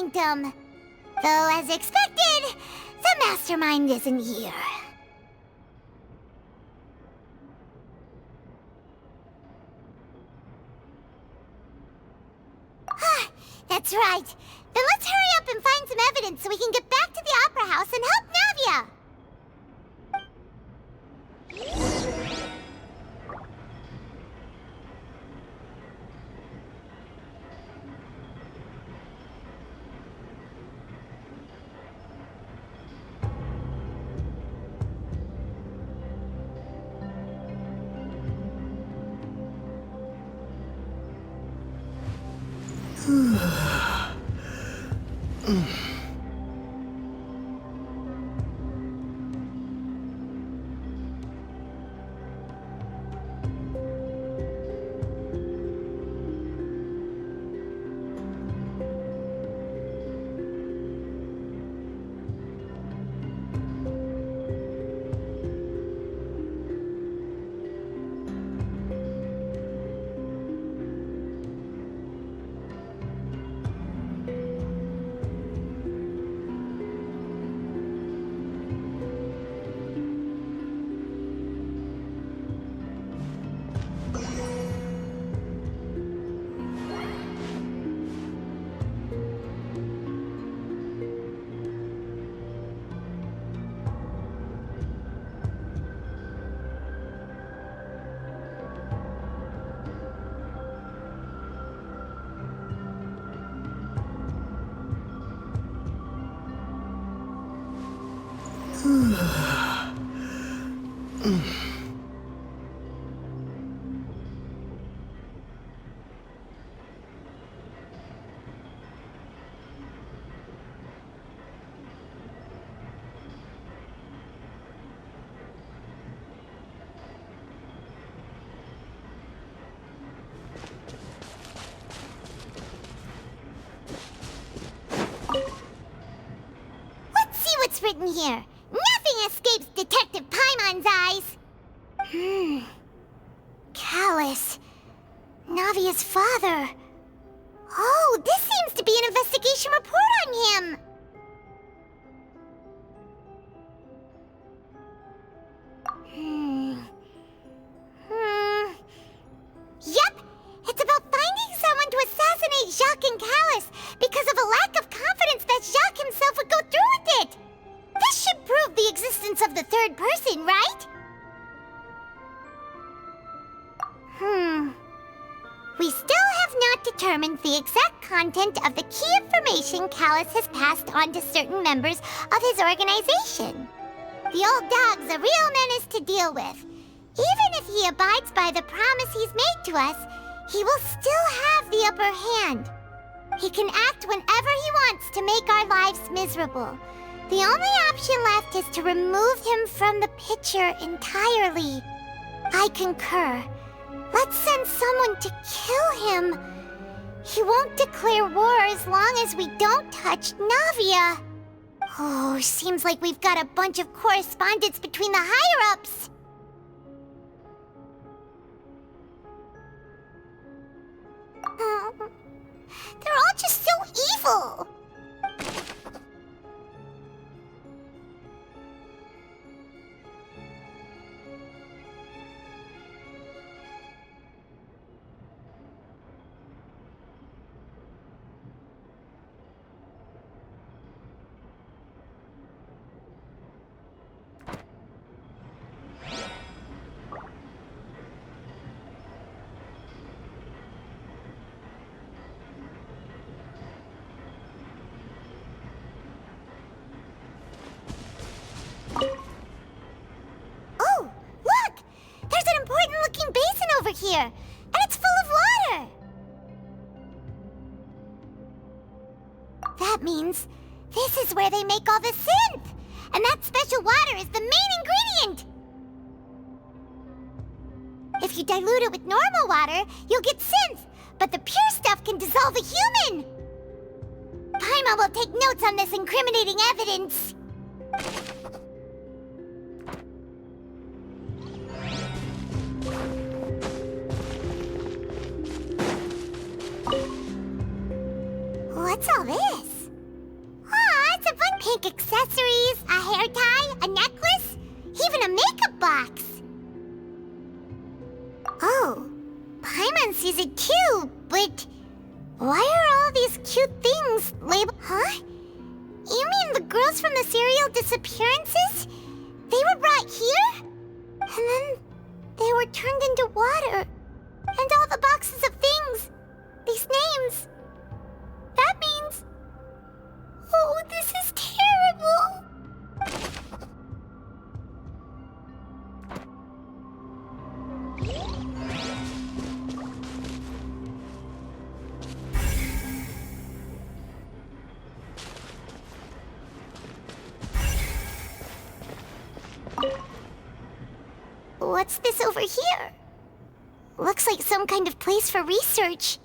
momentum. Though, as expected, the mastermind isn't here. That's right. Then let's hurry up and find some evidence so we can get back to the Opera House and help Navia! What's written here? Nothing escapes Detective Paimon's eyes! Callus. Navia's father. Oh, this seems to be an investigation report on him! Yep! It's about finding someone to assassinate Jacques and Callus because of a lack of confidence that Jacques himself would go through with it! This should prove the existence of the third person, right? We still have not determined the exact content of the key information Callus has passed on to certain members of his organization. The old dog's a real menace to deal with. Even if he abides by the promise he's made to us, he will still have the upper hand. He can act whenever he wants to make our lives miserable. The only option left is to remove him from the picture entirely. I concur. Let's send someone to kill him. He won't declare war as long as we don't touch Navia. Oh, seems like we've got a bunch of correspondence between the higher-ups. They're all just so evil. Here, and it's full of water! That means this is where they make all the synth! And that special water is the main ingredient! If you dilute it with normal water, you'll get synth, but the pure stuff can dissolve a human! Paimon will take notes on this incriminating evidence. What's all this? pink accessories, a hair tie, a necklace, even a makeup box. Oh, Paimon sees it too, but why are all these cute things labeled? Huh? You mean the girls from the serial disappearances? They were brought here? And then they were turned into water. And all the boxes of things, these names. That means... Oh, this is terrible! What's this over here? Looks like some kind of place for research.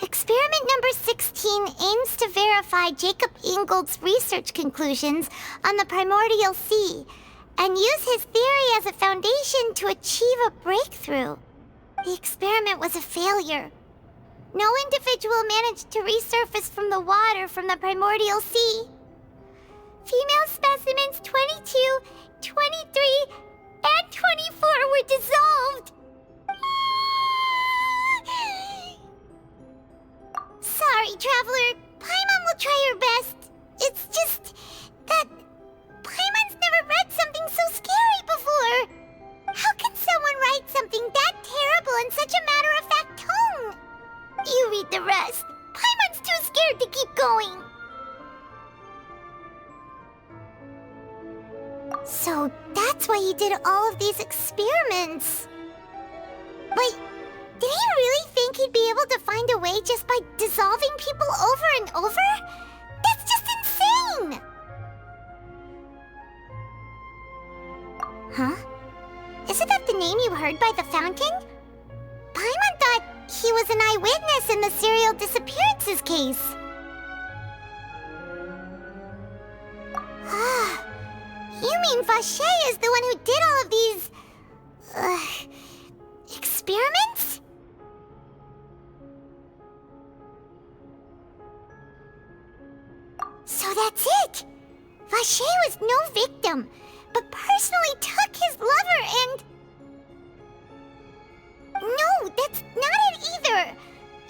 Experiment number 16 aims to verify Jacob Ingold's research conclusions on the primordial sea and use his theory as a foundation to achieve a breakthrough. The experiment was a failure. No individual managed to resurface from the water from the primordial sea. Female specimens 22, 23, and 24 were dissolved. Sorry, Traveler. Paimon will try her best. It's just that Paimon's never read something so scary before. How can someone write something that terrible in such a matter-of-fact tone? You read the rest. Paimon's too scared to keep going. So that's why he did all of these experiments. But did he really think he'd be able to find a way just by dissolving people over and over? That's just insane! Huh? Isn't that the name you heard by the fountain? Paimon thought he was an eyewitness in the serial disappearances case. Ah, you mean Vache is the one who did all of these... experiments? So that's it! Vache was no victim, but personally took his lover and... No, that's not it either!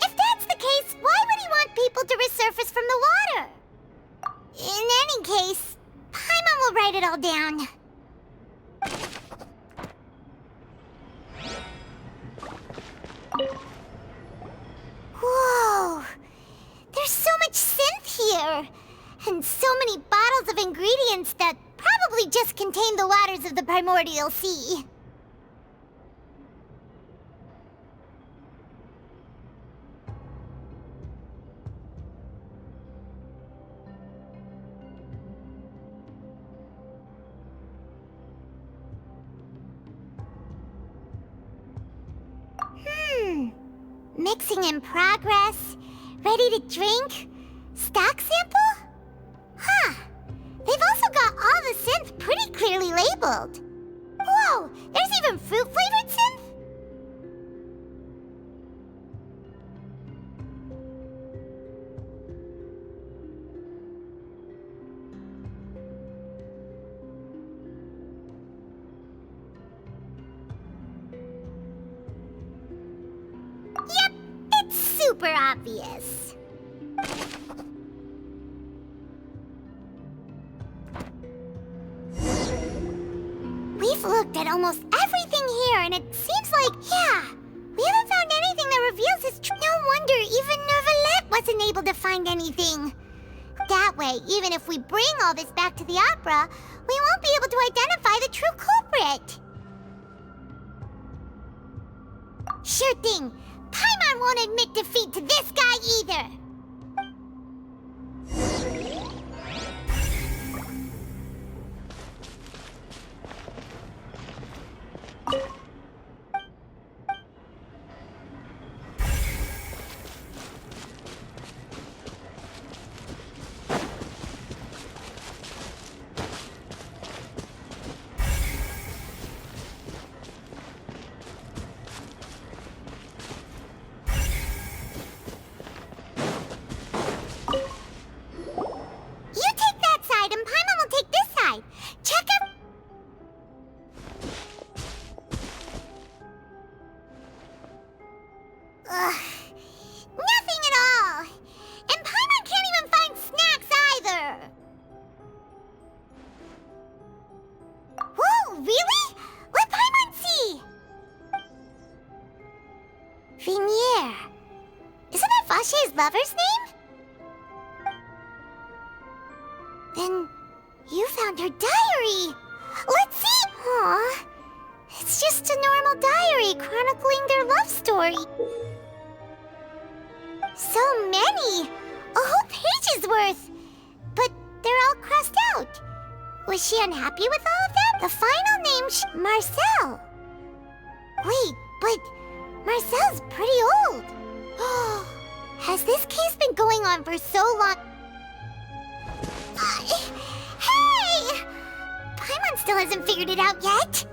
If that's the case, why would he want people to resurface from the water? In any case, Paimon will write it all down. Whoa! There's so much synth here! And so many bottles of ingredients that probably just contain the waters of the primordial sea. Mixing in progress. Ready to drink? Stock sample? Huh. They've also got all the synth pretty clearly labeled. Whoa, there's even fruit-flavored synth? Yep, it's super obvious. We've looked at almost everything here, and it seems like, yeah, we haven't found anything that reveals his true... No wonder even Nervalette wasn't able to find anything. That way, even if we bring all this back to the opera, we won't be able to identify the true culprit. Sure thing. Paimon won't admit defeat to this guy either. really? Let Paimon see! Vinier. Isn't that Vache's lover's name? Then you found her diary. Let's see. Aw, it's just a normal diary chronicling their love story. So many! A whole page's worth! But they're all crossed out. Was she unhappy with all of them? The final name Marcel. Wait, but Marcel's pretty old. Has this case been going on for so long? Hey! Paimon still hasn't figured it out yet.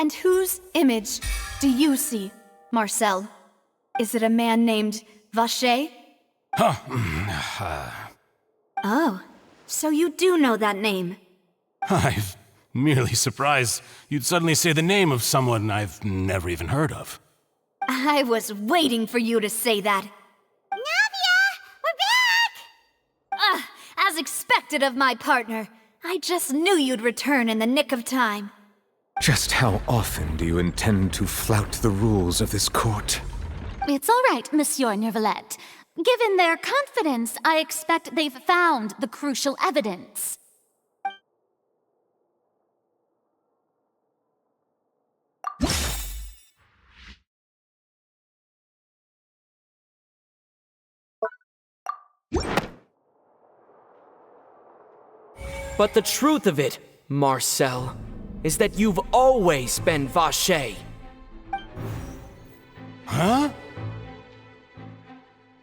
And whose image do you see, Marcel? Is it a man named Vache? Oh, so you do know that name. I'm merely surprised you'd suddenly say the name of someone I've never even heard of. I was waiting for you to say that. Navia! We're back! As expected of my partner. I just knew you'd return in the nick of time. Just how often do you intend to flout the rules of this court? It's all right, Monsieur Nervalette. Given their confidence, I expect they've found the crucial evidence. But the truth of it, Marcel, is that you've always been Vache. Huh?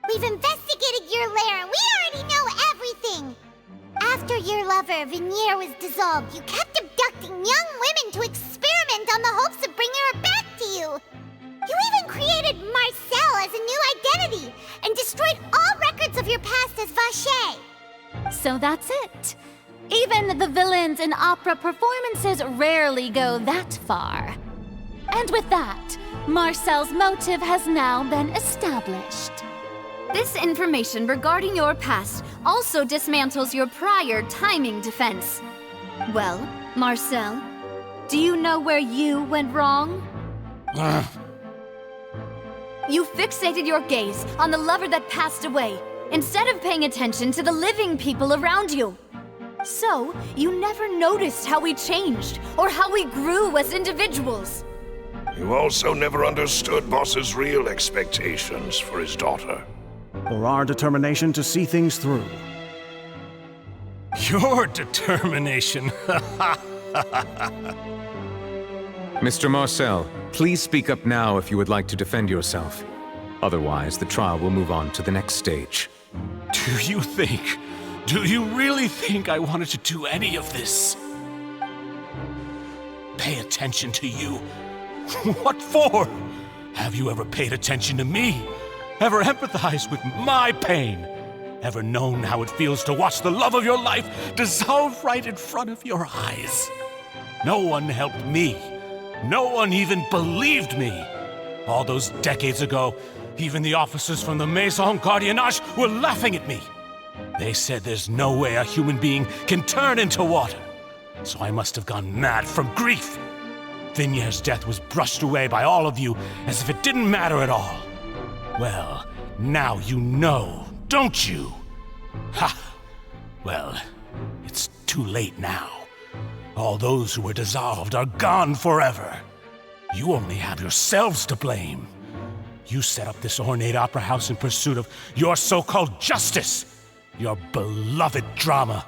We've investigated your lair and we already know everything! After your lover, Vinier, was dissolved, you kept abducting young women to experiment on the hopes of bringing her back to you! You even created Marcel as a new identity and destroyed all records of your past as Vache! So that's it. Even the villains in opera performances rarely go that far. And with that, Marcel's motive has now been established. This information regarding your past also dismantles your prior timing defense. Well, Marcel, do you know where you went wrong? You fixated your gaze on the lover that passed away, instead of paying attention to the living people around you. So, you never noticed how we changed, or how we grew as individuals. You also never understood Boss's real expectations for his daughter. Or our determination to see things through. Your determination. Mr. Marcel, please speak up now if you would like to defend yourself. Otherwise, the trial will move on to the next stage. Do you really think I wanted to do any of this? Pay attention to you? What for? Have you ever paid attention to me? Ever empathized with my pain? Ever known how it feels to watch the love of your life dissolve right in front of your eyes? No one helped me. No one even believed me. All those decades ago, even the officers from the Maison Gardiennage were laughing at me. They said there's no way a human being can turn into water. So I must have gone mad from grief. Vinier's death was brushed away by all of you as if it didn't matter at all. Well, now you know, don't you? Ha! Well, it's too late now. All those who were dissolved are gone forever. You only have yourselves to blame. You set up this ornate opera house in pursuit of your so-called justice, your beloved drama,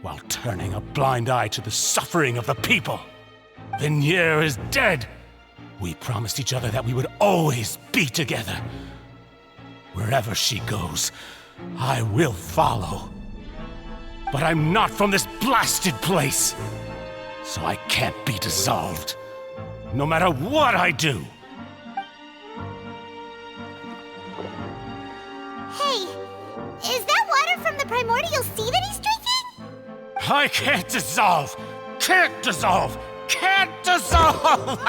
while turning a blind eye to the suffering of the people. Vinier is dead. We promised each other that we would always be together. Wherever she goes, I will follow. But I'm not from this blasted place, so I can't be dissolved, no matter what I do. Hey, is that water from the primordial sea that he's drinking? I can't dissolve can't dissolve!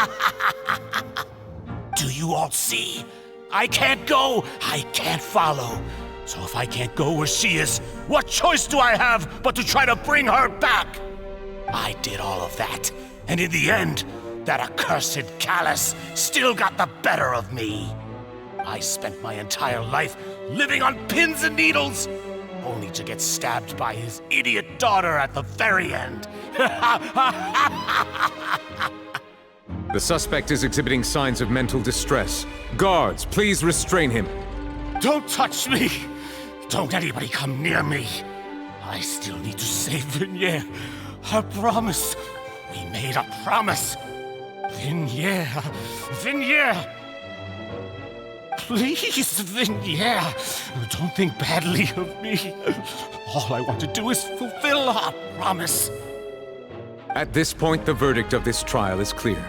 Do you all see? I can't go, I can't follow. So if I can't go where she is, what choice do I have but to try to bring her back? I did all of that, and in the end, that accursed Callus still got the better of me. I spent my entire life living on pins and needles, only to get stabbed by his idiot daughter at the very end. The suspect is exhibiting signs of mental distress. Guards, please restrain him. Don't touch me! Don't anybody come near me! I still need to save Vignier. Her promise. We made a promise. Vignier. Vignier! Please, Vignier, don't think badly of me. All I want to do is fulfill our promise. At this point, the verdict of this trial is clear.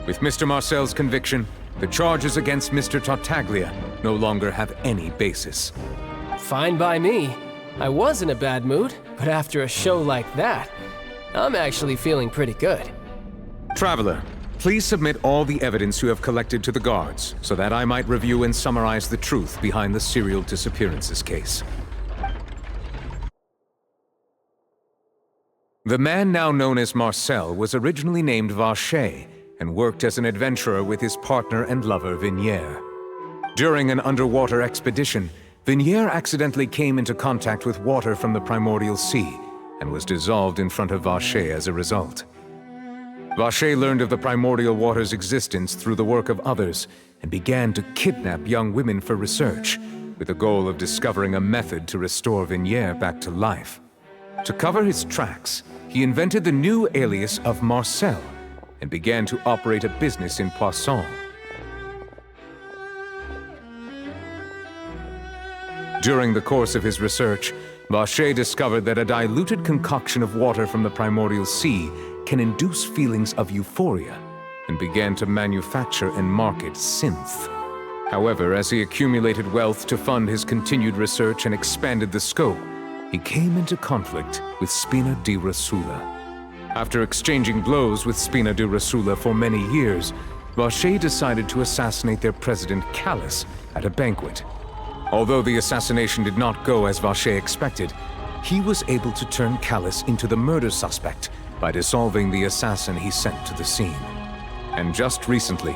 With Mr. Marcel's conviction, the charges against Mr. Tartaglia no longer have any basis. Fine by me. I was in a bad mood, but after a show like that, I'm actually feeling pretty good. Traveler, please submit all the evidence you have collected to the guards, so that I might review and summarize the truth behind the serial disappearances case. The man now known as Marcel was originally named Vacher and worked as an adventurer with his partner and lover Vignier. During an underwater expedition, Vignier accidentally came into contact with water from the primordial sea and was dissolved in front of Vacher as a result. Vacher learned of the primordial water's existence through the work of others and began to kidnap young women for research, with the goal of discovering a method to restore Vignier back to life. To cover his tracks, he invented the new alias of Marcel and began to operate a business in Poisson. During the course of his research, Vacher discovered that a diluted concoction of water from the primordial sea can induce feelings of euphoria, and began to manufacture and market synth. However, as he accumulated wealth to fund his continued research and expanded the scope, he came into conflict with Spina di Rosula. After exchanging blows with Spina di Rosula for many years, Vacher decided to assassinate their president Callus at a banquet. Although the assassination did not go as Vacher expected, he was able to turn Callus into the murder suspect by dissolving the assassin he sent to the scene. And just recently,